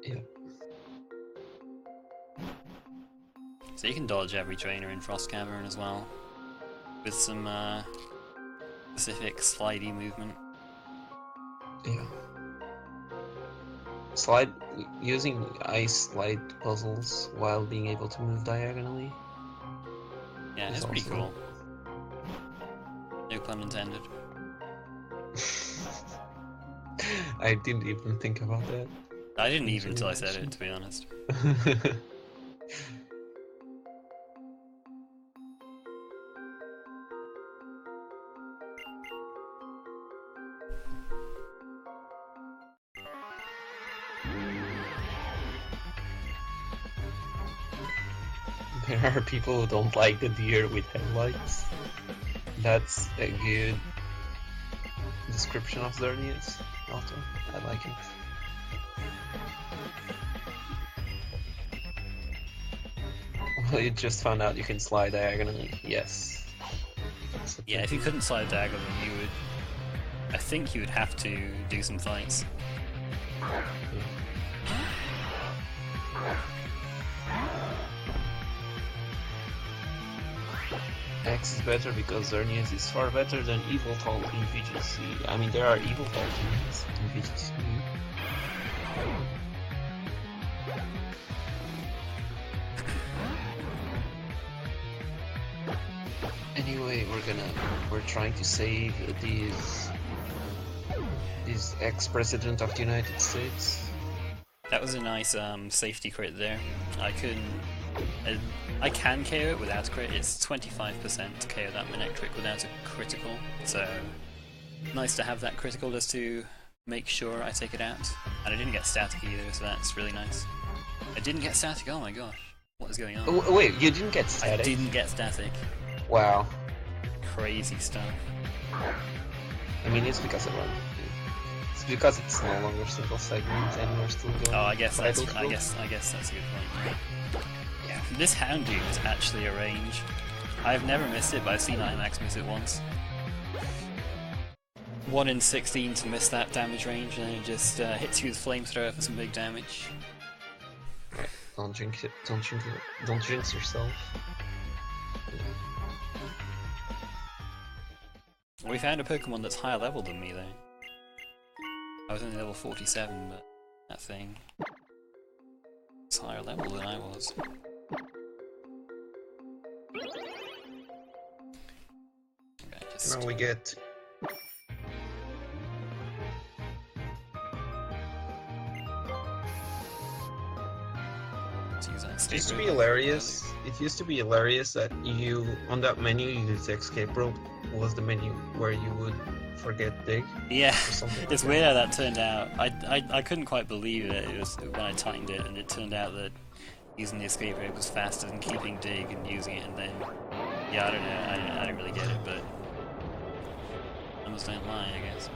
Yeah. So you can dodge every trainer in Frost Cavern as well, with some specific slidey movement. Yeah. Using ice slide puzzles while being able to move diagonally. Yeah, it's pretty cool. No pun intended. I didn't even think about that. I didn't even until I said it, to be honest. There are people who don't like the deer with headlights. That's a good description of Xerneas. Also, I like it. Well, you just found out you can slide diagonally. Yes. Yeah, if you couldn't slide diagonally, you would. I think you would have to do some fights. X is better because Xerneas is far better than Evoltal in VGC. I mean, there are Evoltal teams in VGC. Anyway, we're trying to save this ex-president of the United States. That was a nice safety crit there. I can KO it without a crit. It's 25% to KO that Manectric without a critical. So nice to have that critical just to make sure I take it out. And I didn't get static either, so that's really nice. I didn't get static. Oh my gosh, what is going on? Oh, wait, you didn't get static? I didn't get static. Wow. Crazy stuff. I mean, it's because it's because it's no longer single segment and we're still going. Oh, I guess that's a good point. Yeah. This Houndoom is actually a range. I've never missed it, but I've seen IMAX miss it once. 1 in 16 to miss that damage range, and then it just hits you with Flamethrower for some big damage. Right. Don't jinx it. Don't jinx yourself. We found a Pokemon that's higher level than me, though. I was only level 47, but that thing is higher level than I was. Okay, Now we get... It used to be hilarious. It used to be hilarious that you, on that menu, you use escape rope. Was the menu where you would forget dig? Yeah, Like it's weird how that turned out. I couldn't quite believe it. It was when I timed it, and it turned out that using the escape rope was faster than keeping dig and using it, and then yeah, I don't know. I don't really get it, but numbers don't lie, I guess.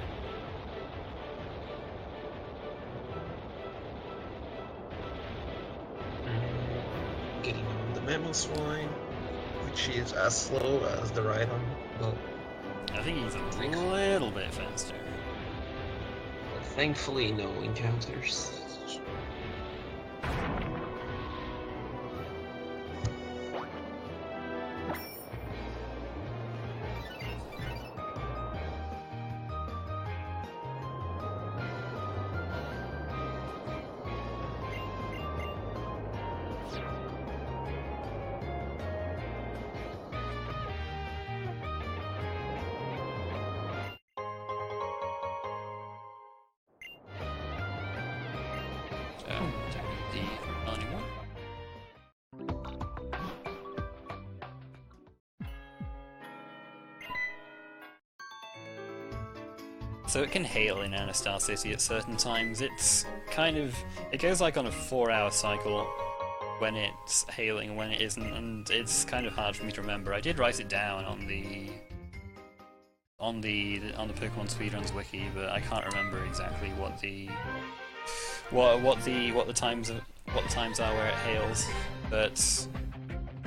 Getting the Mamoswine, which is as slow as the Rhydon, but I think he's a little bit faster. thankfully no encounters. So it can hail in Anastar City at certain times. It's kind of... it goes like on a 4-hour cycle when it's hailing and when it isn't, and it's kind of hard for me to remember. I did write it down on the Pokémon Speedruns wiki, but I can't remember exactly what the times are where it hails. But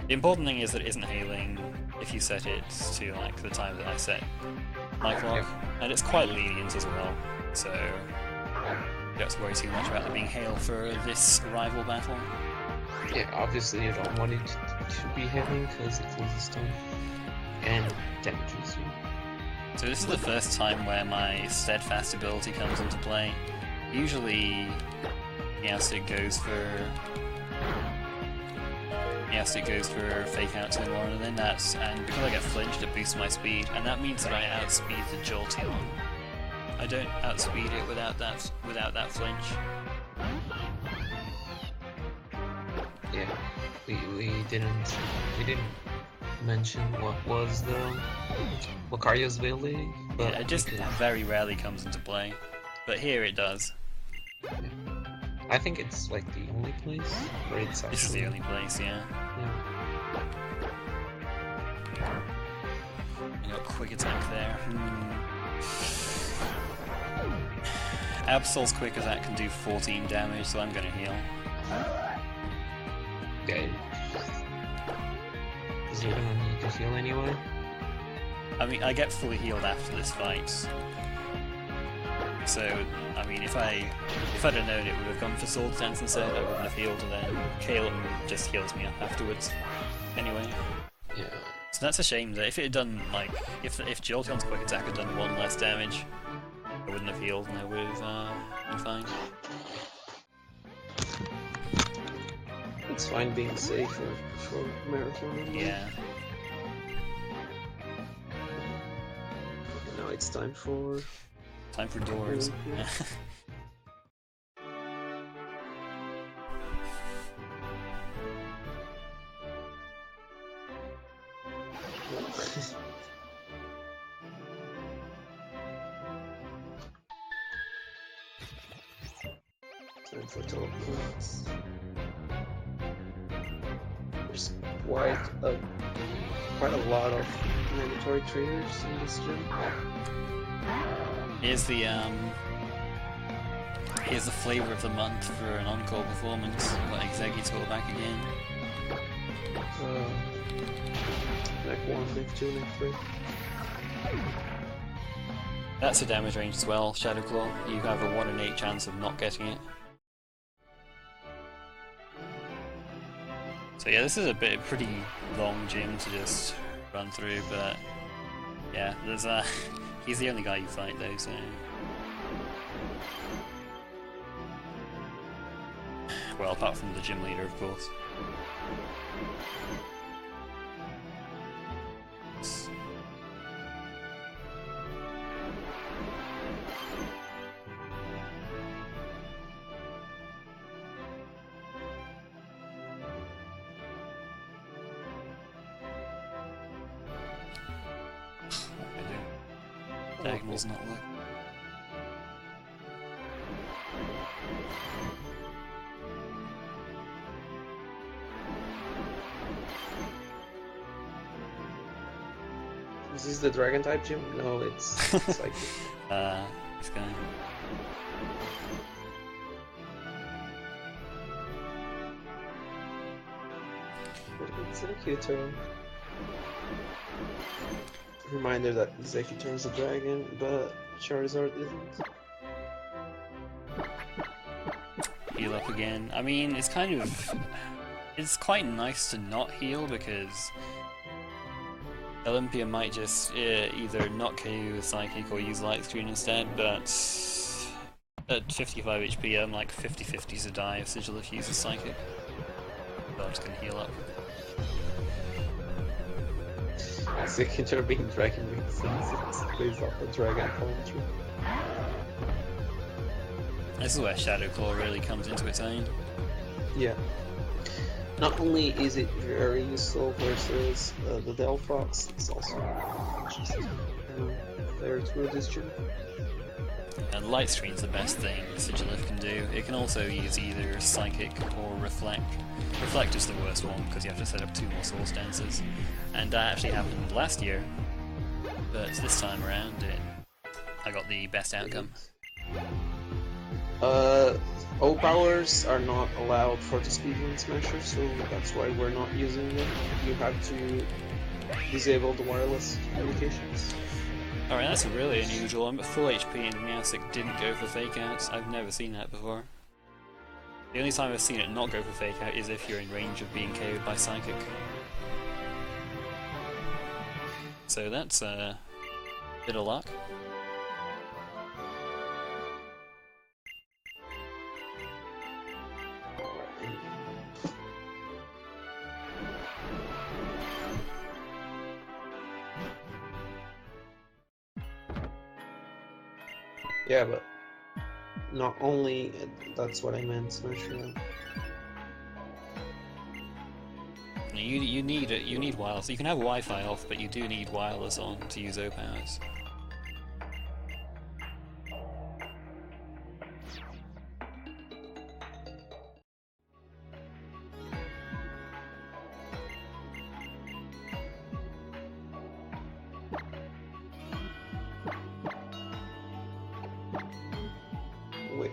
The important thing is that it isn't hailing if you set it to like the time that I set my clock, and it's quite lenient as well, so you don't have to worry too much about there being hail for this rival battle. Yeah, obviously you don't want it to be hailing because it loses time and damages you. So this is the first time where my steadfast ability comes into play. Usually, Meowstic goes for fake out to one, and then and because I get flinched, it boosts my speed, and that means that I outspeed the Jolteon. I don't outspeed it without that flinch. Yeah, we didn't mention what was the Lucario's ability, but Yeah, it just very rarely comes into play, but here it does. I think it's like the only place where it's actually... This is the only place, yeah. You got quick attack there. Absol's quick attack can do 14 damage, so I'm gonna heal. Okay. Is it gonna need to heal anyway? I mean, I get fully healed after this fight. So, I mean, if I'd have known it would have gone for Sword Dance instead, I wouldn't have healed, and then Kalen just heals me up afterwards. Anyway. Yeah. So that's a shame that if it had done, like, if Jolteon's quick attack had done 1 less damage, I wouldn't have healed and I would have been fine. It's fine being safe for Marathon. Anyway. Yeah. Now it's time for... Time for doors. Time for teleports. There's quite a lot of mandatory trainers in this gym. Here's the flavor of the month for an encore performance. We've got Exeggutor back again. Neck 1, neck 2, neck 3. That's a damage range as well, Shadow Claw. You have a 1 in 8 chance of not getting it. So yeah, this is a pretty long gym to just run through, but yeah, there's he's the only guy you fight though, so... Well, apart from the gym leader, of course. Diagonal's not working. Is this the dragon type gym? No, it's like this guy. Exeggutor. Reminder that Exeggutor is a dragon, but Charizard isn't. Heal up again. I mean, it's quite nice to not heal because Olympia might just either not KO with Psychic or use Light Screen instead, but at 55 HP I'm like 50-50 to die if Sigilif uses Psychic. So I'm just gonna heal up. Exeggutor being dragon makes sense. It's based off the dragon poetry. This is where Shadow Claw really comes into its own. Yeah. Not only is it very useful versus the Delphox, it's also just fair through this gym. And Light Screen's the best thing Sigilif can do. It can also use either Psychic or Reflect. Reflect is the worst one because you have to set up 2 more Source Dancers. And that actually happened last year, but this time around I got the best outcome. O-powers are not allowed for the Speedrun Smasher, so that's why we're not using them. You have to disable the wireless communications. Alright, that's really unusual. I'm at full HP and Meowstic didn't go for fake outs. I've never seen that before. The only time I've seen it not go for fake out is if you're in range of being KO'd by Psychic. So that's a bit of luck. Yeah, but not only that's what I meant, Smasher. You need wireless. You can have Wi-Fi off, but you do need wireless on to use O-powers.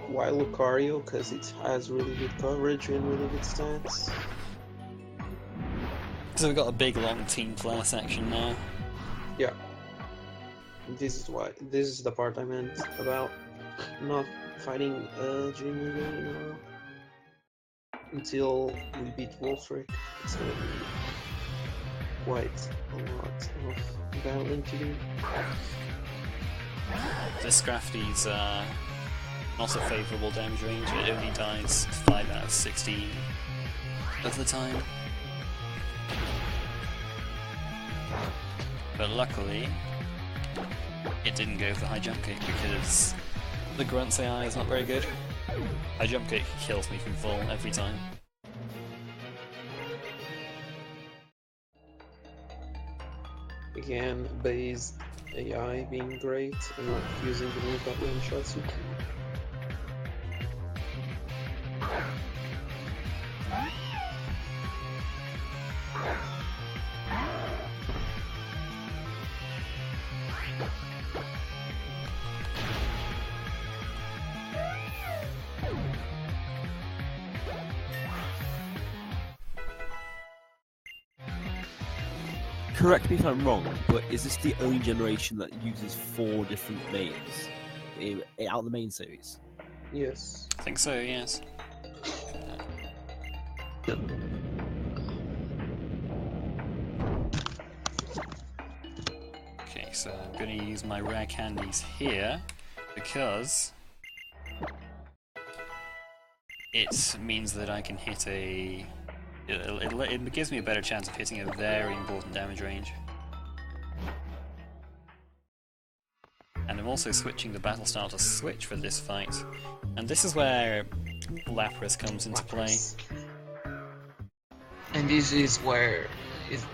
Why Lucario? Because it has really good coverage and really good stats. So we've got a big long team player section now. Yeah. This is the part I meant about not fighting Dream Leader in a row. Until we beat Wolfric. It's gonna be quite a lot of battling to do. This Scrafty's not a favourable damage range. It only dies 5 out of 16 of the time. But luckily, it didn't go for high jump kick because the Grunt's AI is not very good. High jump kick kills me from full every time. Again, base AI being great and not using the move that one shots you. Correct me if I'm wrong, but is this the only generation that uses 4 different names out of the main series? Yes. I think so, yes. Okay, so I'm going to use my rare candies here because it means that I can hit a... It gives me a better chance of hitting a very important damage range. And I'm also switching the battle style to switch for this fight. And this is where Lapras comes into play. And this is where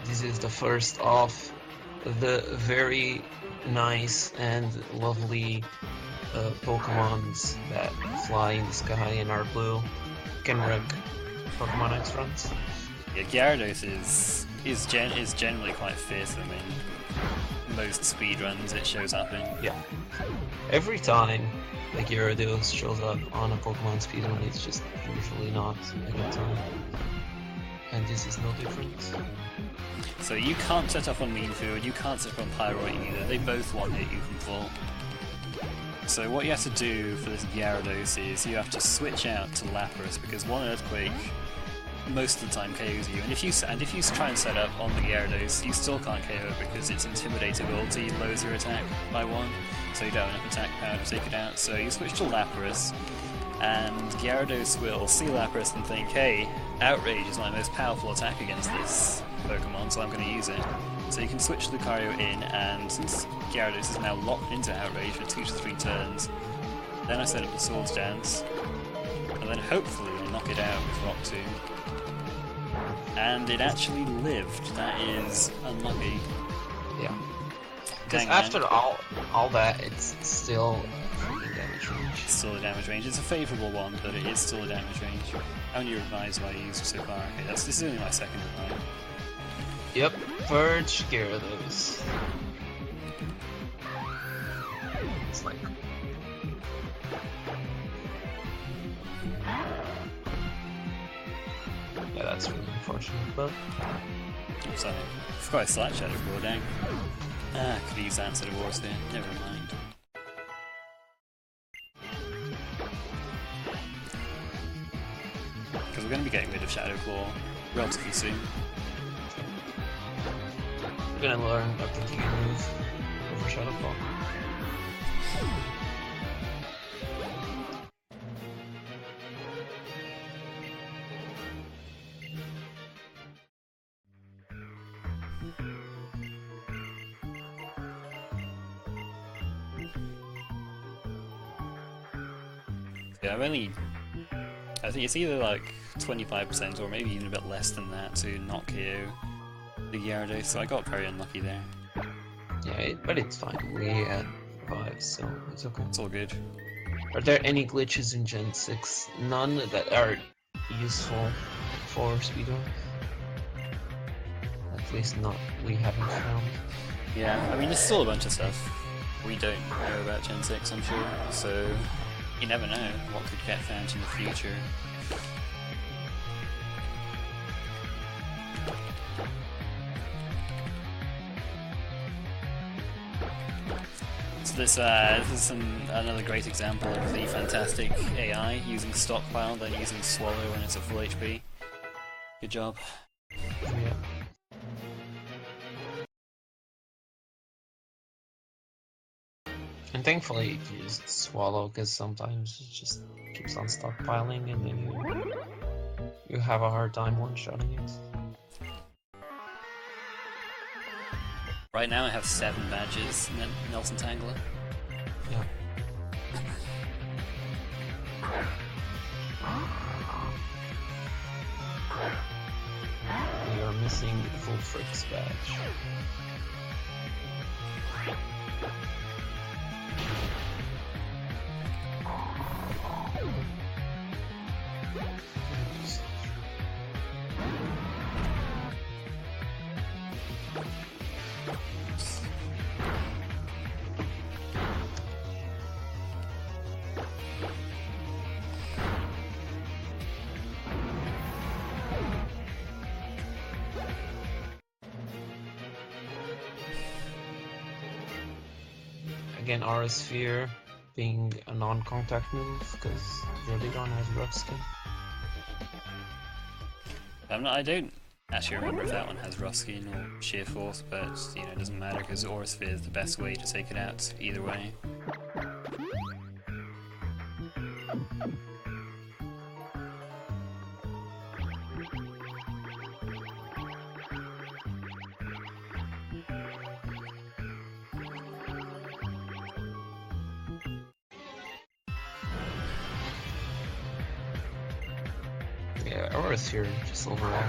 this is the first of the very nice and lovely Pokemons that fly in the sky and are blue. Can wreck Pokemon X runs. Yeah, Gyarados is generally quite fearsome in most speedruns it shows up in. Yeah. Every time like Gyarados shows up on a Pokemon speedrun, it's just usually not a good time. And this is no different. So you can't set up on Mean Food, you can't set up on Pyroid either. They both one-hit you from full. So what you have to do for this Gyarados is you have to switch out to Lapras because one Earthquake most of the time KOs you, and if you try and set up on the Gyarados, you still can't KO it because its Intimidator ability lowers your attack by 1, so you don't have enough attack power to take it out. So you switch to Lapras, and Gyarados will see Lapras and think, hey, Outrage is my most powerful attack against this Pokemon, so I'm going to use it. So you can switch Lucario in, and since Gyarados is now locked into Outrage for 2 to 3 turns, then I set up the Swords Dance, and then hopefully I knock it out with Rock Tomb. And it actually lived. That is unlucky. Yeah. Because after all that, it's still a damage range. It's still a damage range. It's a favourable one, but it is still a damage range. How many revives have I used so far? Okay, this is only my second revive. Yep, Purge Gyarados. It's like... Yeah, that's really unfortunate, but... I'm sorry. I forgot I slash Shadow Claw, dang. Ah, I could have used that instead of Wars there. Never mind. Because we're going to be getting rid of Shadow Claw relatively soon. We're gonna learn a particular move over Shadow Claw. Yeah, I think it's either like 25% or maybe even a bit less than that to not KO the Gyarados, so I got very unlucky there. Yeah, but it's fine. We had 5, so it's okay. It's all good. Are there any glitches in Gen 6? None that are useful for speedrun? At least not we haven't found. Yeah, I mean there's still a bunch of stuff we don't know about Gen 6, I'm sure, so you never know what could get found in the future. So this is another great example of the fantastic AI using Stockpile, then using Swallow when it's at full HP. Good job. Yeah. And thankfully it used Swallow, because sometimes it just keeps on stockpiling and then you have a hard time one-shotting it. Right now I have 7 badges, Nelson Tangler. Yeah. We are missing Full Frick's badge. Again, Aura Sphere being a non-contact move because Verligon has rough skin. I don't actually remember if that one has rough skin or sheer force, but you know it doesn't matter because Aura Sphere is the best way to take it out either way. Yeah, Aura Sphere just overall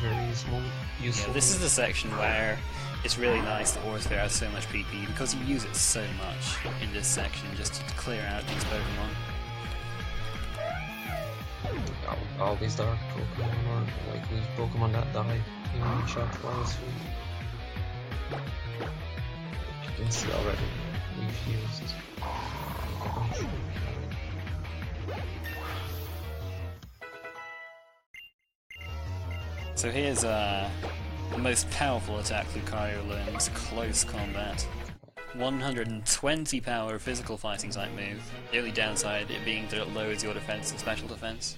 very useful. Yeah, this is the section where it's really nice that Aura Sphere has so much PP because you use it so much in this section just to clear out these Pokemon. All these dark Pokemon are like weak Pokemon that die in one shot for Aura Sphere. You can see already we've used a bunch. So here's the most powerful attack Lucario learns, Close Combat. 120 power physical fighting type move. The only downside it being that it lowers your defense and special defense.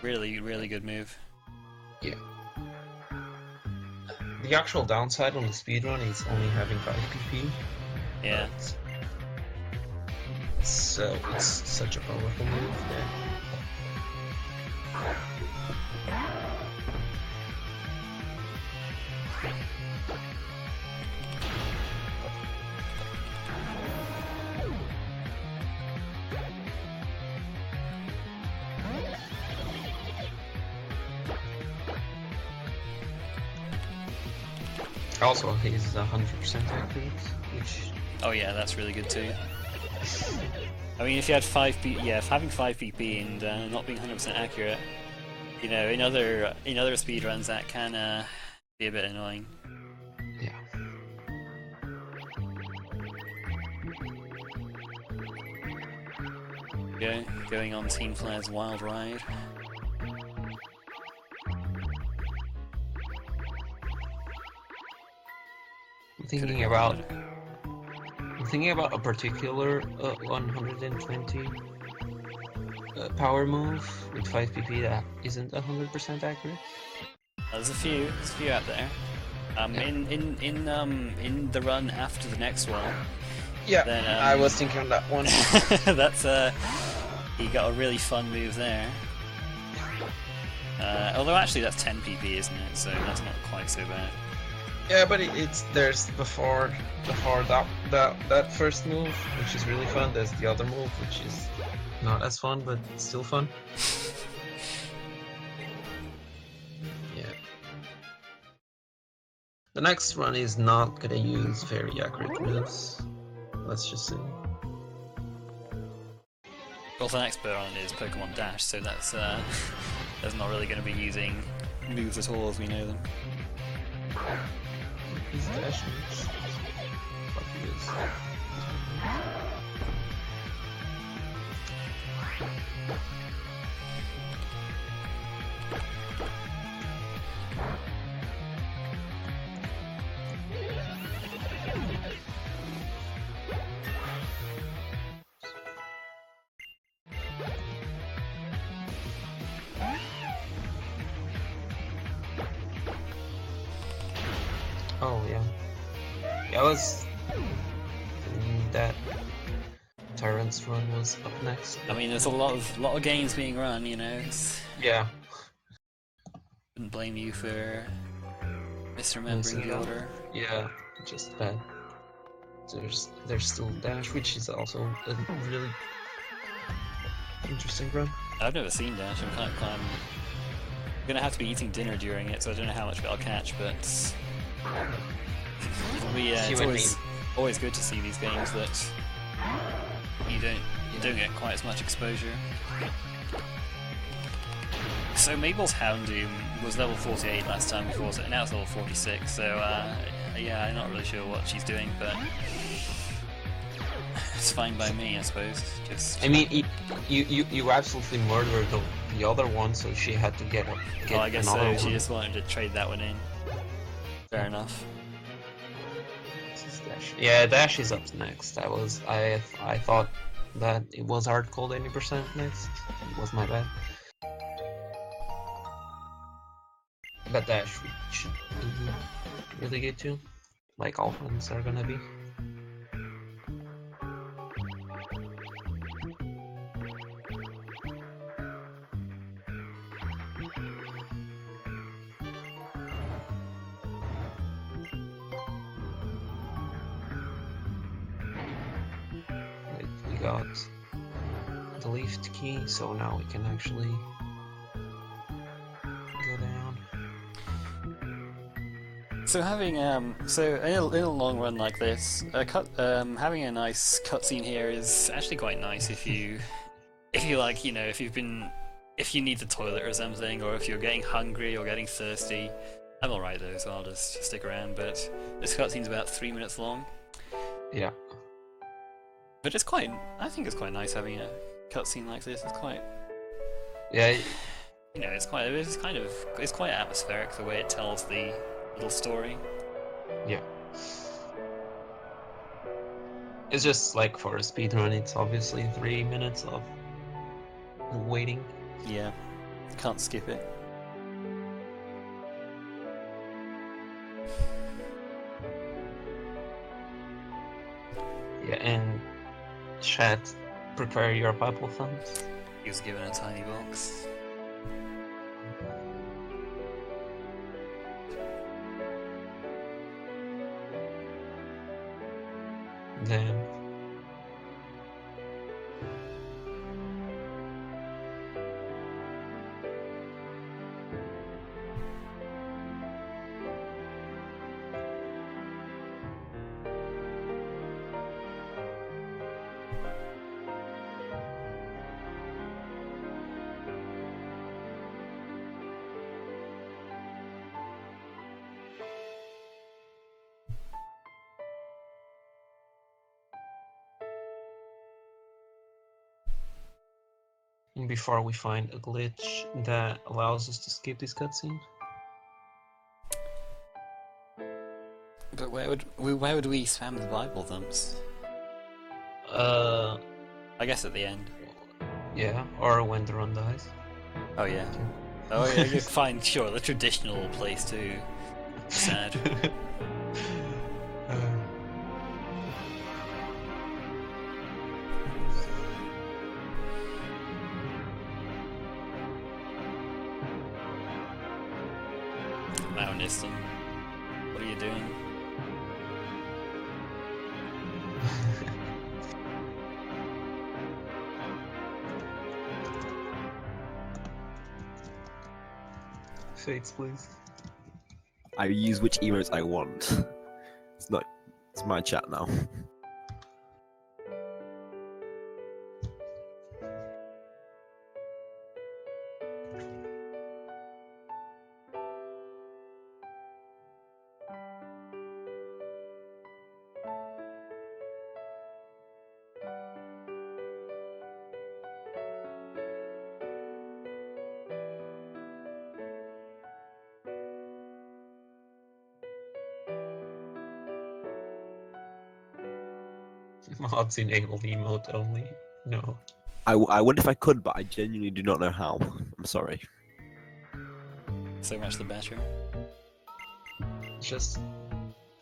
Really, really good move. Yeah. The actual downside on the speedrun is only having 5 PP. Yeah. So it's such a powerful move there. Also, he's 100% accurate, which... Oh yeah, that's really good too. I mean, if you had 5 PP, yeah, if having 5 PP and not being 100% accurate, you know, in other speedruns that can be a bit annoying. Yeah. Going on Team Flair's Wild Ride. I'm thinking about a particular 120 power move with 5 PP that isn't 100% accurate. There's a few out there. In the run after the next one. Yeah, then, I was thinking on that one. That's he got a really fun move there. Although actually that's 10 PP, isn't it? So that's not quite so bad. Yeah, but there's before that first move, which is really fun. There's the other move, which is not as fun, but still fun. Yeah. The next run is not gonna use very accurate moves. Let's just say. Also, the next bit on is Pokemon Dash, so that's not really going to be using moves at all as we know them. These dash moves. Fuck this. Oh yeah. Yeah, I was that Tyrant's run was up next. I mean, there's a lot of games being run, you know. Yeah. Wouldn't blame you for misremembering the order. Yeah, just bad. There's still Dash, which is also a really interesting run. I've never seen Dash. I'm gonna have to be eating dinner during it, so I don't know how much of it I'll catch, but it's always good to see these games that you don't get quite as much exposure. So Mabel's Houndoom was level 48 last time we fought it, and now it's level 46, so yeah, I'm not really sure what she's doing, but it's fine by me, I suppose. Just I mean, you absolutely murdered the other one, so she had to get well, I guess another so. one. She just wanted to trade that one in. Fair enough. Dash. Yeah, Dash is up next. I thought that it was hard cold 80% next. It was my bad. But Dash should be really good too, like all ones are gonna be. We got the lift key, so now we can actually go down. So having in a long run like this, having a nice cutscene here is actually quite nice if you like, you know, if you need the toilet or something, or if you're getting hungry or getting thirsty. I'm alright though, so I'll just stick around. But this cutscene's about 3 minutes long. Yeah. But I think it's quite nice having a cutscene like this. It's quite, Yeah. you know, it's quite atmospheric the way it tells the little story. Yeah. It's just like for a speedrun, it's obviously 3 minutes of waiting. Yeah, can't skip it. Yeah, and chat, prepare your Bible thumbs. He was given a tiny box. Damn. Before we find a glitch that allows us to skip this cutscene. But where would we spam the Bible thumps? Uh, I guess at the end. yeah, or when the run dies. Oh yeah. Oh yeah, you find sure the traditional place too. Sad. Wow, Niston. What are you doing? Fates, please. I use which emotes I want. It's not. It's my chat now. Mods enable emote only. No. I wonder if I could, but I genuinely do not know how. I'm sorry. So much the better. Just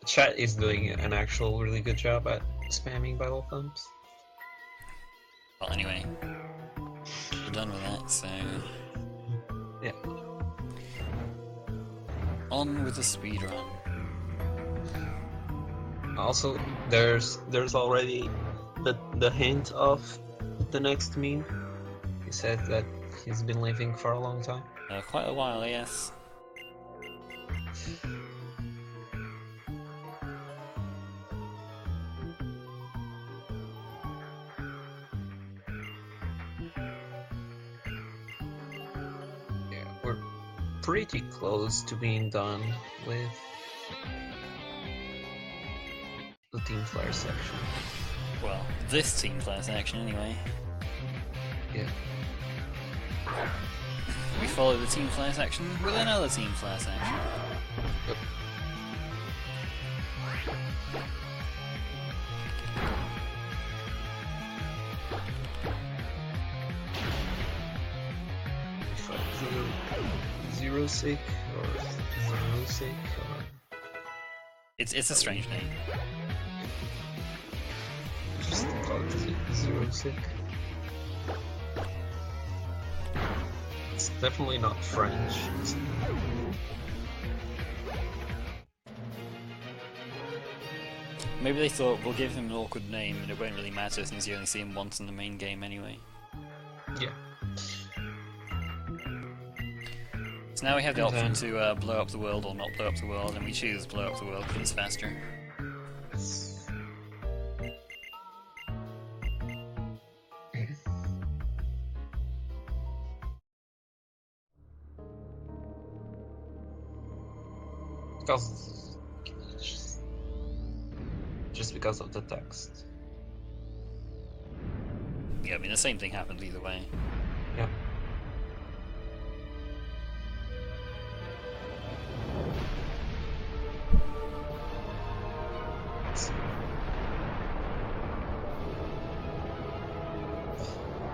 chat is doing an actual really good job at spamming Bible thumbs. Well, anyway, we're done with that, so Yeah. on with the speedrun. Also, there's already the hint of the next meme. He said that he's been living for a long time. Quite a while, yes. Yeah, we're pretty close to being done with the Team Flare section. Well, this team class action anyway. Yeah. We follow the team class action with another team class action. Yep. Zero sick or zero sick or It's a strange name. just call it zero sick. It's definitely not French. Maybe they thought we'll give him an awkward name and it won't really matter since you only see him once in the main game anyway. Yeah. So now we have the And option to blow up the world or not blow up the world, and we choose blow up the world because it's faster. Because just because of the text. Yeah, I mean the same thing happens either way. Yeah.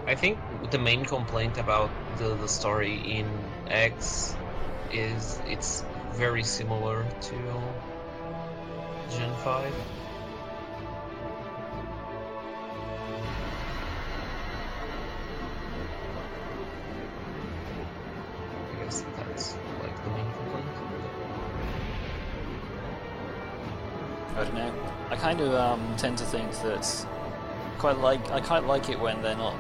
I think the main complaint about the story in X is it's very similar to Gen 5. I guess that's like the main complaint. I don't know. I kind of tend to think that I quite like it when they're not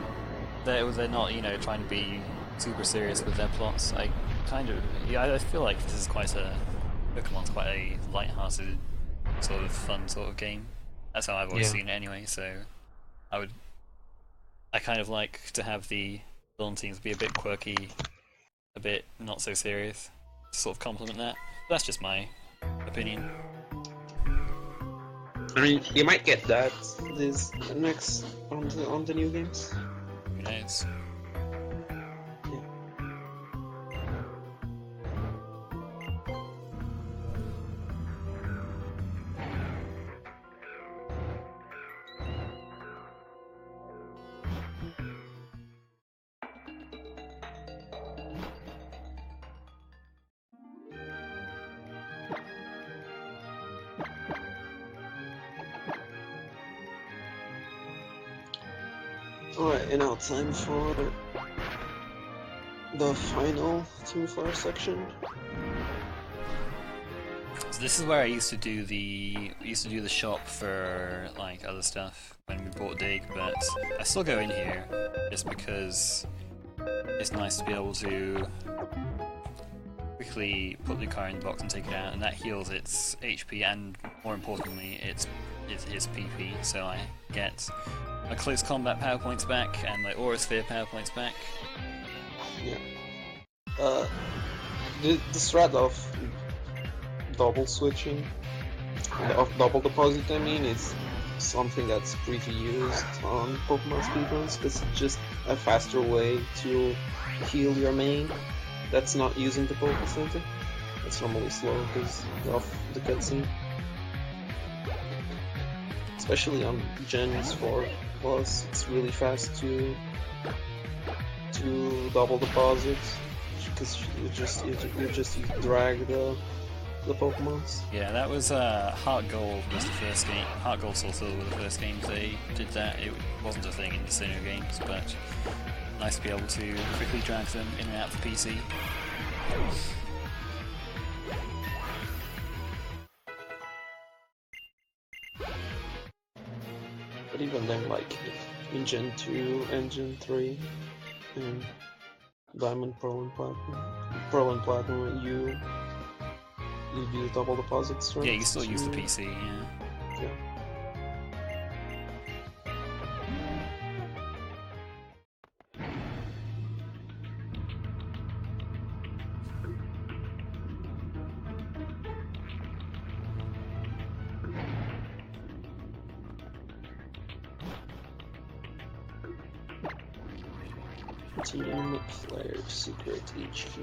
you know trying to be super serious with their plots. I feel like this is Pokemon's quite a light-hearted sort of fun sort of game. That's how I've always seen it anyway. So I kind of like to have the villain teams be a bit quirky, a bit not so serious, to sort of complement that. But that's just my opinion. I mean, you might get that this next on the new games. Who knows? Alright, and now time for the final Team Flare section. So this is where I used to do the shop for like other stuff when we bought Dig, but I still go in here just because it's nice to be able to quickly put the car in the box and take it out, and that heals its HP and more importantly its PP. So I get my close combat power points back and my aura sphere power points back. Yeah. The strat of double switching, of double deposit, I mean, is something that's pretty used on Pokemon Speedruns because it's just a faster way to heal your main that's not using the Poké Center. It's normally slow because of the cutscene. Especially on Gens 4 Plus, it's really fast to double deposit because you just drag the Pokemons. Yeah, that was Heart Gold was the first game. Heart Gold Soul Silver were the first games they did that. It wasn't a thing in the Sinnoh games, but nice to be able to quickly drag them in and out of the PC. But even then, like in Gen 2 and Gen 3, and Diamond, Pearl, and Platinum, you do double deposits, right? Yeah, you still use the PC, yeah. Yeah. Team Flare Secret HQ.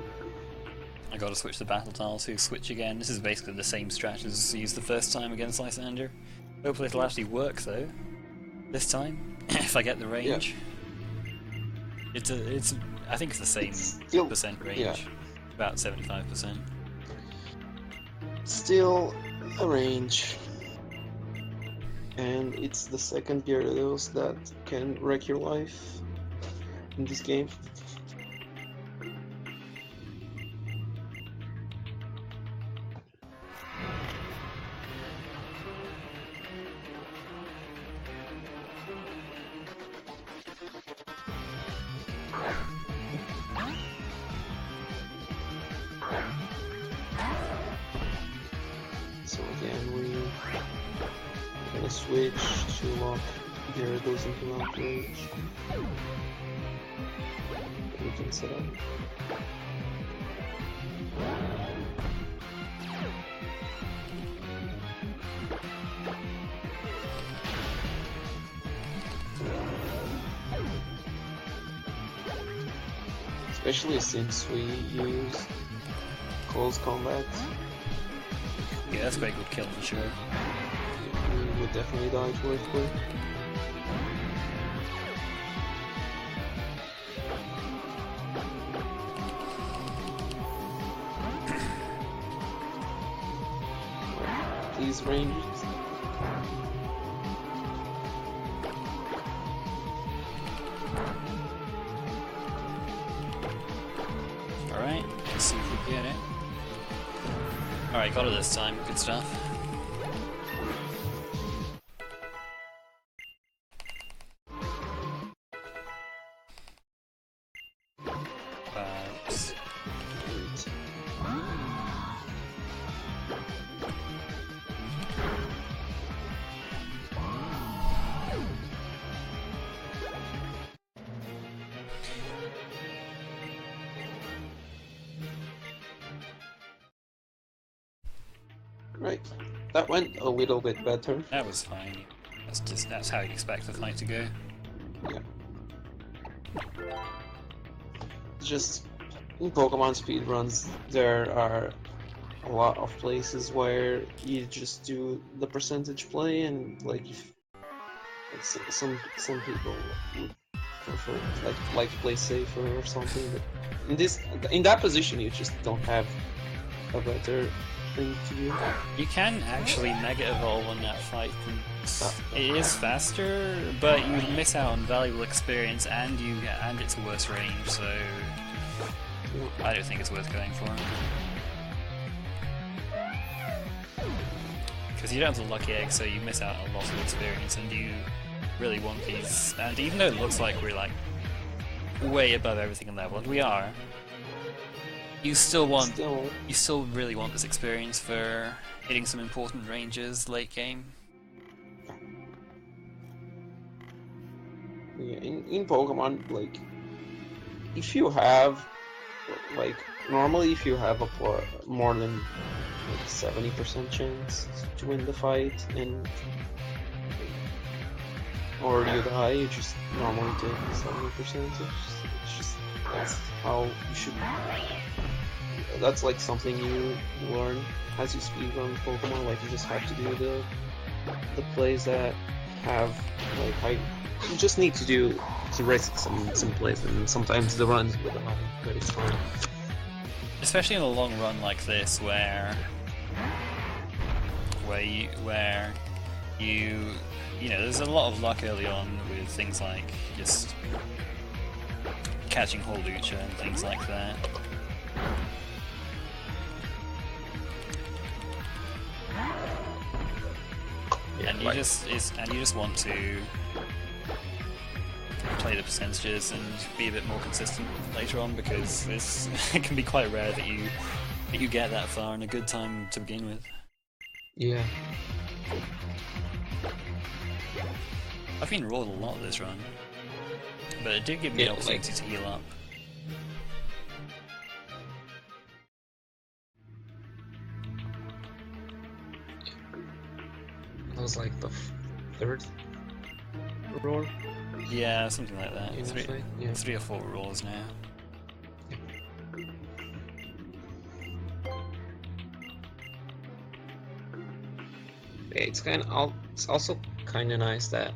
I gotta switch the battle tile to switch again. This is basically the same strat as used the first time against Lysander. Hopefully it'll actually work though. This time, if I get the range. Yeah. I think it's the same still, percent range. Yeah. About 75%. Still a range. And it's the second Gyarados that can wreck your life in this game. So again, we're gonna switch to lock Gyarados into outrage. We can set up. Especially since we use close combat. Yeah, Earthquake would kill for sure. We would definitely die to Earthquake. These ranges. Alright, let's see if we get it. Alright, got it this time. Good stuff. Right, that went a little bit better. That was fine. That's how you'd expect the fight to go. Yeah. Just in Pokemon speedruns, there are a lot of places where you just do the percentage play, and like if some people would prefer like to play safer or something. But in that position, you just don't have a better thing to do? You can actually Mega Evolve on that fight. It is faster, but you miss out on valuable experience, and it's a worse range. So I don't think it's worth going for. Because you don't have the lucky egg, so you miss out on a lot of experience, and you really want these. And even though it looks like we're like way above everything in level, and we are, you still really want this experience for hitting some important ranges late game. Yeah, in Pokemon, like, if you have, like, normally if you have more than like 70% chance to win the fight, and or you die, you just normally take 70%. It's just that's how you should. That's like something you learn as you speedrun Pokemon. Like, you just have to do the plays that have like high. You just need to risk some plays, and sometimes the runs will die, but it's fine. Especially in a long run like this, where you know, there's a lot of luck early on with things like just catching Holucha and things like that. Yeah, and you just want to play the percentages and be a bit more consistent later on, because it can be quite rare that you get that far in a good time to begin with. Yeah. I've been rolled a lot this run, but it did give me an opportunity to heal up. That was like the third roll? Yeah, something like that. Yeah. 3 or 4 rolls now. Yeah, it's also kind of nice that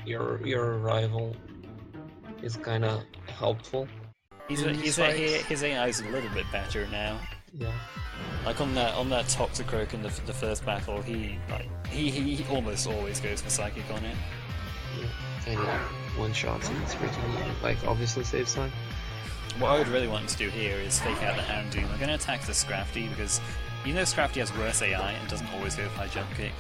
your rival is kind of helpful. His AI is a little bit better now. Yeah. Like on that Toxicroak in the first battle, he almost always goes for Psychic on it. Yeah. And one shots and it's pretty neat. Like, obviously saves time. What I would really want to do here is fake out the Houndoom. I'm going to attack the Scrafty because you know Scrafty has worse AI and doesn't always go for high jump kick.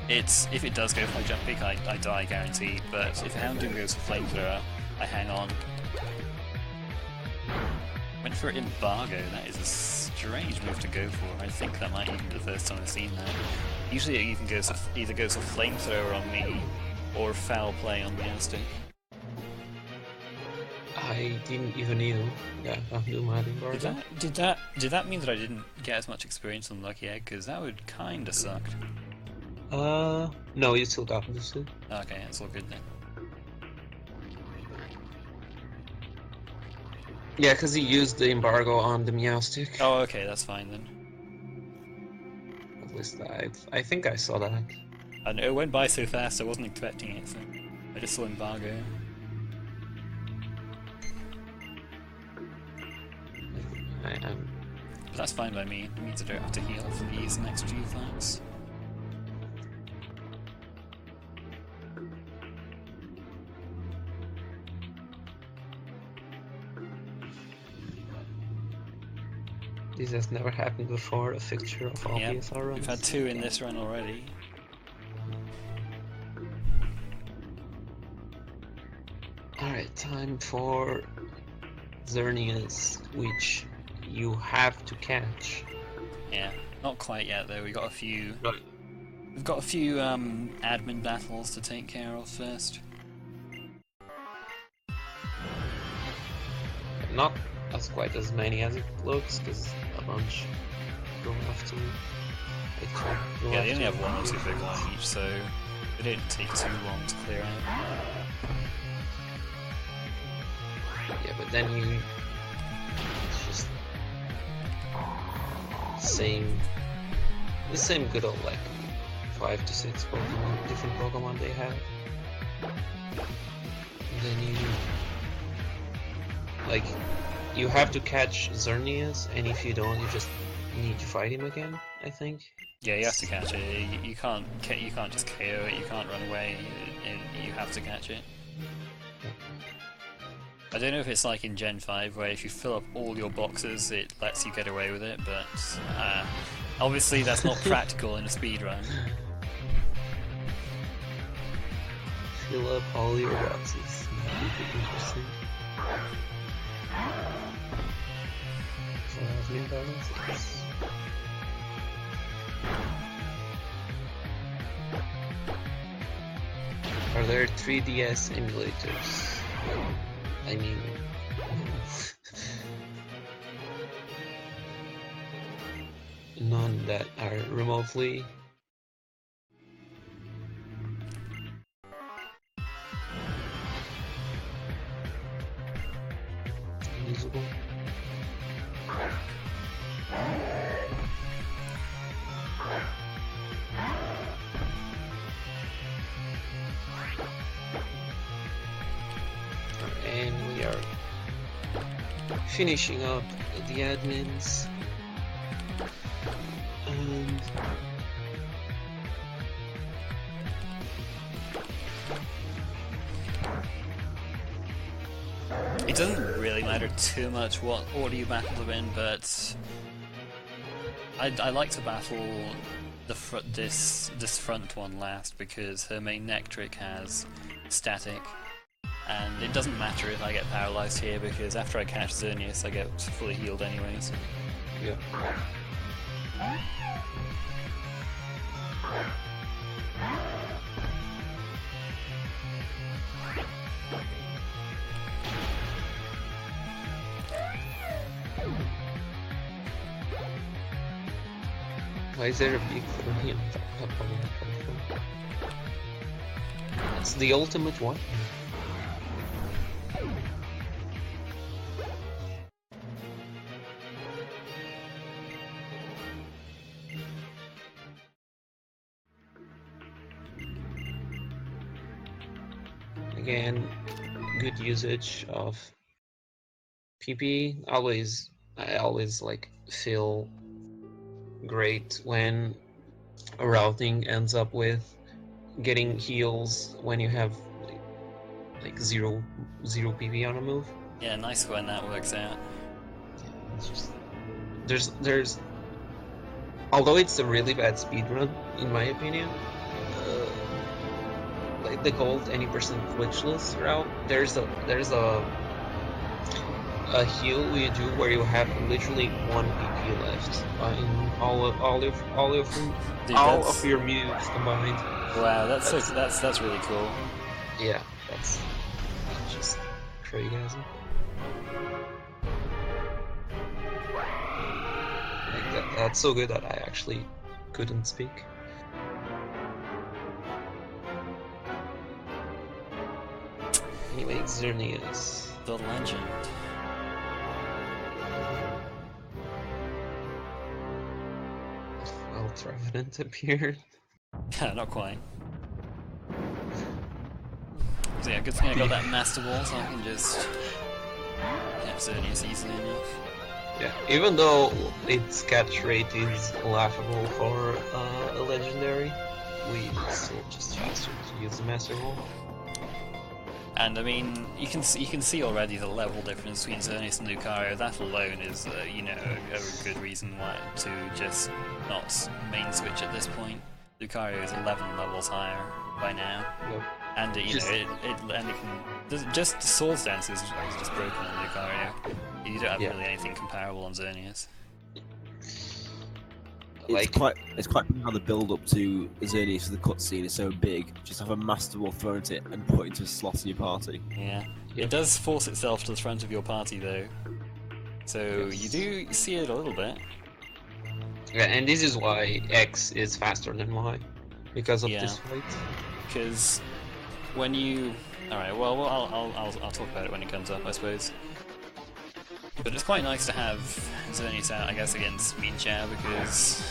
If it does go for high jump kick, I die guaranteed. But if the Houndoom goes for Flamethrower, I hang on. Went for Embargo. That is a strange move to go for. I think that might even be the first time I've seen that. Usually it either goes for Flamethrower on me or Foul Play on Meowstic. I didn't even know that Houndoom had Embargo. Did that mean that I didn't get as much experience on Lucky Egg? Because that would kinda suck. No, you still got this. Okay, that's all good then. Yeah, because he used the embargo on the Meowstic. Oh, okay, that's fine then. At least I think I saw that. I know, it went by so fast I wasn't expecting it, so I just saw Embargo. But that's fine by me. It means I don't have to heal for these next few fights. This has never happened before, a fixture of all PSR runs. We've had 2 in this run already. Alright, time for Xerneas, which you have to catch. Yeah, not quite yet though. We've got a few admin battles to take care of first. Not as quite as many as it looks, because a bunch go after me. Yeah, they only have 1 or 2 big ones each, so it didn't take too long to clear out. Yeah, but then it's just the same good old like 5 to 6 Pokemon, different Pokemon they have. And then you like you have to catch Xerneas, and if you don't, you just need to fight him again, I think. Yeah, you have to catch it. You can't just KO it. You can't run away. You have to catch it. I don't know if it's like in Gen 5 where if you fill up all your boxes it lets you get away with it, but obviously that's not practical in a speedrun. Fill up all your boxes. Interesting. Plasma balances. Are there 3DS emulators? I mean... none that are remotely... usable. And we are finishing up the admins, and it doesn't really matter too much what order you battle them in, but I like to battle this front one last because her main neck trick has static. And it doesn't matter if I get paralyzed here because after I catch Xerneas I get fully healed anyways. yeah. Why is there a big thing here? It's the ultimate one. Again, good usage of PP. I always like feel great when a routing ends up with getting heals when you have like zero PP on a move. Yeah, nice when that works out. It's just there's although it's a really bad speedrun in my opinion. Like the gold 20% glitchless route, there's a heal you do where you have literally 1 PP left in all of your moves combined. Wow, that's really cool. Yeah, that's just crazy. Like that's so good that I actually couldn't speak. Anyway, Xerneas. The legend. Ultraviolent appeared. Yeah, not quite. So yeah, good thing I got that Master Ball so I can just catch Xerneas easily enough. Yeah, even though its catch rate is laughable for a legendary, we still just faster to use the Master Ball. And I mean, you can see already the level difference between Xerneas and Lucario. That alone is, you know, a good reason why to just not main switch at this point. Lucario is 11 levels higher by now, Yep. and you know, it can just Swords Dance is just broken on Lucario. You don't have really anything comparable on Xerneas. It's quite funny how the build up to Xerneas for the cutscene is so big. Just have a Master Ball thrown at it and put it into a slot in your party. Yeah, it does force itself to the front of your party though, so you do see it a little bit. Yeah, and this is why X is faster than Y, because of this fight. Because when you, alright, well, I'll talk about it when it comes up, I suppose. But it's quite nice to have Xerneas out, I guess, against Mean Chow because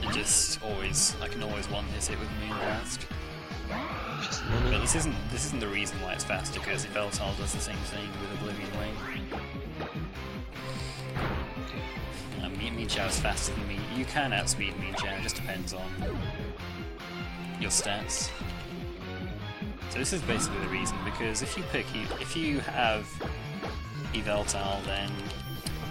it just I can always one-hit it with Moon Blast. But this isn't the reason why it's faster, because Veltal does the same thing with Oblivion Wave. Mean Chow is faster than me. You can outspeed Mean Chow, it just depends on your stats. So this is basically the reason, because if you have Yveltal, then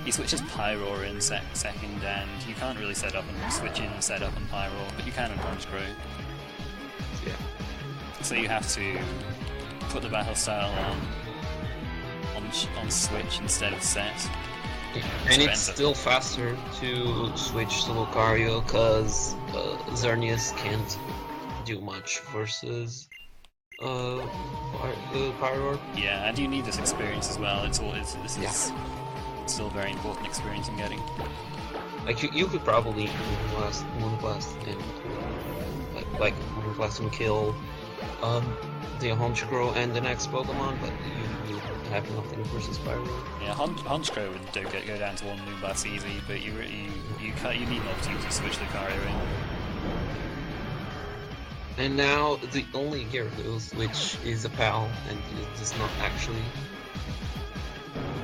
he switches Pyroar in second, and you can't really set up and switch in and set up on Pyroar, but you can on Honchkrow. Yeah. So you have to put the battle style on switch instead of set. And it's still faster to switch to Lucario because Xerneas can't do much versus Pyroar. Yeah, and you need this experience as well. This is still a very important experience I'm getting. Like you could probably Moonblast and kill the Honchkrow and the next Pokemon, but you have nothing versus Pyroar. Yeah, Honchkrow would go down to one Moonblast easy, but you need an opportunity to switch Lucario in. And now the only Gyarados, which is a PAL and it does not actually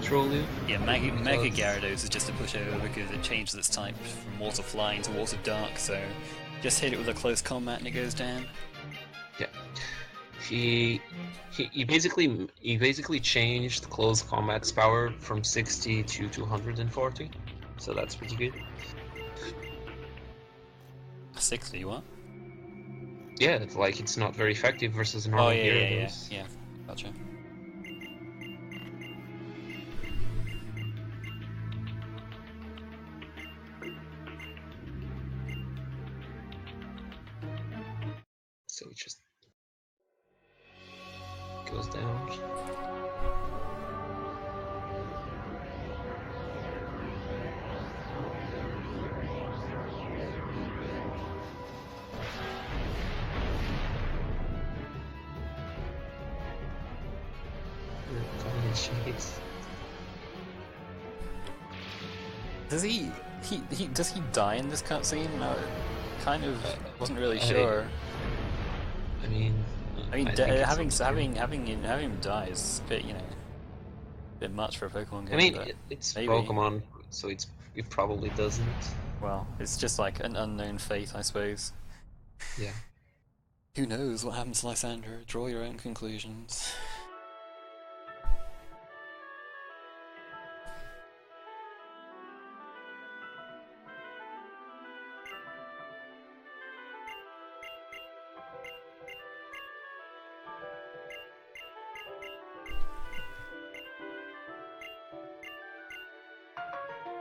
troll you. Yeah, Mega Gyarados is just a pushover because it changes its type from Water Flying to Water Dark, so just hit it with a close combat and it goes down. Yeah. He basically changed close combat's power from 60 to 240, so that's pretty good. 60, what? Yeah, it's not very effective versus normal Gyarados. Yeah, gotcha. So it just goes down. Shades. Does he die in this cutscene? No, kind of wasn't really sure. I mean, having him die is a bit, a bit much for a Pokemon game. I mean, it's maybe. Pokemon, so it probably doesn't. Well, it's just like an unknown fate, I suppose. Yeah. Who knows what happens to Lysandra? Draw your own conclusions.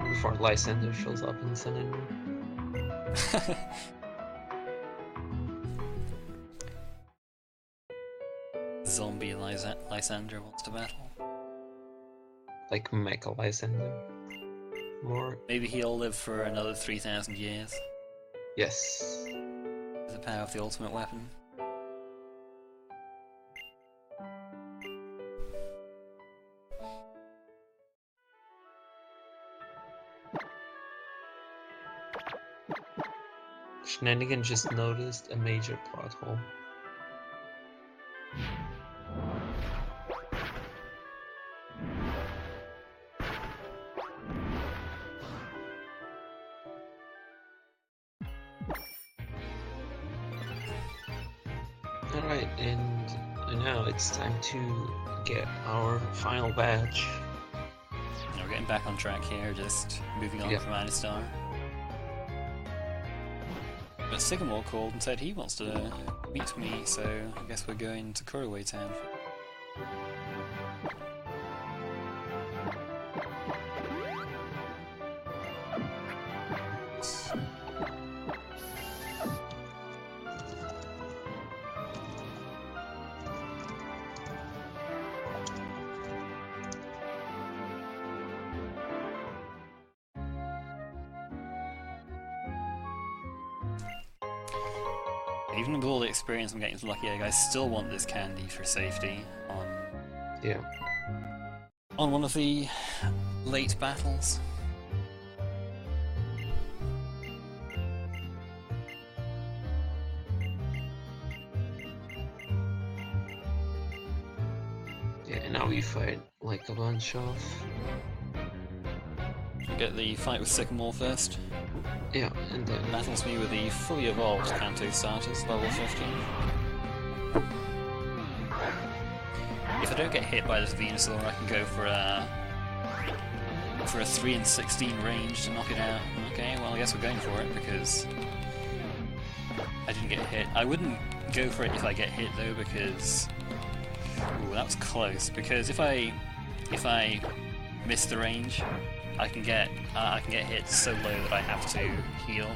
Before Lysander shows up in Sun and Moon. Zombie Lysander wants to battle. Like Mecha Lysander. More. Maybe he'll live for another 3,000 years. Yes. The power of the ultimate weapon. Shenanigan just noticed a major plot hole. Alright, and now it's time to get our final badge. We're getting back on track here, just moving on from Anistar. But Sycamore called and said he wants to meet me, so I guess we're going to Kuraway Town. Even with all the experience I'm getting with Lucky Egg, I still want this candy for safety on one of the late battles. Yeah, and now we fight like a bunch of get the fight with Sycamore first. Yeah, and then Battles me with the fully evolved Kanto starters, level 15. If I don't get hit by this Venusaur, I can go for a 3 and 16 range to knock it out. Okay, well I guess we're going for it because I didn't get hit. I wouldn't go for it if I get hit though, because ooh, that was close. Because if I miss the range, I can get hit so low that I have to heal,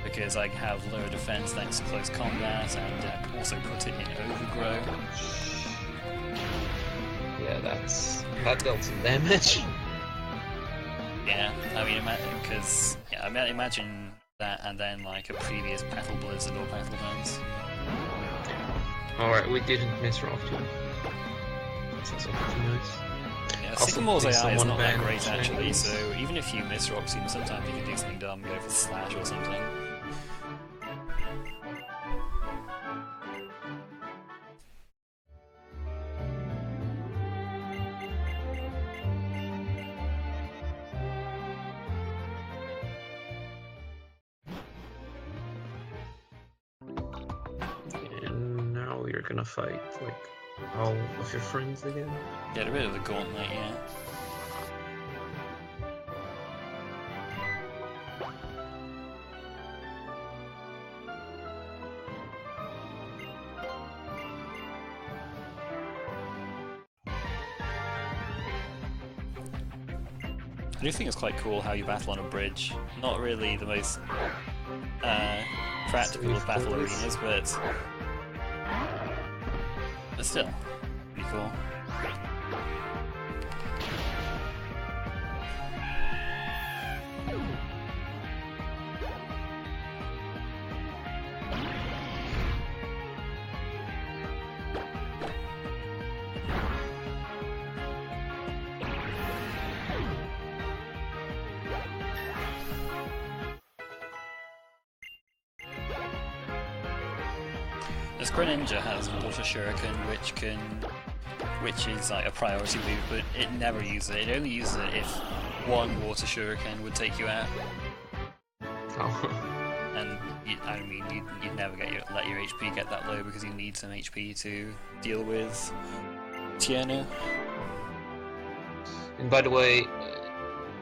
because I have lower defense thanks to close combat, and also put it in overgrow. yeah, that dealt some damage. Yeah, I mean, because imagine that, and then like a previous Petal Blizzard or Petal Dance. Alright, we didn't miss Rock too. That's also pretty nice. Yeah, Also, Sycamore's please AI is someone not that ban great actually, Chinese. so even if you miss Rock Tomb, sometimes you can do something dumb, go for Slash or something. And now you're gonna fight like all of your friends again. Get rid of the gauntlet, yeah. I do think it's quite cool how you battle on a bridge. Not really the most practical of battle arenas, but still, pretty cool. This Greninja has Water Shuriken, which is like a priority move, but it never uses it. It only uses it if one Water Shuriken would take you out. Oh. And I mean, you'd never let your HP get that low because you need some HP to deal with Tierno. And by the way,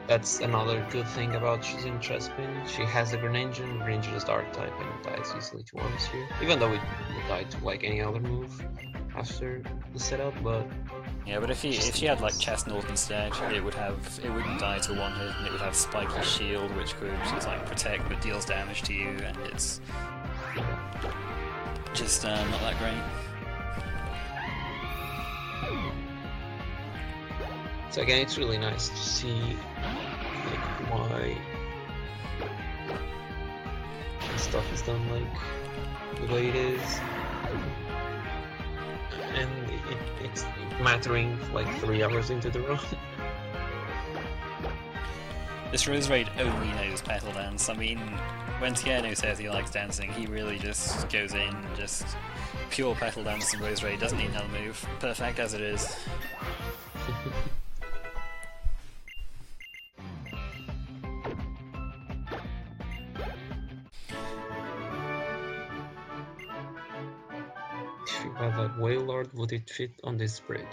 that's another good thing about Shizune Chespin. She has a Greninja, and Greninja is Dark type and it dies easily to Worms here. Even though it would die to like any other move after the setup, but Yeah, but if she had like Chestnut instead, it wouldn't die to one hit, and it would have Spiky Shield, which could just like protect but deals damage to you, and it's just not that great. so again, it's really nice to see like why stuff is done like the way it is, and it's mattering like 3 hours into the run. This Roserade only knows Petal Dance. I mean, when Tierno says he likes dancing, he really just goes in, just pure Petal Dance, and Roserade doesn't need another move. Perfect as it is. If you have a Wailord, would it fit on this bridge?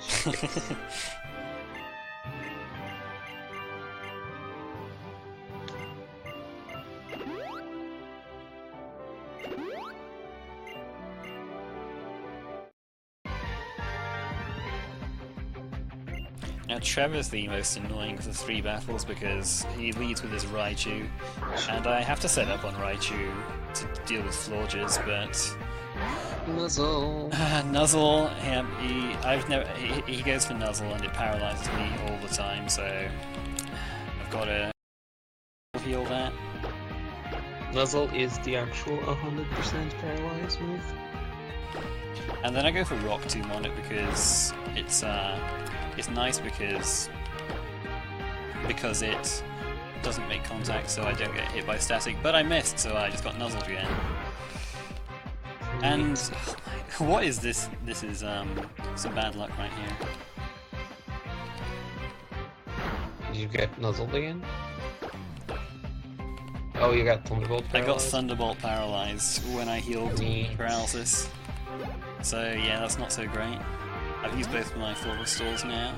Now Trevor's the most annoying of the 3 battles because he leads with his Raichu, and I have to set up on Raichu to deal with Florges, but Nuzzle. Nuzzle, he goes for Nuzzle and it paralyzes me all the time, so I've got to heal that. Nuzzle is the actual 100% paralyzed move. And then I go for Rock Tomb on it because it's nice because it doesn't make contact, so I don't get hit by static, but I missed, so I just got nuzzled again. And what is this? This is some bad luck right here. you get nuzzled again? Oh, you got Thunderbolt I got paralyzed? Thunderbolt paralyzed when I healed Neat. paralysis. So yeah, that's not so great. I've used both of my full restores now.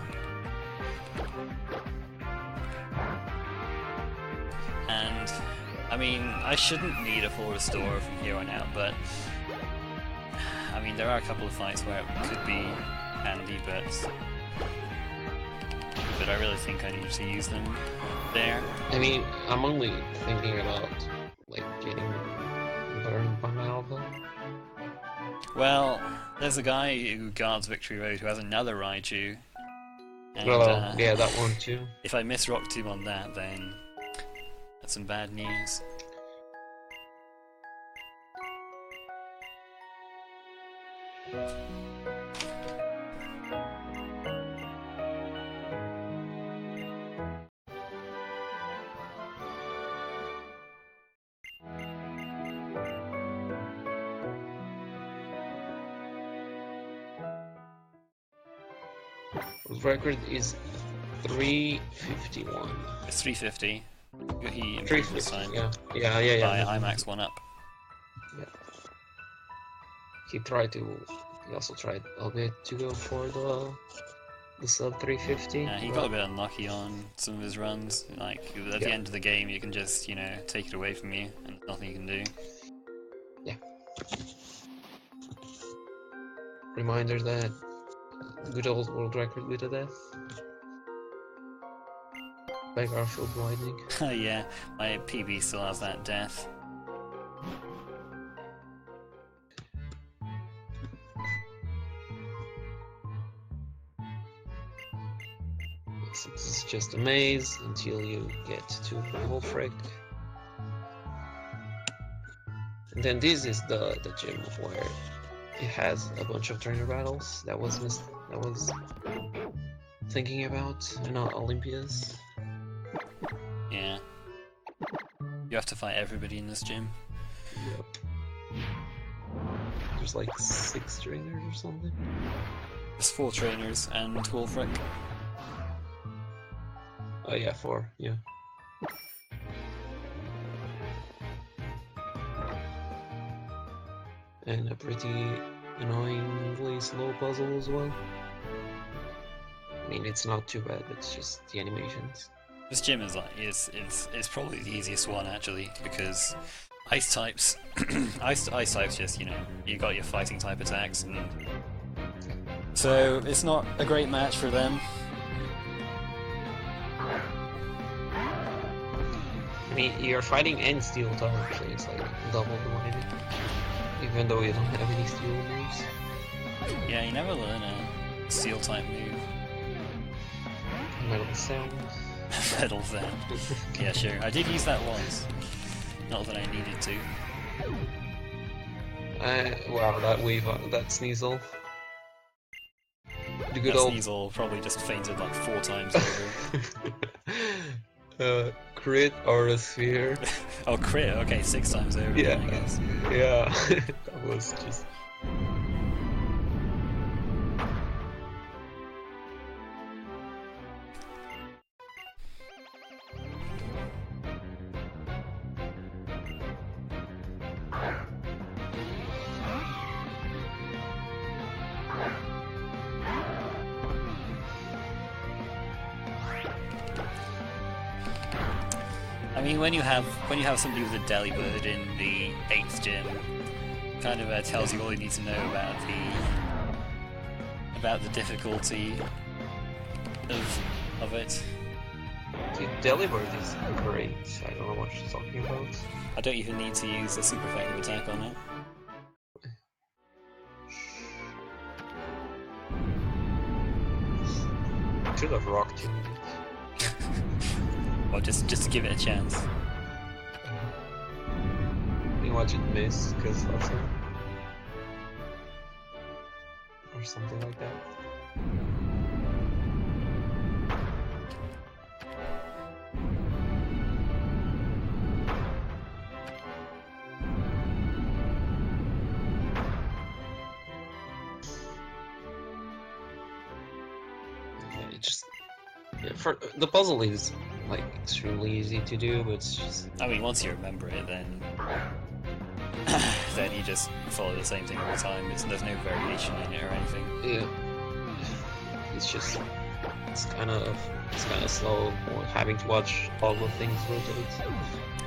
And, I mean, I shouldn't need a full restore from here on out, but I mean, there are a couple of fights where it could be handy, but I really think I need to use them there. I mean, I'm only thinking about, like, getting burned by my Alpha. Well, there's a guy who guards Victory Road who has another Raichu. And, Well, yeah, that one too. if I miss Rock Tomb on that, then that's some bad news. His record is 351. It's 350. He improved 350, this time. yeah. By IMAX 1 up. Yeah. He also tried a bit to go for the sub 350. Yeah, he got a bit unlucky on some of his runs. Like, at the end of the game, you can just, you know, take it away from you, and there's nothing you can do. Yeah. Reminder that good old world record with a death by GarfieldTheLightning. Yeah, my PB still has that death. So this is just a maze until you get to Wolfric. And then this is the gym where it has a bunch of trainer battles that was thinking about, and not Olympias. Yeah. You have to fight everybody in this gym. Yep. There's like 6 trainers or something. There's 4 trainers and Wolfric. Oh yeah, 4, yeah. And a pretty annoyingly slow puzzle as well. I mean, it's not too bad, it's just the animations. This gym is like it's probably the easiest one actually, because ice types ice types just, you know, you got your fighting type attacks, and so it's not a great match for them. I mean, you're fighting any steel type, actually, it's like double the money. Even though you don't have any steel moves. Yeah, you never learn a steel type move. Metal sound. Metal sound. Yeah, sure. I did use that once. Not that I needed to. Wow, that wave, that Sneasel. The good That old Sneasel probably just fainted like 4 times over. crit or a sphere. Oh, crit, okay, 6 times over, Yeah. I guess. Yeah, that was just. I mean, when you have somebody with a Delibird in the 8th gym, kind of tells you all you need to know about the difficulty of it. Dude, Delibird is great. I don't know what she's talking about. I don't even need to use a super effective attack on it. Should have rocked him. Or just to give it a chance. You watch it miss, because that's it. Or something like that. Yeah, it just... Yeah. For the puzzle is like extremely easy to do, but it's just I mean, once you remember it, then then you just follow the same thing all the time. There's no variation in it or anything. yeah. It's kind of slow having to watch all the things rotate.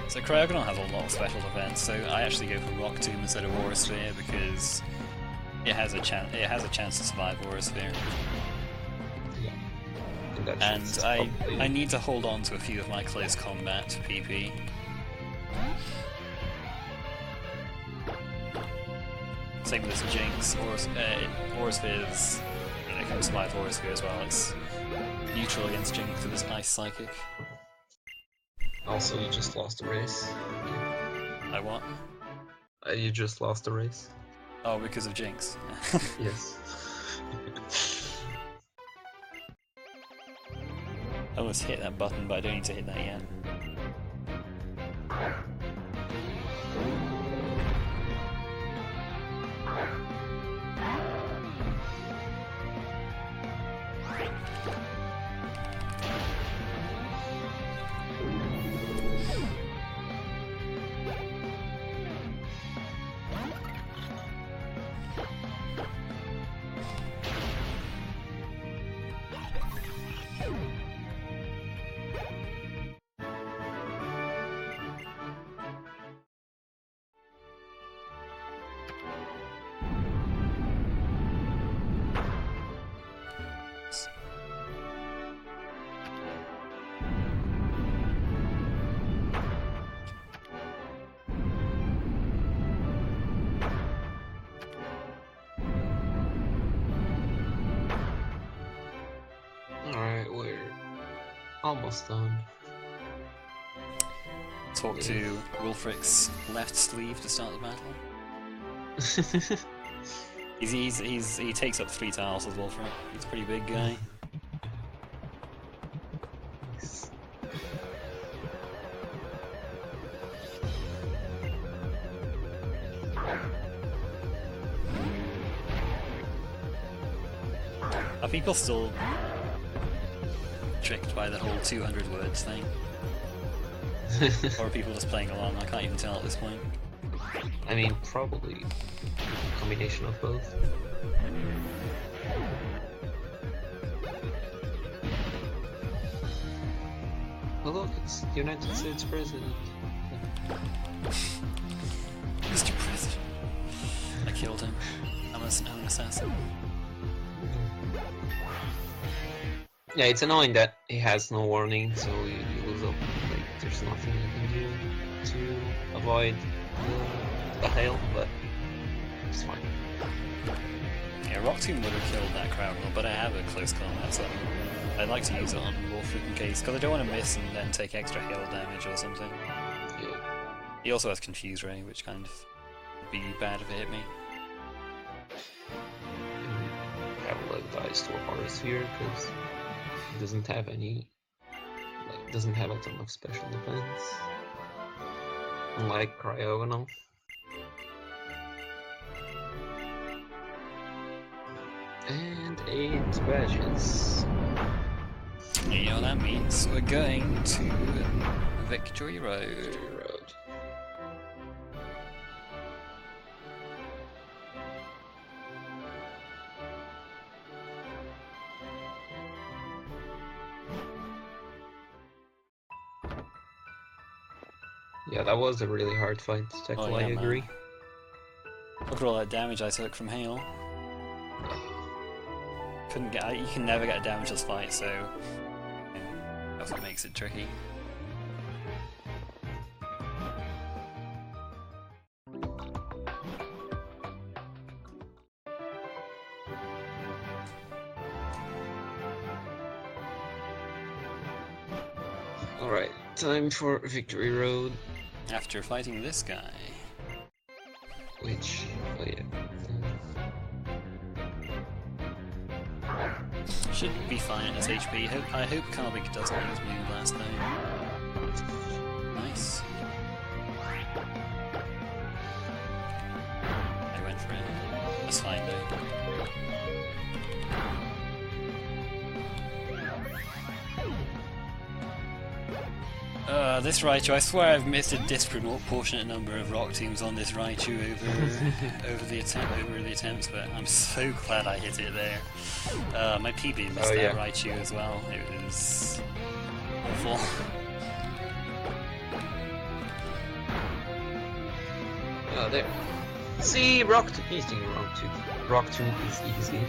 So Cryogonal has a lot of special defense, so I actually go for Rock Tomb instead of Aura Sphere because it has a chance to survive Aura Sphere. And I need to hold on to a few of my close combat PP. Same with this Jinx, Aura Sphere's, it can survive Aura Sphere as well. It's neutral against Jinx with this Ice Psychic. Also, you just lost a race. I what? You just lost a race. Oh, because of Jinx. Yes. I almost hit that button, but I don't need to hit that yet. Alright, we're almost done. Talk to Wulfric's left sleeve to start the battle. He takes up 3 tiles with Wulfric. He's a pretty big guy. Are people still tricked by the whole 200 words thing? Or are people just playing along? I can't even tell at this point. I mean, probably a combination of both. Oh look, it's United States President. Mr. President. I killed him. I'm an assassin. Yeah, it's annoying that he has no warning, so you lose up. Like, there's nothing you can do to avoid the hail, but it's fine. Yeah, Rock Tomb would have killed that crowd, but I have a close combat, so I'd like to use it on Wulfric in case, because I don't want to miss and then take extra hail damage or something. Yeah. He also has Confuse Ray, which kind of would be bad if it hit me. Have like dice to a Horror Sphere because it doesn't have any, like, doesn't have a ton of special defense, unlike Cryogonal. And 8 badges. You know what that means? We're going to Victory Road. Victory Road. Yeah, that was a really hard fight to tackle, Oh, yeah, I agree. man. Look at all that damage I took from hail. You can never get a damageless fight, so that's what makes it tricky. Alright, time for Victory Road, After fighting this guy. which, oh yeah. Should be fine at his HP. I hope Karvik doesn't use Moonblast though. Nice. I went for it. That's fine though. This Raichu, I swear I've missed a disproportionate number of rock teams on this Raichu over the attempts, but I'm so glad I hit it there. My PB missed that Raichu as well. It was awful. Oh, there. See, Rock 2 easy, Rock 2 is easy.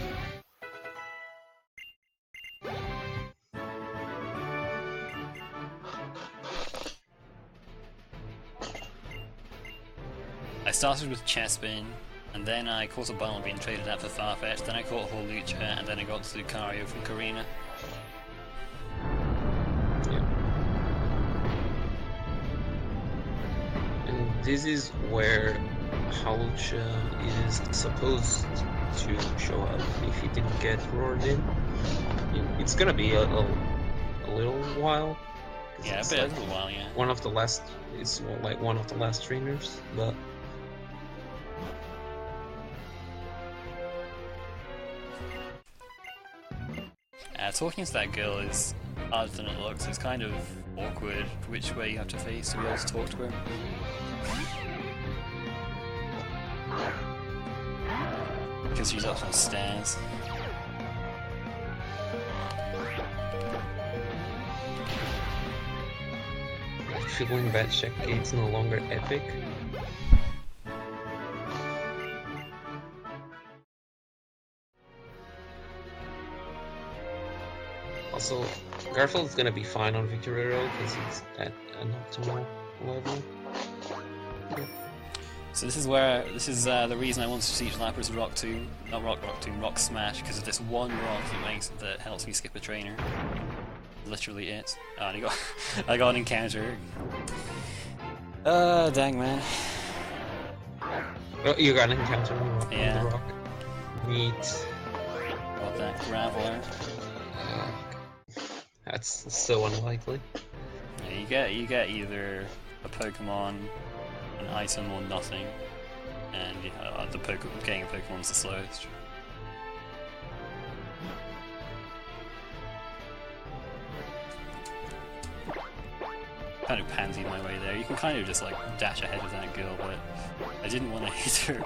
I started with Chespin, and then I caught a Bumble being traded out for Farfetch, then I caught Hawlucha, and then I got to Lucario from Karina. Yeah. And this is where Hawlucha is supposed to show up if he didn't get roared in. It's gonna be a little while. Yeah, a little while, yeah. It's like one of the last trainers, but talking to that girl is harder than it looks. It's kind of awkward which way you have to face to be able to talk to her. Because she's up on stairs. feeling that check gate's no longer epic. Also, Garfield's gonna be fine on Victory Road because he's at an optimal level. Yeah. So this is the reason I wanted to teach Lapras Rock Tomb, not Rock Tomb, Rock Smash, because of this one rock that helps me skip a trainer. Literally it. Oh, and I got an encounter. Dang man. Oh, you got an encounter on yeah. the rock. Neat. Got that Graveler. That's so unlikely. Yeah, you get either a Pokemon, an item, or nothing, and getting a Pokemon's the slowest. Kind of pansied my way there. You can kind of just like dash ahead of that girl, but I didn't want to hit her,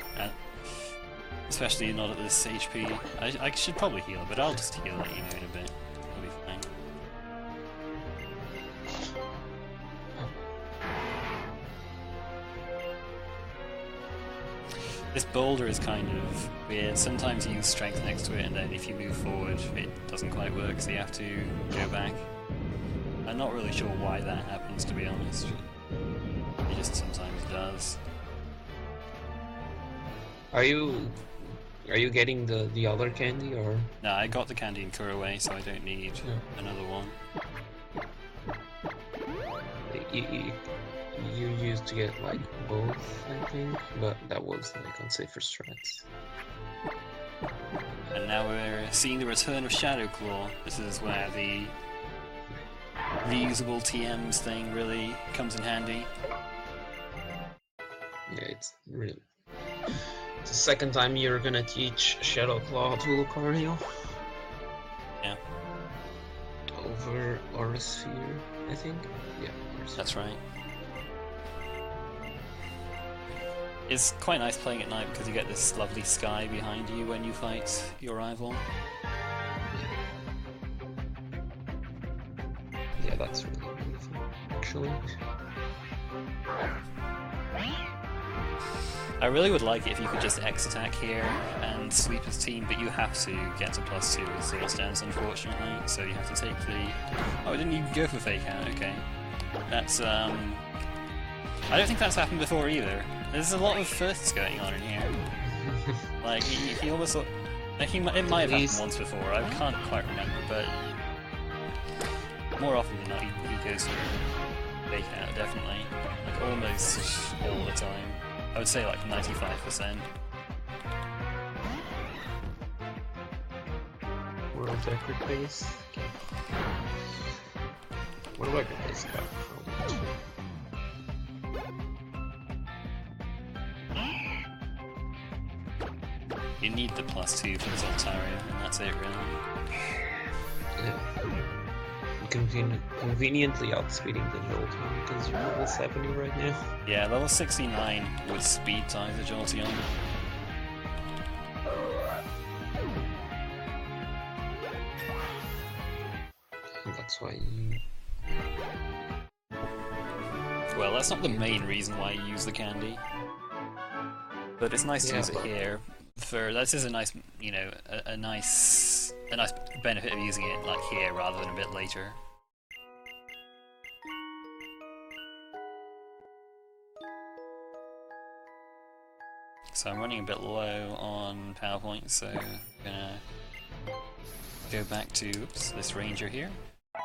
especially not at this HP. I should probably heal, but I'll just heal, let you know in a bit. It'll be fine. This boulder is kind of weird. Sometimes you use strength next to it, and then if you move forward, it doesn't quite work, so you have to go back. I'm not really sure why that happens, to be honest. It just sometimes does. Are you getting the other candy, or? No, I got the candy in Kuraway, so I don't need another one. You used to get like both, I think, but that was like on safer strats. And now we're seeing the return of Shadow Claw. This is where the reusable TMs thing really comes in handy. Yeah, it's really... It's the second time you're gonna teach Shadow Claw to Lucario. Yeah. Over Aurasphere, I think? Yeah, Aurasphere. That's right. It's quite nice playing at night because you get this lovely sky behind you when you fight your rival. Yeah, that's really beautiful, actually. I really would like it if you could just X-attack here and sweep his team, but you have to get to +2 with Zero Stance, unfortunately, so you have to take the... Oh, didn't you go for Fake Out? Okay. That's, I don't think that's happened before either. There's a lot of firsts going on in here. Like, he almost... Like, it might have happened once before, I can't quite remember, but... More often than not, he goes for Fake Out, definitely. Like, almost all the time. I would say like 95%. World record pace. Okay. What do I get this guy from? You need the +2 for the Zoltaria, and that's it really. Yeah. You can conveniently outspeeding the Jolteon because you're level 70 right now. Yeah, level 69 with speed tie the Jolteon. That's why you... Well, that's not the main reason why you use the candy. But it's nice to use it here. This is a nice, you know, a nice benefit of using it like here rather than a bit later. So I'm running a bit low on power points, so I'm gonna go back to this ranger here.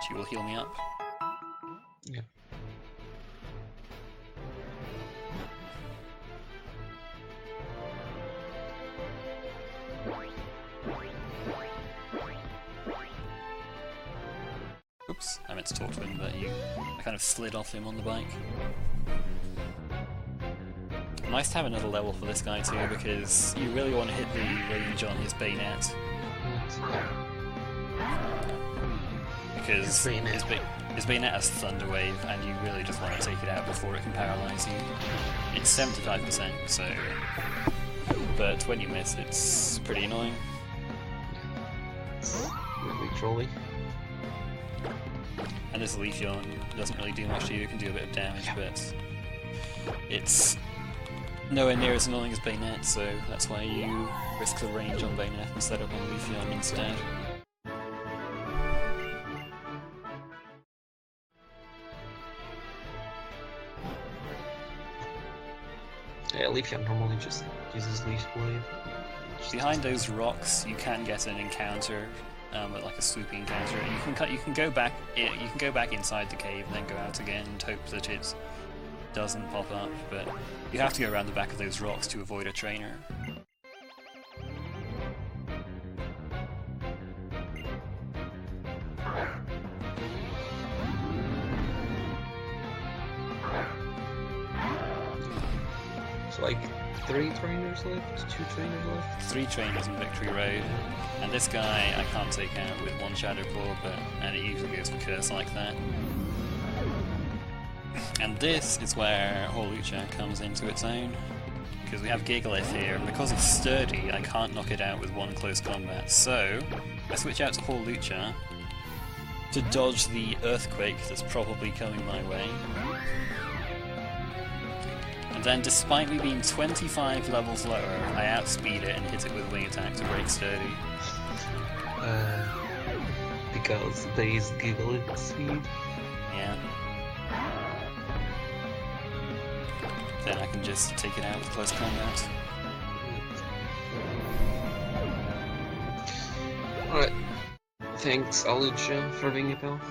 She will heal me up. Yeah. Oops, I meant to talk to him, but I kind of slid off him on the bike. Nice to have another level for this guy too, because you really want to hit the range on his bayonet. Because his bayonet has Thunder Wave, and you really just want to take it out before it can paralyze you. It's 75%, so... But when you miss, it's pretty annoying. It's really trolly. And this Leafeon doesn't really do much to you, it can do a bit of damage, but... It's nowhere near as annoying as Bayonet, so that's why you risk the range on Bayonet instead of on Leafeon instead. Yeah, Leafeon normally just uses Leaf Blade. Behind those rocks, you can get an encounter, like a swooping encounter. You can go back. You can go back inside the cave, and then go out again, and hope that it doesn't pop up. But you have to go around the back of those rocks to avoid a trainer. So like 3 trainers left? 2 trainers left? 3 trainers in Victory Road, and this guy I can't take out with 1 Shadow Claw, and it usually goes for Curse like that. And this is where Hawlucha comes into its own, because we have Gigalith here, and because it's sturdy, I can't knock it out with 1 close combat. So I switch out to Hawlucha to dodge the Earthquake that's probably coming my way. And then, despite me being 25 levels lower, I outspeed it and hit it with Wing Attack to break sturdy. Because base Gigalith speed? Yeah. Then I can just take it out with close combat. Alright. Thanks, Hawlucha, for being a pal.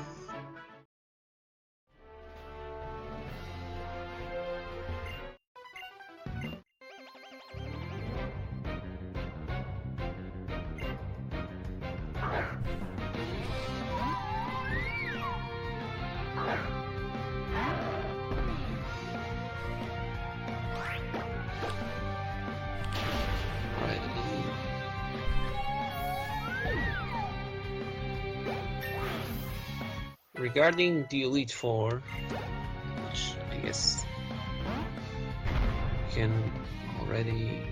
Regarding the Elite Four, which I guess we can already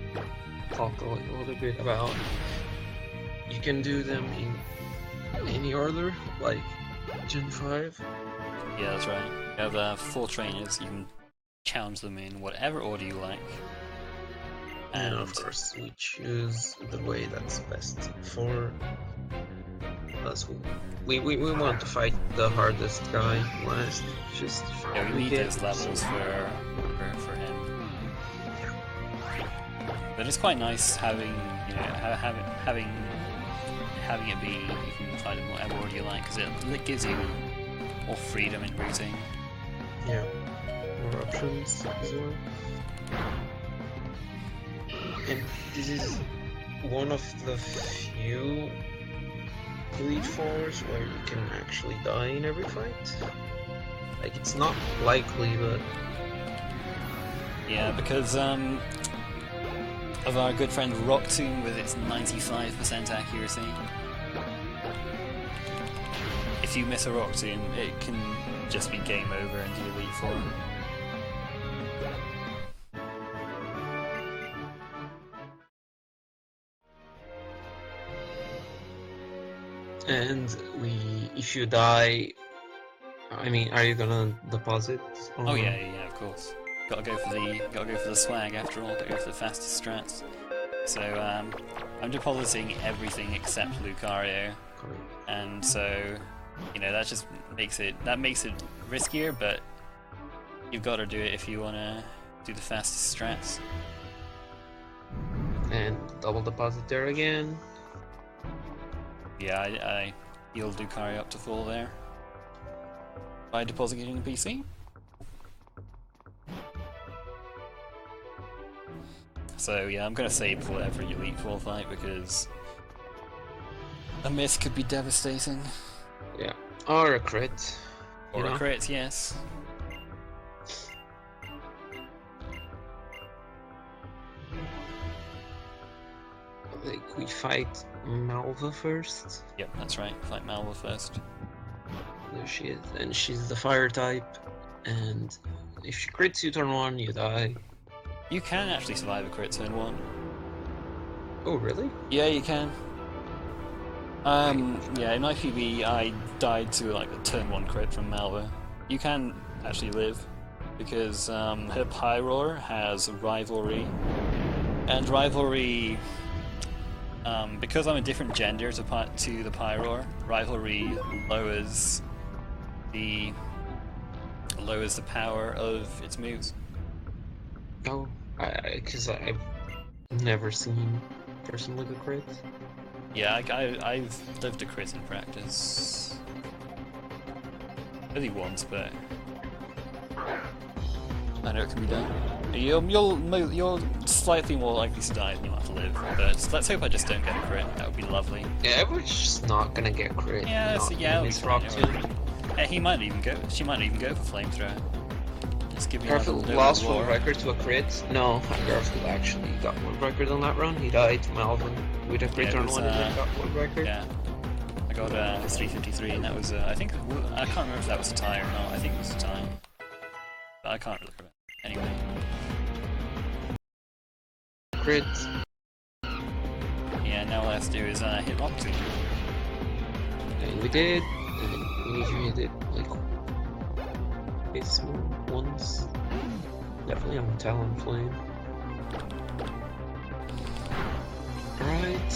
talk a little bit about, you can do them in any order, like Gen 5. Yeah, that's right. You have 4 trainers, you can challenge them in whatever order you like. And of course, we choose the way that's best for us. We want to fight the hardest guy last. Just yeah, we need those levels for him. But it's quite nice having having it be you can fight him whatever order you like, because it gives you more freedom in routing. Yeah, more options as well. And this is one of the few Elite Fours where you can actually die in every fight. Like, it's not likely, but... Yeah, because of our good friend Rock Tomb with its 95% accuracy. if you miss a Rock Tomb, it can just be game over in the Elite Four. And if you die, I mean, are you gonna deposit? Or... Oh yeah, of course. Gotta go for the swag after all. Gotta go for the fastest strats. So I'm depositing everything except Lucario, and so that just makes it riskier, but you've got to do it if you wanna do the fastest strats. And double deposit there again. Yeah, I healed Lucario up to full there by depositing the PC. So yeah, I'm gonna save for every Elite Four fight because a miss could be devastating. Yeah, or a crit. Or a crit, yes. Like, we fight Malva first. Yep, that's right. Fight Malva first. There she is, and she's the fire type, and if she crits you turn 1, you die. You can actually survive a crit turn 1. Oh, really? Yeah, you can. Yeah, in IPB I died to like a turn 1 crit from Malva. You can actually live, because her Pyroar has Rivalry, and Rivalry, because I'm a different gender to the Pyroar, Rivalry lowers the power of its moves. Oh, because I've never seen a person with a crit. Yeah, I've lived a crit in practice. Only once, but I know it can be done. You're slightly more likely to die than you have to live, but let's hope I just don't get a crit. That would be lovely. Yeah, we're just not gonna get crit. Yeah, so yeah, Miss Rock Tomb. He might even go. She might even go for Flamethrower. Just give me Garfield lost one record to a crit. No, Garfield actually got one record on that run. He died to Malvin with a crit on 1 and then got one record. Yeah, I got 353, and that was I think I can't remember if that was a tie or not. I think it was a tie, but I can't really remember. Anyway. Crit. Yeah, now all I have to do is hit Rock Tomb. And we did. And we did like base ones. Definitely on Talonflame. Alright.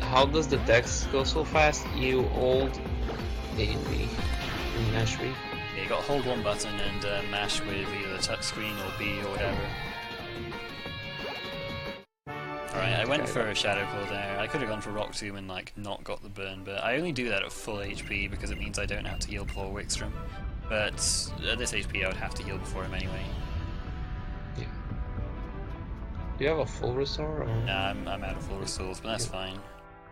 How does the dex go so fast? You old A&B in Mash B? Yeah, you got to hold one button and mash with either touchscreen or B or whatever. Alright, I went for a Shadow Claw there. I could have gone for Rock Tomb and like not got the burn, but I only do that at full HP because it means I don't have to heal before Wickstrom. But at this HP I would have to heal before him anyway. Yeah. Do you have a full restore? Or? Nah, I'm out of full restores, but that's fine.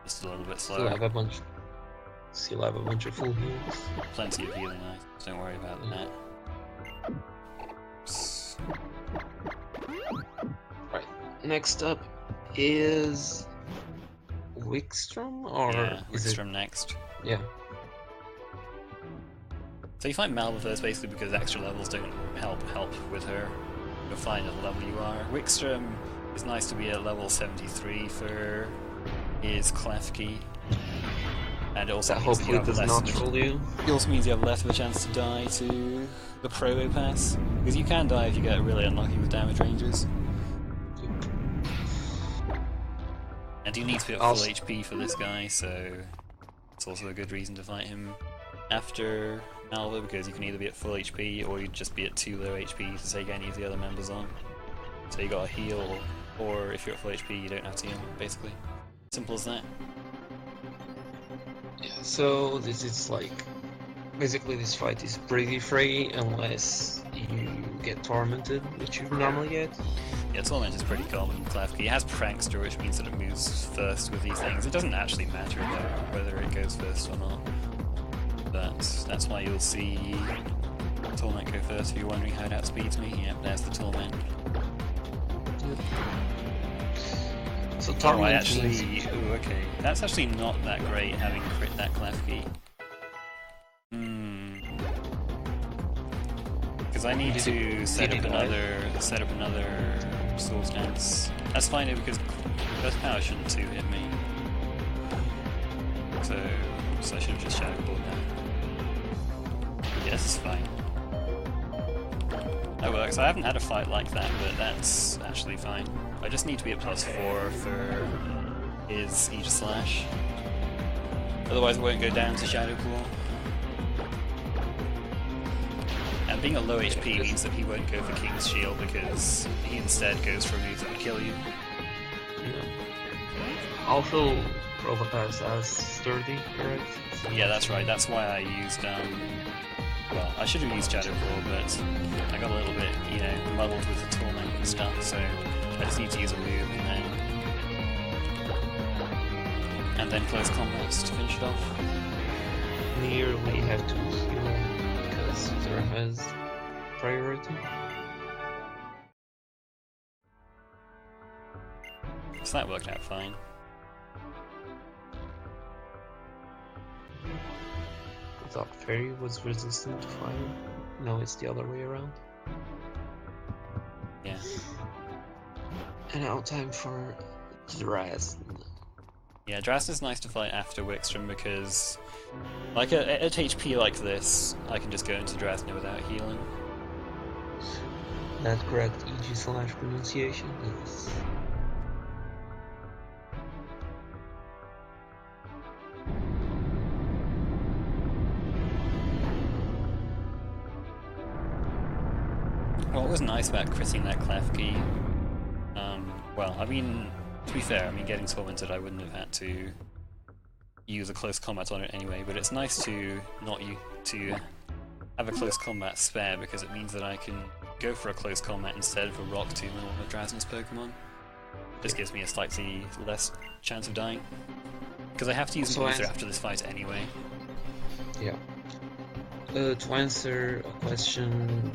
Just a little bit slower. Still have a bunch of full heals. Plenty of healing, don't worry about that. Right, next up is Wickstrom, or yeah, is Wickstrom next. Yeah. So you find Malva first basically because extra levels don't help with her. You'll find at the level you are. Wickstrom is nice to be at level 73 for his Klefki. And it also that hopefully does not troll you. It also means you have less of a chance to die to the Probo Pass. Because you can die if you get really unlucky with damage ranges. And you need to be at full HP for this guy, so it's also a good reason to fight him after Malva, because you can either be at full HP or you'd just be at too low HP to take any of the other members on. So you gotta heal, or if you're at full HP you don't have to heal, basically. Simple as that. Yeah, so this is like, basically this fight is pretty free unless you get tormented, which you normally get. Yeah, Torment is pretty common in Klefki. It has Prankster, which means that it moves first with these things. It doesn't actually matter though, whether it goes first or not. But that's why you'll see Torment go first if you're wondering how it outspeeds me. Yep, there's the Torment. So Oh, I Torment actually... means- Ooh, okay. That's actually not that great, having crit that Klefki. Because I need to set up another Soul's Dance. That's fine though, because Earth Power shouldn't 2-hit me. So I should have just Shadow Ball now. Yes, it's fine. That works. I haven't had a fight like that, but that's actually fine. I just need to be at +4 for his Aegis Slash. Otherwise it won't go down to Shadow Ball. And being a low HP means that he won't go for King's Shield because he instead goes for a move that will kill you. Yeah. Also, Provocaris as sturdy, correct? So Yeah, that's right. That's why I used, well, I should have used Shadow Ball, but I got a little bit, muddled with the Torment and stuff, so I just need to use a move and then close combats to finish it off. Nearly have to heal because Zero has priority. So that worked out fine. I thought Fairy was resistant to fire. No, it's the other way around. Yeah. And now time for Drazn. Yeah, Drazn is nice to fight after Wickstrom because, like, at HP like this, I can just go into Drazn without healing. That correct EG/ pronunciation? Yes. What was nice about critting that Klefki, well, I mean, to be fair, getting tormented, I wouldn't have had to use a close combat on it anyway, but it's nice to to have a close combat spare because it means that I can go for a close combat instead of a Rock Tomb and all of Drazn's Pokemon. Just gives me a slightly less chance of dying. Because I have to use an Ether after this fight anyway. Yeah. To answer a question,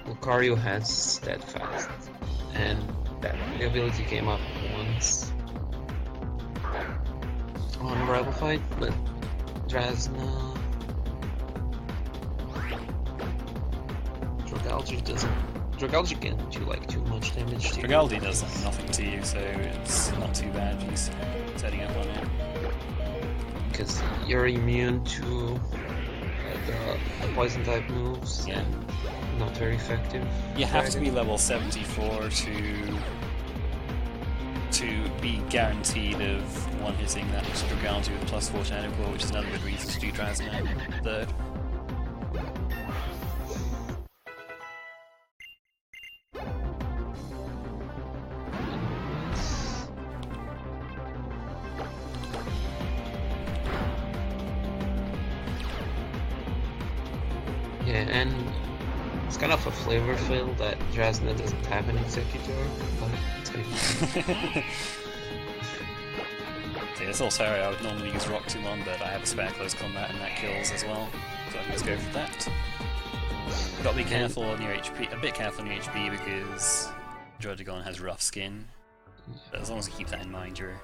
Lucario has Steadfast, and that the ability came up once on a rival fight, but Drazn, Dragalge can't do like too much damage to you. Dragaldi does nothing to you, so it's not too bad if he's setting up on it. Because you're immune to the poison type moves, Yeah. and not very effective. You have to be fighting. level 74 to be guaranteed of one-hitting that Dragaldi with +4 Shadow Claw, which is another good reason to do Drazn at third. Yeah, and it's kind of a flavor fill that Drazn doesn't have an Executor, but it's gonna be See, it's also area I would normally use Rock Tomb on, but I have a spare close combat and that kills as well, so I can just go for that. Gotta be careful on your HP, a bit careful on your HP because Druddigon has rough skin, but as long as you keep that in mind, you're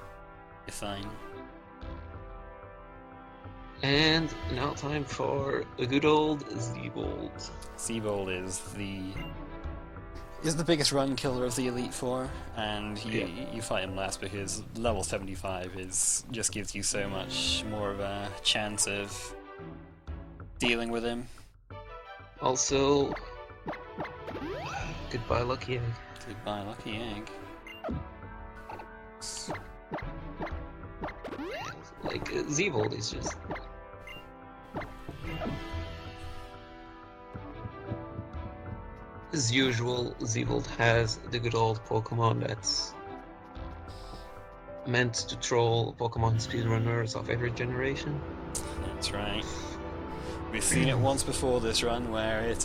fine. And now time for a good old Z-Bolt. Seabold is the biggest run killer of the Elite Four, and you fight him last because level 75 just gives you so much more of a chance of dealing with him. Also, goodbye Lucky Egg. Goodbye, Lucky Egg. Like, Z-Bolt is just... As usual, Z-Bolt has the good old Pokemon that's meant to troll Pokemon speedrunners of every generation. That's right. We've seen it once before this run where it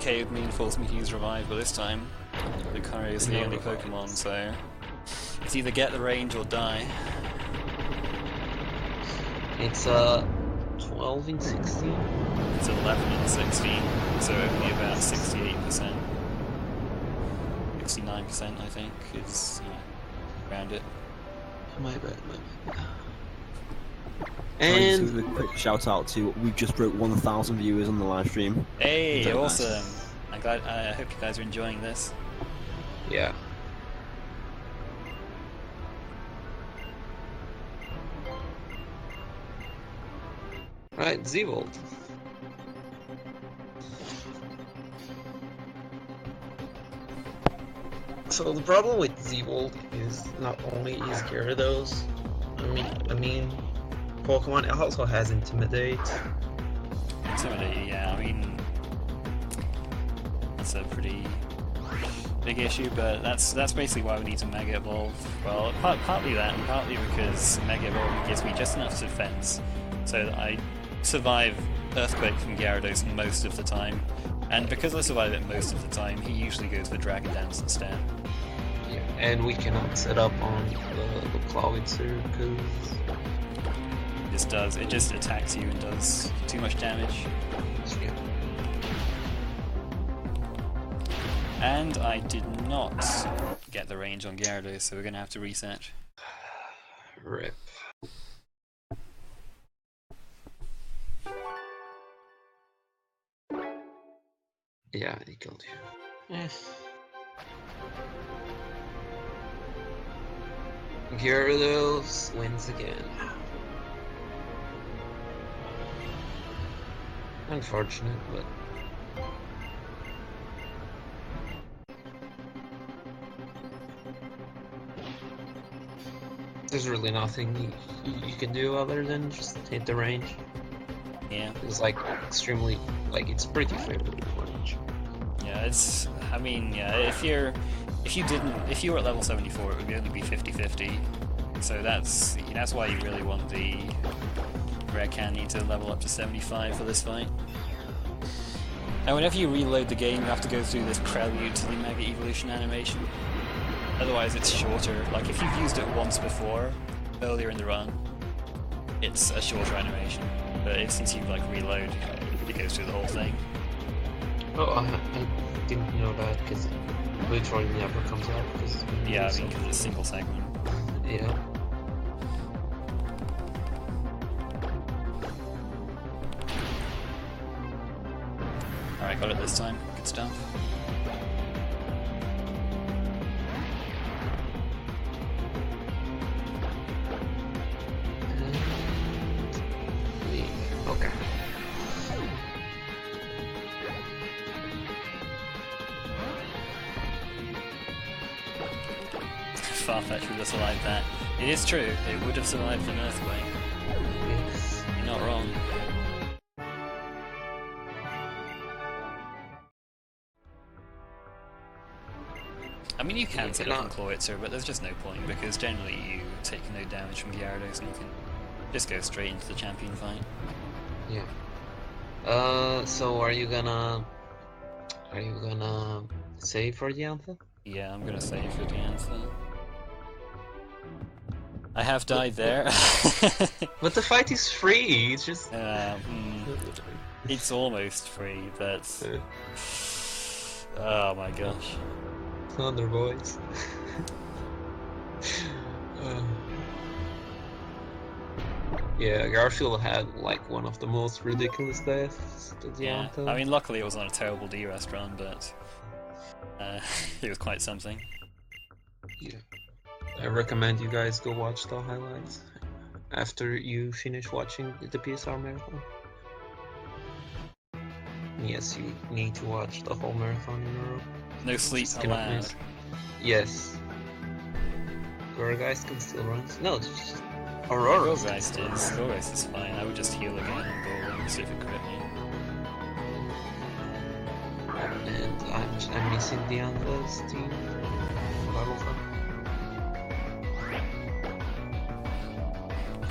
KO'd me and forced me to use Revive, but this time Lucario is the only Pokemon, so it's either get the range or die. It's 12 in 16. It's 11 and 16, so only about 68%. 69%. I think, is around it. My bad. Can I just And give a quick shout out to we just broke 1,000 viewers on the live stream. Hey, Very awesome! nice. I'm glad. I hope you guys are enjoying this. yeah. Right, Z-Volt. So the problem with Z-Volt is not only is Gyarados, I mean, Pokemon also has Intimidate. Intimidate, yeah. I mean, that's a pretty big issue, but that's basically why we need to Mega Evolve. Well, partly that, and partly because Mega Evolve gives me just enough defense so that I survive Earthquake from Gyarados most of the time. And because I survive it most of the time, he usually goes for Dragon Dance instead. Yeah, and we cannot set up on the Clawitzer because It just attacks you and does too much damage. yeah. And I did not get the range on Gyarados, so we're gonna have to reset. Rip. Yeah, he killed you. Gyarados wins again. Unfortunate, but there's really nothing you can do other than just hit the range. Yeah. It's like extremely, like it's pretty favorable range. Yeah, it's. I mean, yeah. If you were at level 74, it would only be 50-50. So that's why you really want the rare candy to level up to 75 for this fight. And whenever you reload the game, you have to go through this prelude to the Mega Evolution animation. Otherwise, it's shorter. Like if you've used it once before, earlier in the run, it's a shorter animation. But since you like reload, it goes through the whole thing. Oh, I didn't know that because literally never comes out. Yeah, I mean, because it's single segment. Yeah. Alright, got it this time. Good stuff. Okay. Farfetch'd would have survived that. It is true, it would have survived an earthquake. Yes. You're not wrong. I mean, you can set up on Clawitzer, but there's just no point, because generally you take no damage from Gyarados and you can just go straight into the champion fight. Yeah. So are you gonna save for the anthem? Yeah, I'm gonna save for the answer. I have died there. But the fight is free. It's just. It's almost free, but oh my gosh. Thunder boys. Yeah, Garfield had like one of the most ridiculous deaths to the Yeah, anthem. I mean, luckily it was on a terrible D-Rest run, but it was quite something. Yeah. I recommend you guys go watch the highlights after you finish watching the PSR Marathon. Yes, you need to watch the whole marathon in a row. No sleep Just cannot allowed. miss. Yes. Gourgeist can still run. No, it's just Aurora. Gourgeist is fine. I would just heal again and go and see if it crit me. And I'm missing the Anthos team. Battlefront.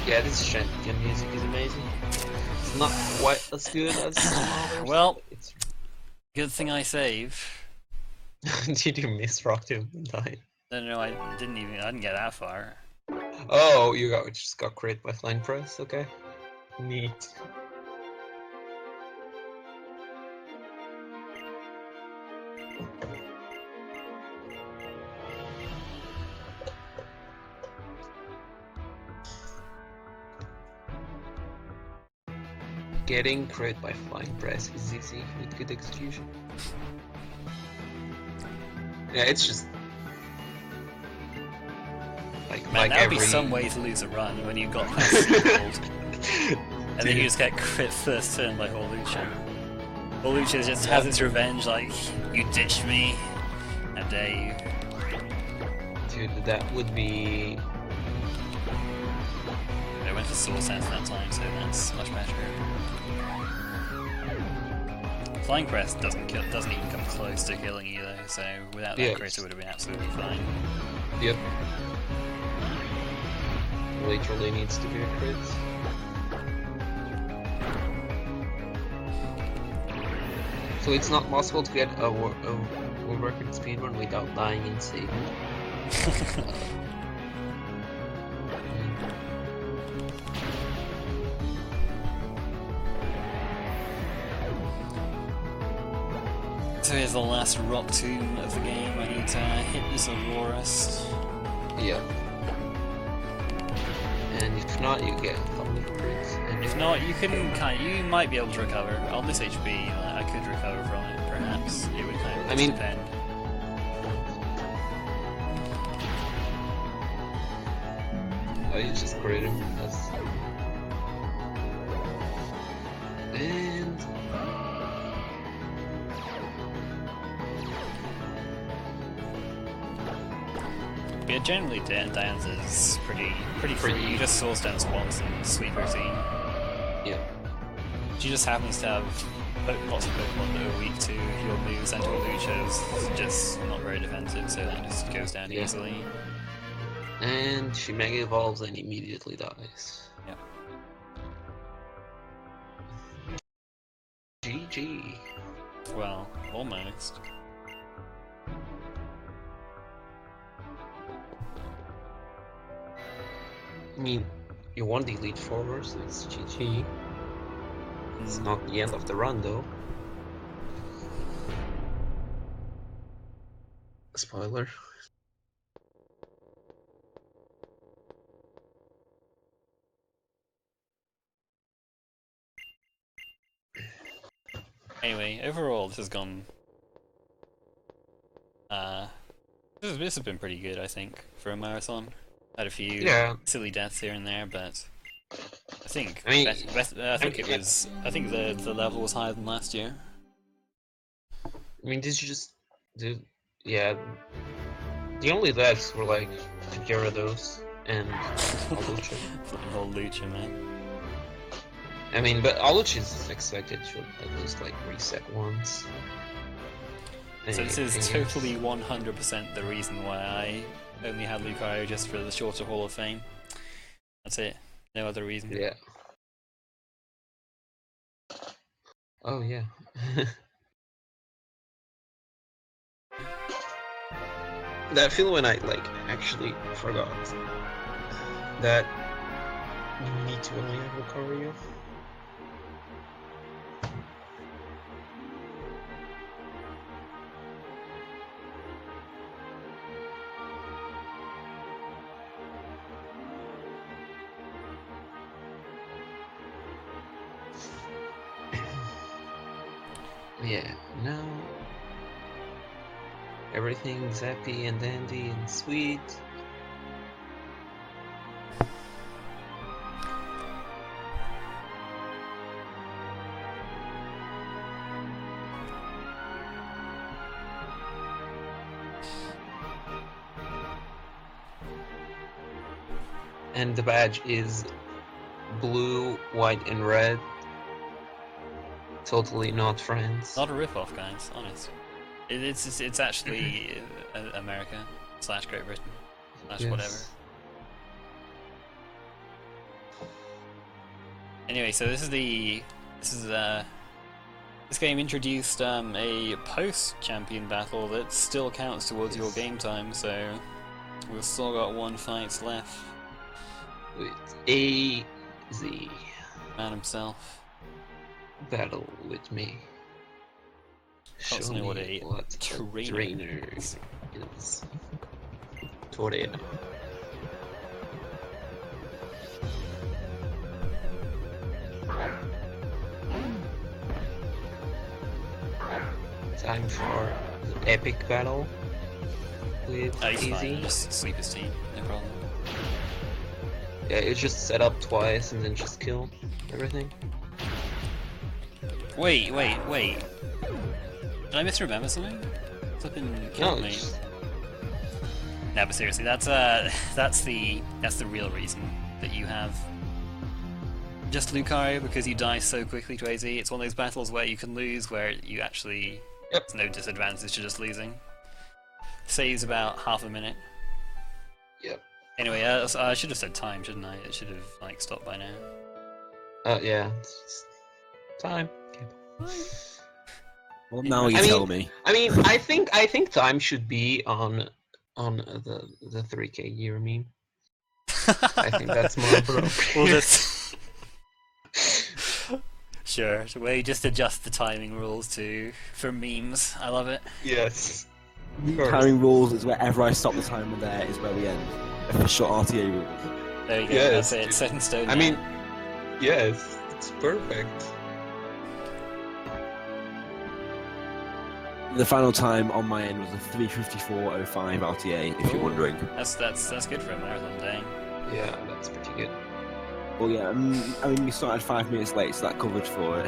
Yeah, this champion music is amazing. It's not quite as good as some others. Well, it's... good thing I save. Did you miss Rock to die? No, I didn't get that far. Oh, just got crit by flying press. Okay, neat. Getting crit by flying press is easy with good execution. Yeah, it's just Man, that would be some way to lose a run when you've got gold. And then you just get crit first turn by Horlucha. Horlucha just has its revenge, like, you ditched me, how dare you. Dude, that would be... I went for Soul Sense that time, so that's much better. Flying Press doesn't even come close to killing you though, so without that crit it would have been absolutely fine. Yep. Literally needs to be a crit. So it's not possible to get a world record speedrun without dying in save. So here's the last rock tomb of the game. I need to hit this Aurorus. Yeah. And if not, you get double crit. And If not, you you might be able to recover. On this HP, I could recover from it, perhaps. It would kind of depend. Oh, you just crit him. And... Yeah, generally Diane's is pretty free. You just source dance once and sweep routine. Yeah. She just happens to have lots of Pokemon that are weak to your moves, and Horlucha's just not very defensive, so that just goes down easily. And she Mega Evolves and immediately dies. Yep. GG. Well, almost. I mean, you won the Elite Four, so it's GG. It's not the end of the run, though. Spoiler. Anyway, overall, this has gone. This has been pretty good, I think, for a marathon. Had a few silly deaths here and there, but I think I think the level was higher than last year. I mean, did you just do? Yeah. The only deaths were like Gyarados and Alucha. Lucha, man. I mean, but Alucha is expected to at least like reset once. So this is totally 100% the reason why I only had Lucario, just for the shorter Hall of Fame. That's it. No other reason. Yeah. Oh yeah. That feeling when I like actually forgot that you need to only have Lucario. Yeah, now everything's happy and dandy and sweet. And the badge is blue, white, and red. Totally not friends. Not a rip-off, guys. Honest. It's actually America / Great Britain / whatever. Anyway, so this game introduced a post-champion battle that still counts towards your game time. So we've still got one fight left. With AZ Man himself. Battle with me. Show me what a trainer is. Tornado. time for the epic battle with Oh, he's fine. Easy. Just sleep his team, no problem. Yeah, it's just set up twice and then just kill everything. Wait. Did I misremember something? Flipping No, killed me. it's just... No, but seriously, that's the real reason that you have just Lucario, because you die so quickly to AZ. It's one of those battles where you can lose, where you actually there's no disadvantage to just losing. Saves about half a minute. Yep. Anyway, I should have said time, shouldn't I? It should have like stopped by now. Yeah. It's time. Okay. Well, now you tell me. I mean, I think time should be on the 3K year meme. I think that's more appropriate. We'll just sure. So we just adjust the timing rules for memes. I love it. Yes. Timing rules is wherever I stop the timer there is where we end. Official RTA rules. There you go. Yes, That's it. Set in stone. I now. mean, yes, it's perfect. The final time on my end was a 3:54:05 RTA, if you're wondering. That's good for a marathon day. Yeah, that's pretty good. Well, yeah, I mean, we started 5 minutes late, so that covered for it.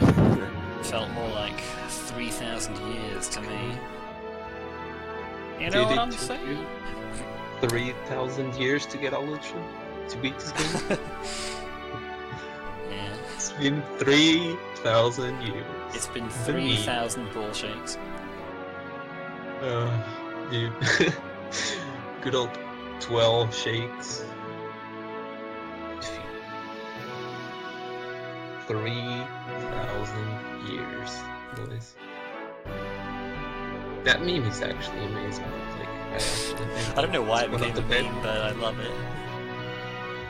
Felt more like 3,000 years to me. You know Did what it I'm took saying? you 3,000 years to get Evolution? To beat this game? Yeah. It's been 3,000 years. It's been For me. 3,000 ball shakes. Dude. Good old 12 shakes. 3,000 years, boys. That meme is actually amazing. Like, I actually think I don't know why it it's one became of a the meme, but I love it.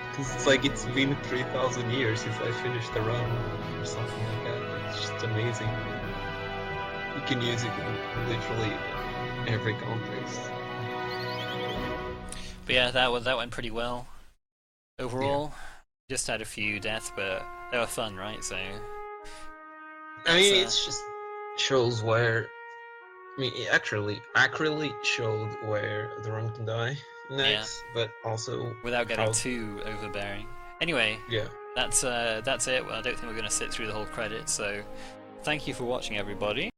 Because it's like it's been 3,000 years since I finished the run or something like that. It's just amazing. You can use it in literally every context. But yeah, that went pretty well. Overall, just had a few deaths, but they were fun, right? So. I mean, That's, it's just shows where. I mean, it actually showed where the run can die next, but also without getting how- too overbearing. Anyway, yeah. that's it. Well, I don't think we're going to sit through the whole credits, so thank you for watching, everybody.